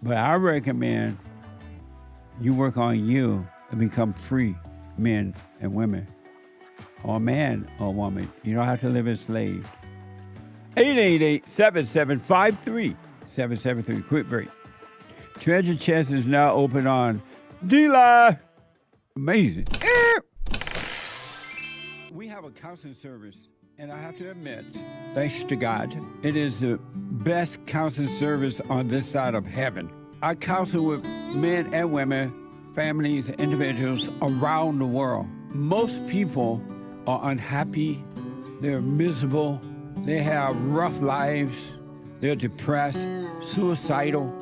But I recommend you work on you and become free, men and women, or man or woman. You don't have to live enslaved. 888-7753-773. Quick break. Treasure Chest is now open on DELLA. Amazing. We have a counseling service, and I have to admit, thanks to God, it is the best counseling service on this side of heaven. I counsel with men and women, families, and individuals around the world. Most people are unhappy, they're miserable, they have rough lives, they're depressed, suicidal,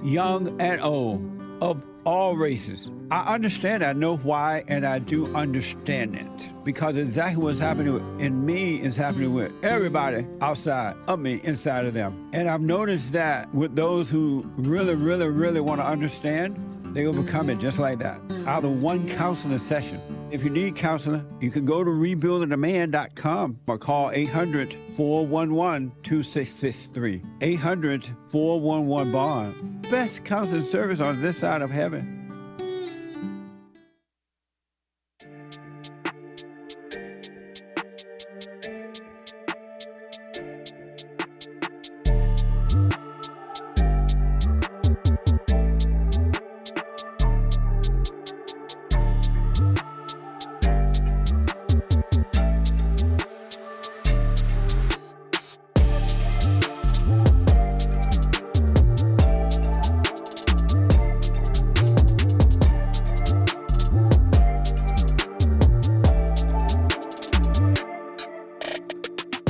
young and old, of all races. I understand, I know why, and I do understand it. Because exactly what's happening in me is happening with everybody outside of me, inside of them. And I've noticed that with those who really, really, really want to understand, they overcome it just like that, out of one counseling session. If you need counseling, you can go to rebuildingaman.com or call 800-411-2663. 800-411-BOND. Best counseling service on this side of heaven.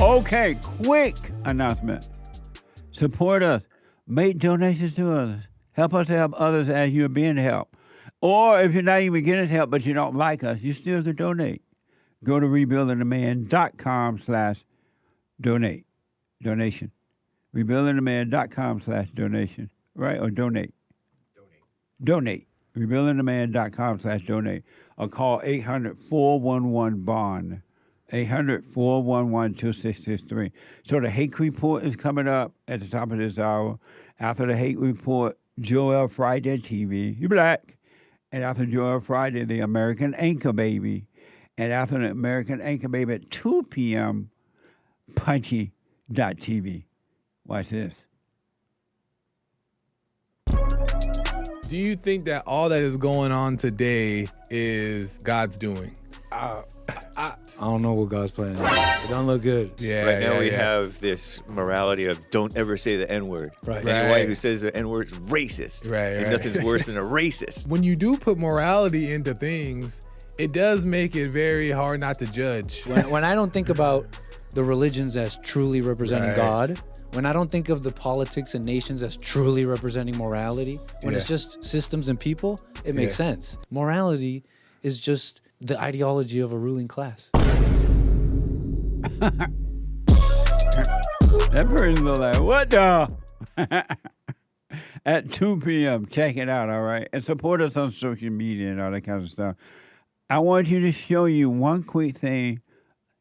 Okay, quick announcement. Support us. Make donations to others. Help us to help others as you're being helped. Or if you're not even getting help but you don't like us, you still can donate. Go to rebuildingaman.com/donate. Donation. Rebuildingaman.com/donation. Right? Or donate. Donate. Rebuildingaman.com/donate. Or call 800-411-BOND. 800-411-2663. So the hate report is coming up at the top of this hour. After the hate report, Joel Friday TV, you black. And after Joel Friday, the American Anchor Baby. And after the American Anchor Baby at 2 p.m., Punchy.tv. Watch this.
Do you think that all that is going on today is God's doing?
I don't know what God's plan is. It don't look good.
Yeah,
right now we have this morality of don't ever say the N-word.
Right.
Anybody who says the N-word is racist.
Right.
And nothing's worse than a racist.
When you do put morality into things, it does make it very hard not to judge.
When I don't think about the religions as truly representing
Right.
God, when I don't think of the politics and nations as truly representing morality, when it's just systems and people, it makes sense. Morality is just the ideology of a ruling class.
That person was like, what the? At 2 p.m. Check it out, all right? And support us on social media and all that kind of stuff. I want you to show you one quick thing.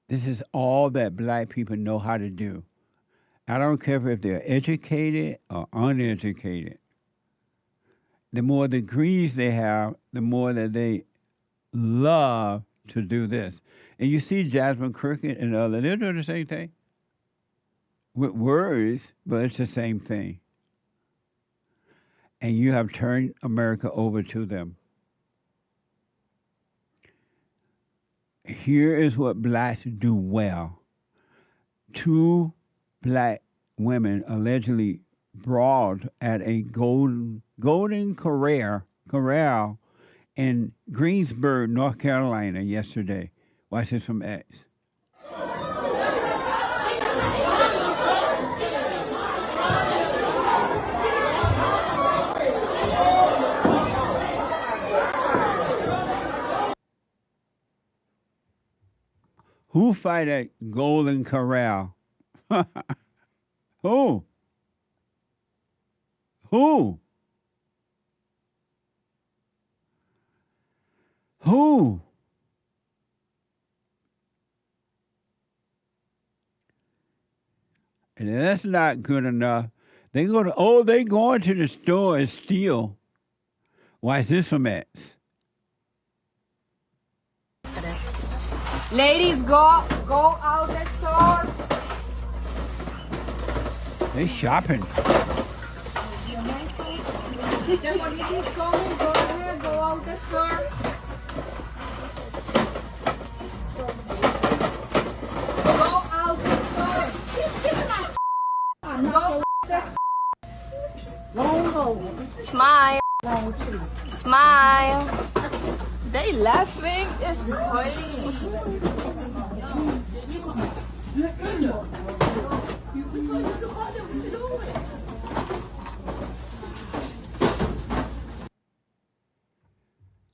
This is all that black people know how to do. I don't care if they're educated or uneducated. The more degrees they have, the more that they love to do this. And you see Jasmine Crooked and others, they're doing the same thing. With words, but it's the same thing. And you have turned America over to them. Here is what blacks do well. 2 black women allegedly brawled at a golden corral in Greensburg, North Carolina yesterday. Watch this from X. Who fight at Golden Corral? Who? Who? Who? And that's not good enough. They going to the store and steal. Why is this from X?
Ladies, go out the store.
They shopping.
Somebody is coming, go ahead, go out the store. Go out the store. Go
Smile. Smile. They laughing. It's crazy.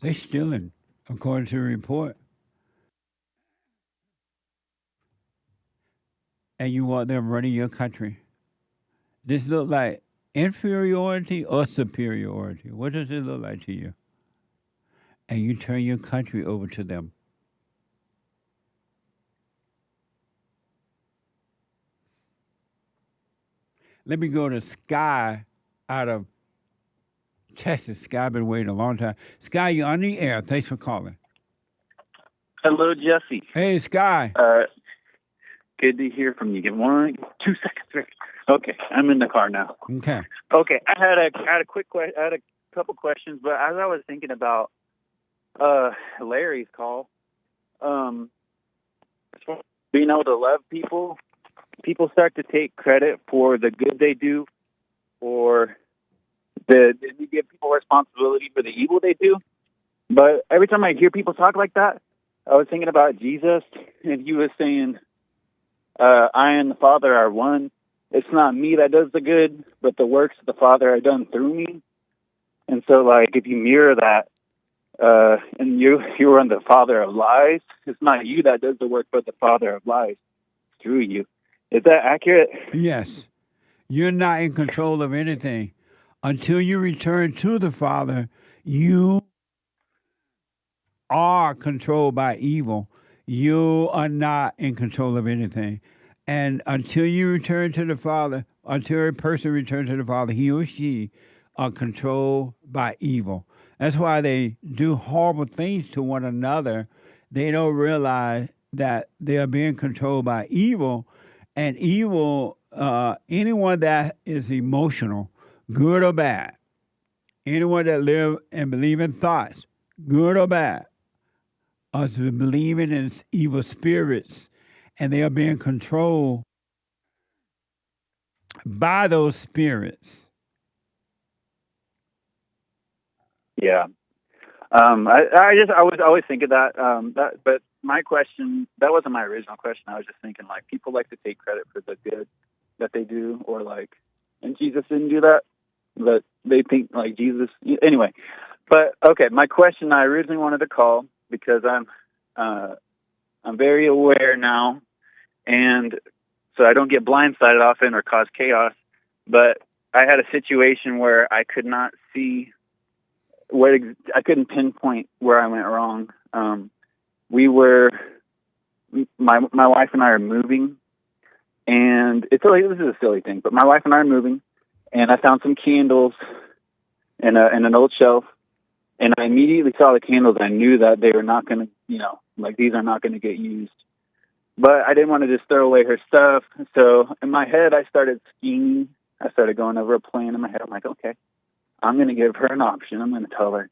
They stealing, according to the report. And you want them running your country. This look like inferiority or superiority? What does it look like to you? And you turn your country over to them. Let me go to Sky out of Texas. Sky, been waiting a long time. Sky, you're on the air. Thanks for calling.
Hello, Jesse.
Hey, Sky.
Good to hear from you. Give 2 seconds. Rick. Okay, I'm in the car now.
Okay.
Okay, I had a quick question. I had a couple questions, but as I was thinking about Larry's call, being able to love people start to take credit for the good they do, or they give people responsibility for the evil they do. But every time I hear people talk like that, I was thinking about Jesus, and he was saying, I and the Father are one. It's not me that does the good, but the works of the Father are done through me. And so, like, if you mirror that, and you are the father of lies, it's not you that does the work, but the father of lies through you. Is that accurate?
Yes. You're not in control of anything. Until you return to the Father, you are controlled by evil. You are not in control of anything. And until you return to the Father, until a person returns to the Father, he or she are controlled by evil. That's why they do horrible things to one another. They don't realize that they are being controlled by evil. And evil, anyone that is emotional, good or bad, anyone that live and believe in thoughts, good or bad, are believing in evil spirits, and they are being controlled by those spirits.
Yeah. I was always thinking that, but my question, that wasn't my original question. I was just thinking, like, people like to take credit for the good that they do, or like, and Jesus didn't do that, but they think like Jesus. Anyway, but okay, my question, I originally wanted to call because I'm very aware now, and so I don't get blindsided often or cause chaos. But I had a situation where I could not see I couldn't pinpoint where I went wrong. My wife and I are moving, and this is a silly thing, but my wife and I are moving, and I found some candles in an old shelf, and I immediately saw the candles. I knew that they were not going to, like, these are not going to get used. But I didn't want to just throw away her stuff. So in my head, I started scheming. I started going over a plan in my head. I'm like, okay, I'm going to give her an option. I'm going to tell her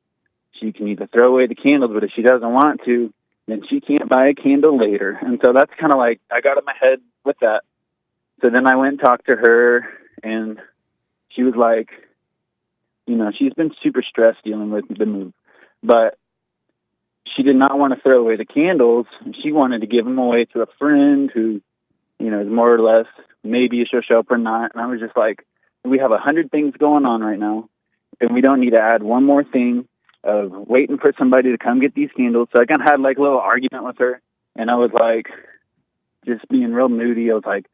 she can either throw away the candles, but if she doesn't want to, then she can't buy a candle later. And so that's kind of like, I got in my head with that. So then I went and talked to her, and she was like, she's been super stressed dealing with the move, but she did not want to throw away the candles. She wanted to give them away to a friend who, is more or less, maybe she'll show up or not. And I was just like, we have 100 things going on right now, and we don't need to add one more thing of waiting for somebody to come get these candles. So I kind of had like a little argument with her, and I was like, just being real moody. I was like,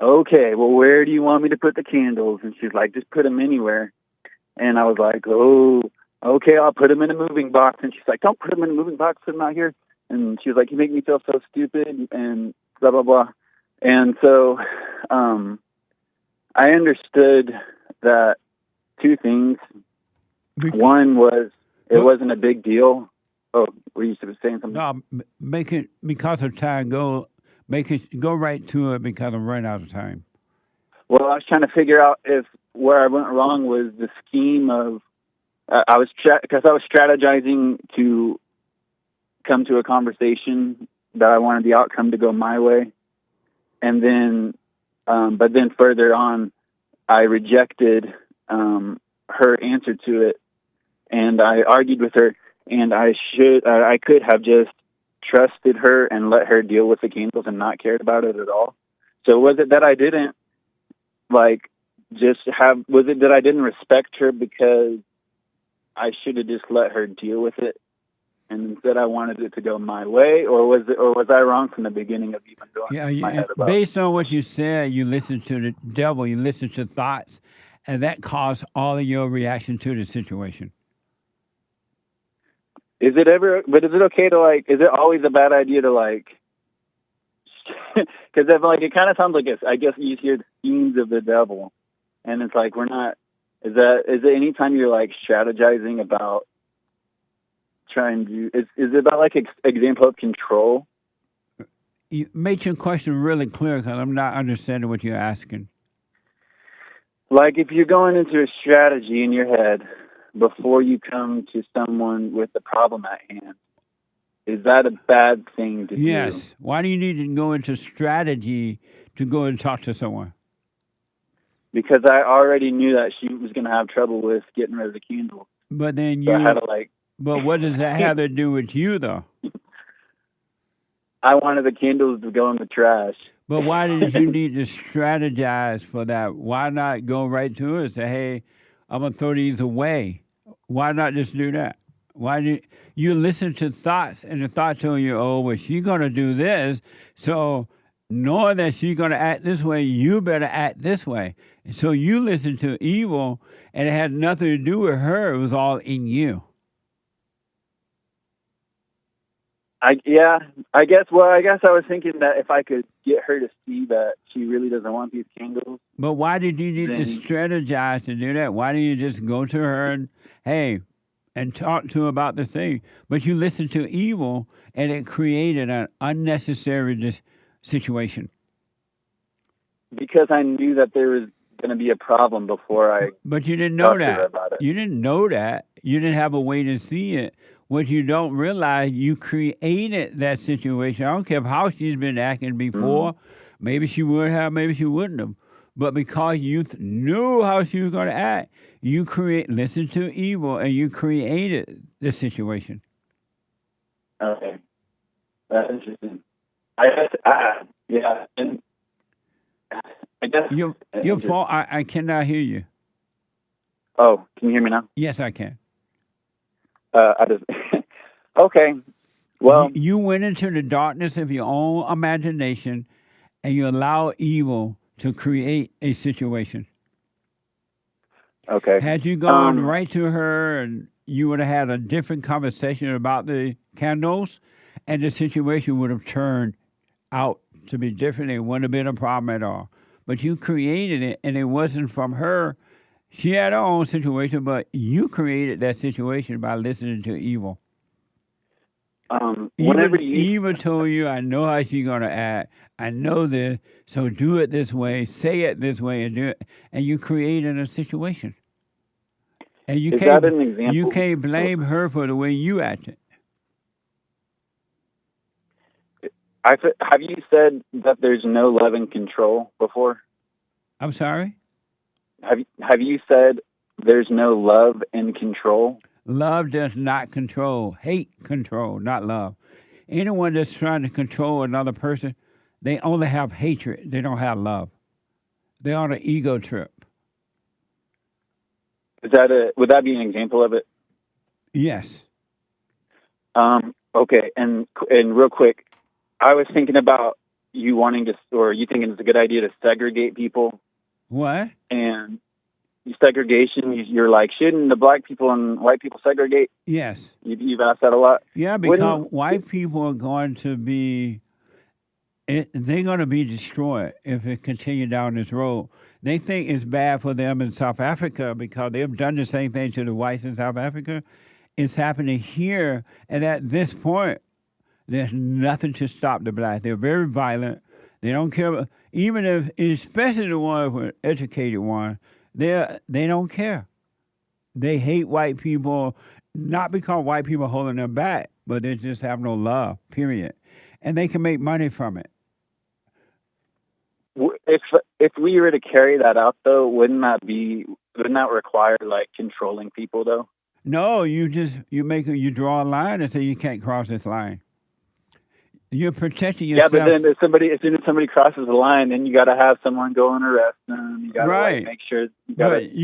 okay, well, where do you want me to put the candles? And she's like, just put them anywhere. And I was like, oh, okay, I'll put them in a moving box. And she's like, don't put them in a moving box, put them out here. And she was like, you make me feel so stupid, and blah, blah, blah. And so I understood that two things. One was it wasn't a big deal. Oh, were you saying something?
No, make it, because of time, go right to it because I'm running out of time.
Well, I was trying to figure out if where I went wrong was the scheme of, because I was strategizing to come to a conversation that I wanted the outcome to go my way. And then, but then further on, I rejected her answer to it. And I argued with her, and I could have just trusted her and let her deal with the candles and not cared about it at all. So was it that I didn't that I didn't respect her because I should have just let her deal with it, and instead I wanted it to go my way, or was I wrong from the beginning of even going my head about
based on what you said, you listened to the devil, you listened to thoughts, and that caused all of your reaction to the situation.
Is it okay to is it always a bad idea to because it kind of sounds like I guess you hear the schemes of the devil, and it's like we're not. Is it any time you're strategizing about trying to? Is it about example of control?
You make your question really clear because I'm not understanding what you're asking.
Like if you're going into a strategy in your head before you come to someone with the problem at hand, is that a bad thing to do?
Yes. Why do you need to go into strategy to go and talk to someone?
Because I already knew that she was going to have trouble with getting rid of the candles.
But then
so I had to
But what does that have to do with you, though?
I wanted the candles to go in the trash.
But why did you need to strategize for that? Why not go right to it and say, hey, I'm going to throw these away? Why not just do that? Why do you listen to thoughts, and the thought telling you, oh, well, she's going to do this, so knowing that she's going to act this way, you better act this way. And so you listen to evil, and it had nothing to do with her. It was all in you.
I guess I was thinking that if I could get her to see that she really doesn't want these candles.
But why did you need to strategize to do that? Why didn't you just go to her and, hey, and talk to her about the thing? But you listened to evil, and it created an unnecessary situation.
Because I knew that there was going to be a problem before I.
But you didn't know that. You didn't know that. You didn't have a way to see it. What you don't realize, you created that situation. I don't care how she's been acting before. Maybe she would have, maybe she wouldn't have. But because you knew how she was going to act, you listened to evil, and you created the situation.
Okay. That's interesting. Yeah, and I guess
Your phone. I cannot hear you.
Oh, can you hear me now?
Yes, I can.
I just okay. Well,
You went into the darkness of your own imagination, and you allow evil to create a situation.
Okay.
Had you gone right to her, and you would have had a different conversation about the candles, and the situation would have turned out to be different. It wouldn't have been a problem at all. But you created it, and it wasn't from her. She had her own situation, but you created that situation by listening to evil.
Whenever
Eva told you, I know how she's going to act. I know this, so do it this way, say it this way, and do it. And you created a situation. And you
Is
can't,
that an example?
you can't blame her for the way you acted.
Have you said that there's no love and control before?
I'm sorry?
Have you said there's no love and control?
Love does not control. Hate control, not love. Anyone that's trying to control another person, they only have hatred. They don't have love. They're on an ego trip.
Would that be an example of it?
Yes.
Okay, and real quick, I was thinking about you wanting to, or you thinking it's a good idea to segregate people.
What?
And segregation, you're like, shouldn't the black people and white people segregate?
Yes.
You've asked that a lot.
Yeah, because white people are going to be, they're going to be destroyed if it continues down this road. They think it's bad for them in South Africa because they've done the same thing to the whites in South Africa. It's happening here, and at this point, there's nothing to stop the blacks. They're very violent. They don't care, even if, especially the ones who are educated ones, they don't care. They hate white people, not because white people are holding them back, but they just have no love, period. And they can make money from it.
If we were to carry that out, though, wouldn't that require like controlling people, though?
No, you draw a line and say you can't cross this line. You're protecting yourself.
Yeah, but then as soon as somebody crosses the line, then you got to have someone go and arrest them. You got to
right.
make sure
you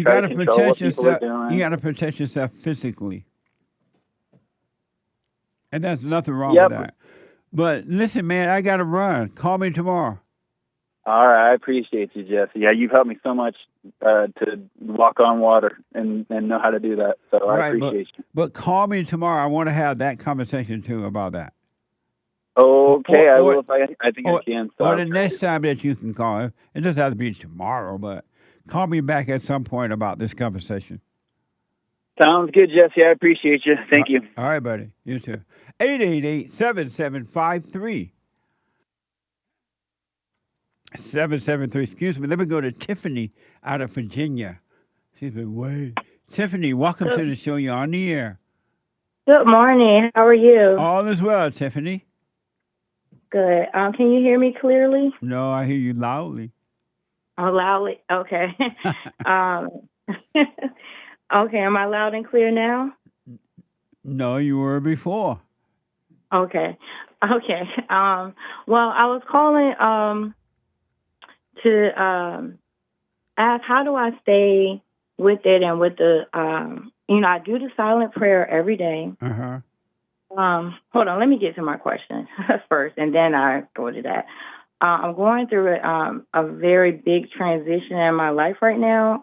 got to protect yourself. You got to protect yourself physically, and there's nothing wrong with that. But listen, man, I got to run. Call me tomorrow.
All right, I appreciate you, Jesse. Yeah, you've helped me so much to walk on water and know how to do that. So I appreciate you.
But call me tomorrow. I want to have that conversation too about that.
Okay, I will if I think I can. So
or the next time that you can call. It doesn't have to be tomorrow, but call me back at some point about this conversation.
Sounds good, Jesse. I appreciate you. Thank you.
All right, buddy. You too. 888-7753. 773. Excuse me. Let me go to Tiffany out of Virginia. She's been waiting. Tiffany, welcome to the show. You're on the air.
Good morning. How are you?
All is well, Tiffany.
Good. Can you hear me clearly?
No, I hear you loudly.
Oh, loudly? Okay. Okay, am I loud and clear now?
No, you were before.
Okay. Well, I was calling to ask, how do I stay with it and with the, I do the silent prayer every day.
Uh-huh.
Hold on, let me get to my question first, and then I go to that. I'm going through a very big transition in my life right now.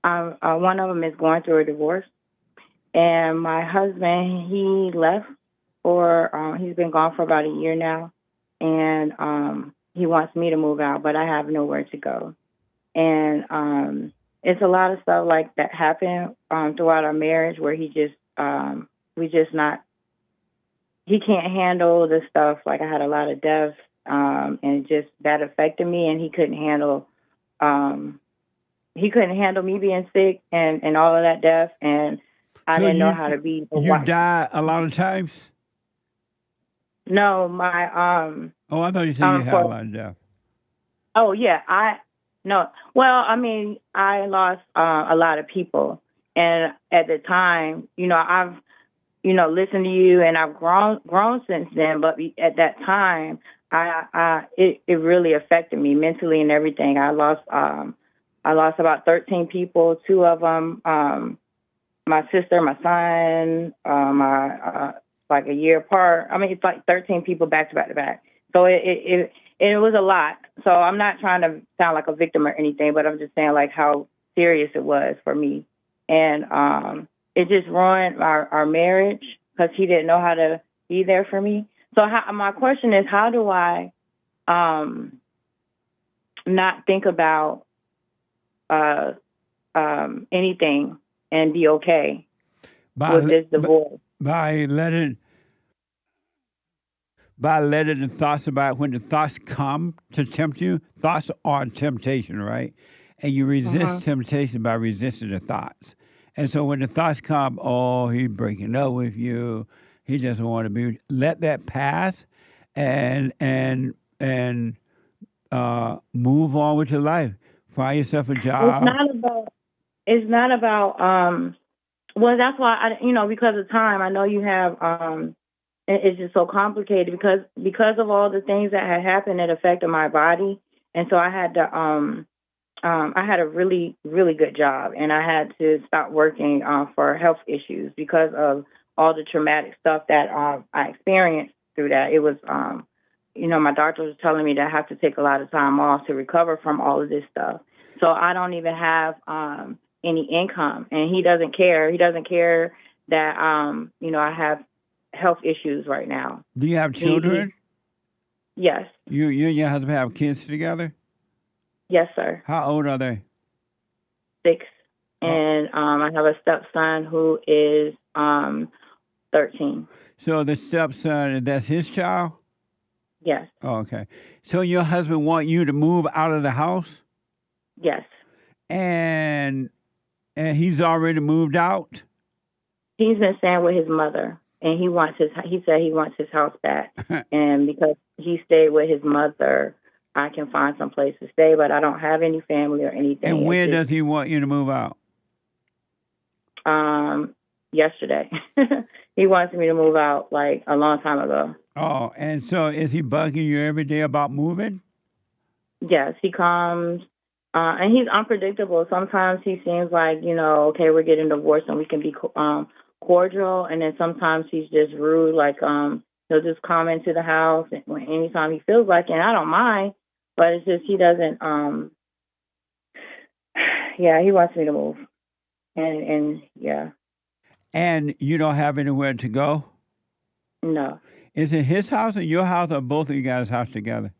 One of them is going through a divorce, and my husband, he left he's been gone for about a year now, and he wants me to move out, but I have nowhere to go. And it's a lot of stuff like that happened throughout our marriage where he can't handle the stuff. Like I had a lot of deaths, and just that affected me, and he couldn't handle me being sick and all of that death, and I didn't know how to be a wife.
You die a lot of times?
No, my
Oh, I thought you said you had a lot of death.
Oh yeah, no. Well, I mean, I lost a lot of people, and at the time, listen to you, and I've grown since then. But at that time, it really affected me mentally and everything. I lost about 13 people. 2 of them, my sister, my son, like a year apart. I mean, it's like 13 people back to back to back. So it was a lot. So I'm not trying to sound like a victim or anything, but I'm just saying like how serious it was for me. And it just ruined our marriage because he didn't know how to be there for me. So my question is, how do I not think about anything and be okay with this divorce?
By letting the thoughts about when the thoughts come to tempt you, thoughts are temptation, right? And you resist temptation by resisting the thoughts. And so when the thoughts come, oh, he's breaking up with you, he doesn't want to be, let that pass and move on with your life. Find yourself a job.
It's not about well, that's why because of time, I know you have it's just so complicated because of all the things that had happened that affected my body. And so I had to I had a really, really good job, and I had to stop working for health issues because of all the traumatic stuff that I experienced through that. It was, my doctor was telling me that I have to take a lot of time off to recover from all of this stuff. So I don't even have any income, and he doesn't care. He doesn't care that, I have health issues right now.
Do you have children?
Yes.
You and your husband have kids together?
Yes, sir.
How old are they?
6. And I have a stepson who is 13.
So the stepson, that's his child?
Yes.
Oh, okay. So your husband want you to move out of the house?
Yes.
And he's already moved out?
He's been staying with his mother, and he said he wants his house back. And because he stayed with his mother, I can find some place to stay, but I don't have any family or anything.
And when does he want you to move out?
Yesterday. He wants me to move out like a long time ago.
Oh, and so is he bugging you every day about moving?
Yes, he comes, and he's unpredictable. Sometimes he seems like, okay, we're getting divorced and we can be cordial, and then sometimes he's just rude, like he'll just come into the house anytime he feels like it, and I don't mind. But it's just he doesn't. He wants me to move, and yeah.
And you don't have anywhere to go?
No.
Is it his house or your house, or both of you guys' house together?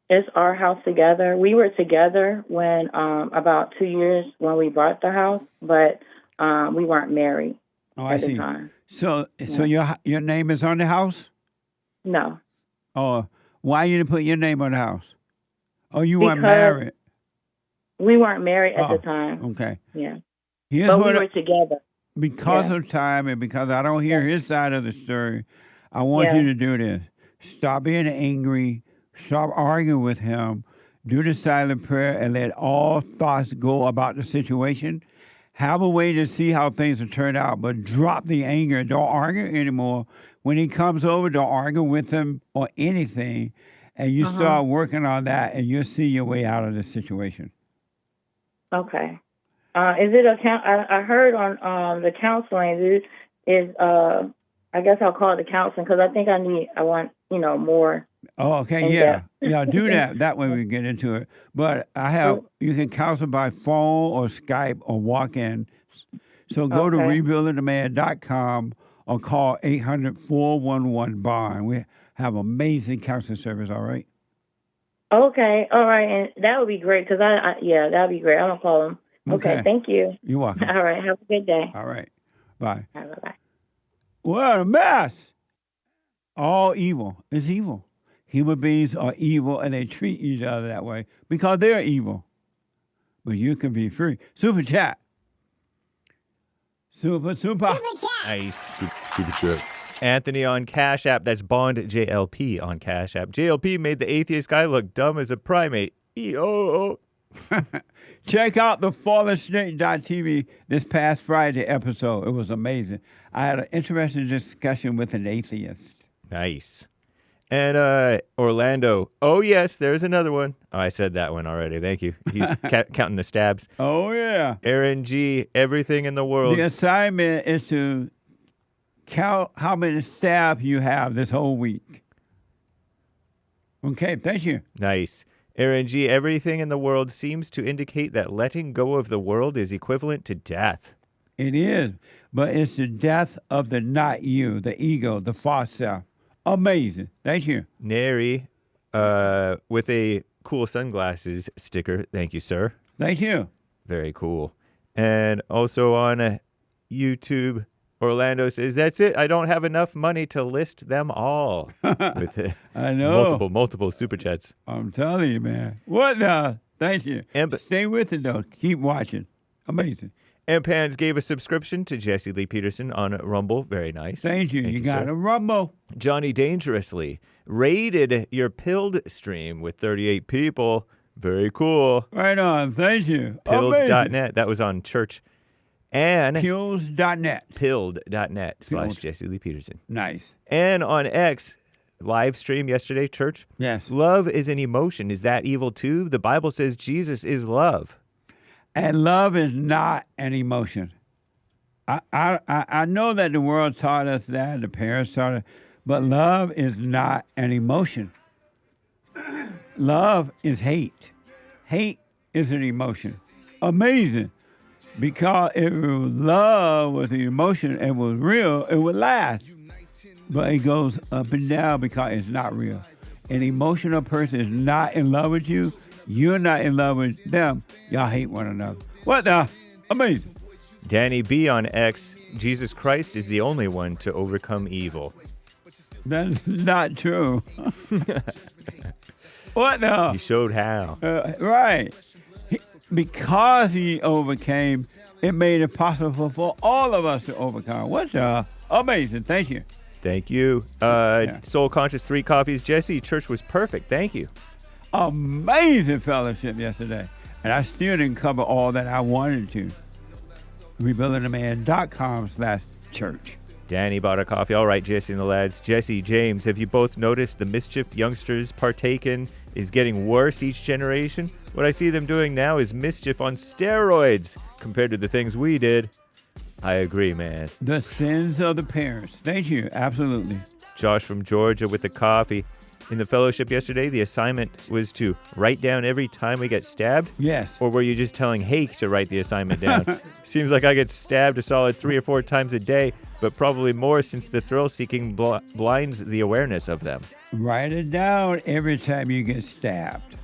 It's our house together. We were together when about 2 years when we bought the house, but we weren't married at the time.
So your name is on the house?
No.
Oh, why you didn't put your name on the house? Oh, you weren't married?
We weren't married at the time.
Okay.
Yeah.
But
we were together.
Because of time and because I don't hear his side of the story, I want you to do this. Stop being angry. Stop arguing with him. Do the silent prayer and let all thoughts go about the situation. Have a way to see how things will turn out, but drop the anger. Don't argue anymore. When he comes over, don't argue with him or anything. And you start working on that, and you'll see your way out of the situation.
Okay. Is it I heard on the counseling is I guess I'll call it the counseling because I think I want more. Oh,
okay, yeah, do that. That way we can get into it. But you can counsel by phone or Skype or walk in. So go to rebuildingtheman.com or call 800-411-BOND. We have amazing counseling service. All right.
Okay, all right, and that would be great because that would be great. I'm gonna call them. Okay, thank you.
You're welcome.
All right, have a good day.
All right, bye.
Bye-bye.
What a mess. All evil is evil. Human beings are evil, and they treat each other that way because they're evil. But you can be free. Super chat. Super.
Nice. Super chats. Anthony on Cash App. That's Bond JLP on Cash App. JLP made the atheist guy look dumb as a primate. E-O-O.
Check out the FallenSnake.tv this past Friday episode. It was amazing. I had an interesting discussion with an atheist.
Nice. And Orlando. Oh, yes, there's another one. Oh, I said that one already. Thank you. He's counting the stabs.
Oh, yeah.
Aaron G., everything in the world.
The assignment is to count how many stabs you have this whole week. Okay, thank you.
Nice. Aaron G., everything in the world seems to indicate that letting go of the world is equivalent to death.
It is, but it's the death of the not you, the ego, the false self. Amazing. Thank you.
Neri, with a cool sunglasses sticker. Thank you, sir.
Thank you.
Very cool. And also on YouTube, Orlando says, that's it. I don't have enough money to list them all. With
I know.
Multiple super chats.
I'm telling you, man. What the? Thank you. Stay with it, though. Keep watching. Amazing.
And Pans gave a subscription to Jesse Lee Peterson on Rumble. Very nice.
Thank you. You got
sir.
a Rumble.
Johnny Dangerously raided your Pilled stream with 38 people. Very cool.
Right on. Thank you.
Pilled.net. That was on church. And
Pills.net.
Pilled.net/Jesse Lee Peterson.
Nice.
And on X, live stream yesterday, church.
Yes.
Love is an emotion. Is that evil too? The Bible says Jesus is love.
And love is not an emotion. I know that the world taught us that, the parents taught us, but love is not an emotion. Love is hate. Hate is an emotion. Amazing. Because if love was an emotion and was real, it would last. But it goes up and down because it's not real. An emotional person is not in love with you. You're not in love with them. Y'all hate one another. What the? Amazing.
Danny B on X, Jesus Christ is the only one to overcome evil.
That's not true. What the?
He showed how.
Right. Because he overcame, it made it possible for all of us to overcome. What's amazing. Thank you.
Thank you. Soul Conscious 3 Coffees. Jesse, church was perfect. Thank you.
Amazing fellowship yesterday. And I still didn't cover all that I wanted to. RebuildingTheMan.com/church.
Danny bought a coffee. All right, Jesse and the lads. Jesse, James, have you both noticed the mischief youngsters partake in is getting worse each generation? What I see them doing now is mischief on steroids compared to the things we did. I agree, man.
The sins of the parents. Thank you. Absolutely.
Josh from Georgia with the coffee. In the fellowship yesterday, the assignment was to write down every time we get stabbed?
Yes.
Or were you just telling Hake to write the assignment down? Seems like I get stabbed a solid 3 or 4 times a day, but probably more since the thrill-seeking blinds the awareness of them.
Write it down every time you get stabbed.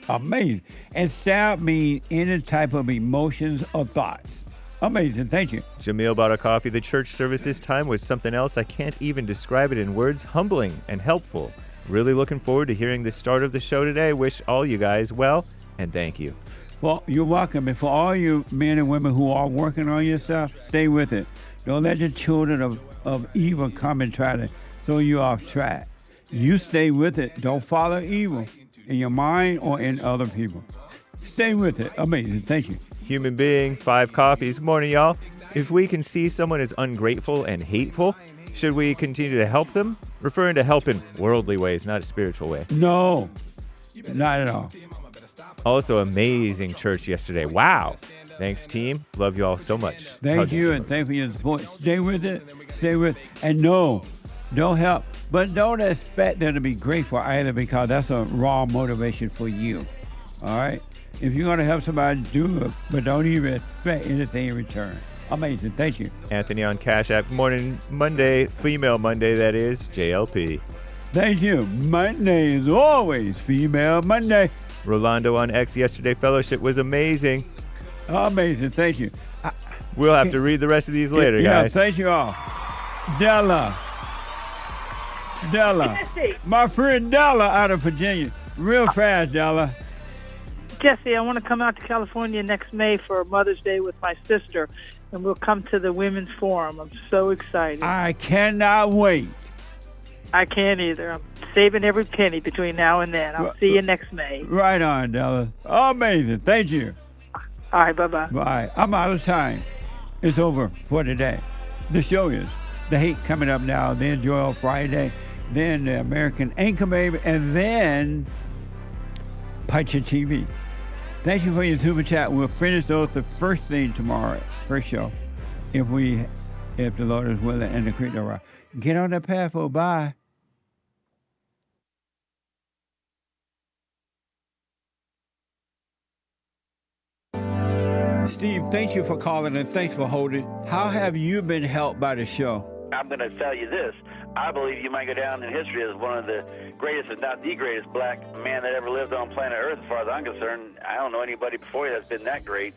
Amazing. And stab means any type of emotions or thoughts. Amazing. Thank you.
Jamil bought a coffee. The church service this time was something else. I can't even describe it in words. Humbling and helpful. Really looking forward to hearing the start of the show today. Wish all you guys well, and thank you.
Well, you're welcome. And for all you men and women who are working on yourself, stay with it. Don't let the children of evil come and try to throw you off track. You stay with it. Don't follow evil in your mind or in other people. Stay with it. Amazing. Thank you.
Human being, 5 coffees. Morning, y'all. If we can see someone as ungrateful and hateful, should we continue to help them? Referring to help in worldly ways, not a spiritual way.
No, not at all.
Also, amazing church yesterday. Wow. Thanks, team. Love you all so much.
Thank you, and thank you for your support. Stay with it. Stay with it. And no, don't help. But don't expect them to be grateful either, because that's a raw motivation for you. All right? If you're going to help somebody, do it, but don't even expect anything in return. Amazing. Thank you.
Anthony on Cash App. Morning Monday, female Monday, that is, JLP.
Thank you. Monday is always female Monday.
Rolando on X. Yesterday fellowship was amazing.
Amazing. Thank you.
We'll have to read the rest of these later, guys.
Thank you all. Della.
Jesse.
My friend Della out of Virginia. Real fast, Della.
Jesse, I want to come out to California next May for Mother's Day with my sister, and we'll come to the Women's Forum. I'm so excited.
I cannot wait.
I can't either. I'm saving every penny between now and then. I'll see you next May.
Right on, Della. Amazing. Thank you.
All right, bye-bye.
Bye. I'm out of time. It's over for today. The show is The Hate coming up now, then Joy Friday, then the American Anchor Baby, and then Pacha TV. Thank you for your super chat. We'll finish those the first thing tomorrow, first show, if the Lord is willing and the creek are right. Get on that path, oh, bye. Steve, thank you for calling and thanks for holding. How have you been helped by the show?
I'm going to tell you this. I believe you might go down in history as one of the greatest, if not the greatest, black man that ever lived on planet Earth, as far as I'm concerned. I don't know anybody before you that's been that great.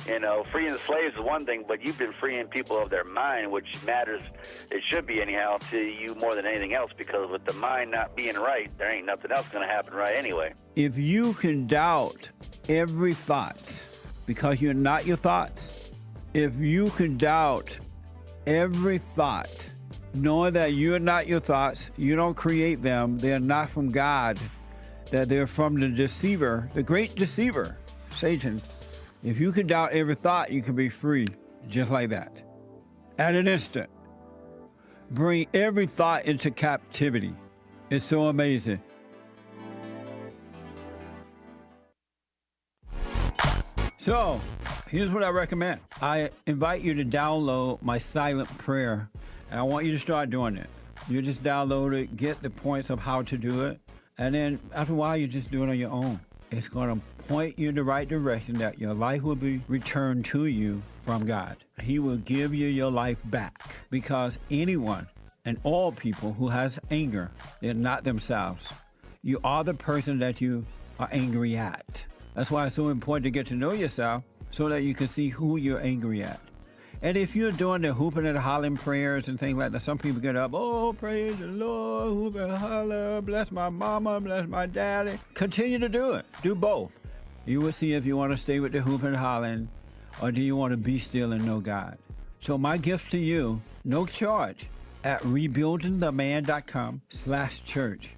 You know, freeing the slaves is one thing, but you've been freeing people of their mind, which matters, it should be anyhow, to you more than anything else, because with the mind not being right, there ain't nothing else going to happen right anyway.
If you can doubt every thought because you're not your thoughts, if you can doubt every thought, knowing that you're not your thoughts, you don't create them, they're not from God, that they're from the deceiver, the great deceiver, Satan. If you can doubt every thought, you can be free just like that. At an instant. Bring every thought into captivity. It's so amazing. So, here's what I recommend. I invite you to download my silent prayer, and I want you to start doing it. You just download it, get the points of how to do it, and then after a while, you just do it on your own. It's going to point you in the right direction that your life will be returned to you from God. He will give you your life back, because anyone and all people who has anger, they're not themselves. You are the person that you are angry at. That's why it's so important to get to know yourself so that you can see who you're angry at. And if you're doing the hooping and hollering prayers and things like that, some people get up, oh, praise the Lord, hoop and holler, bless my mama, bless my daddy. Continue to do it. Do both. You will see if you want to stay with the hooping and hollering, or do you want to be still and know God. So my gift to you, no charge, at rebuildingtheman.com/church.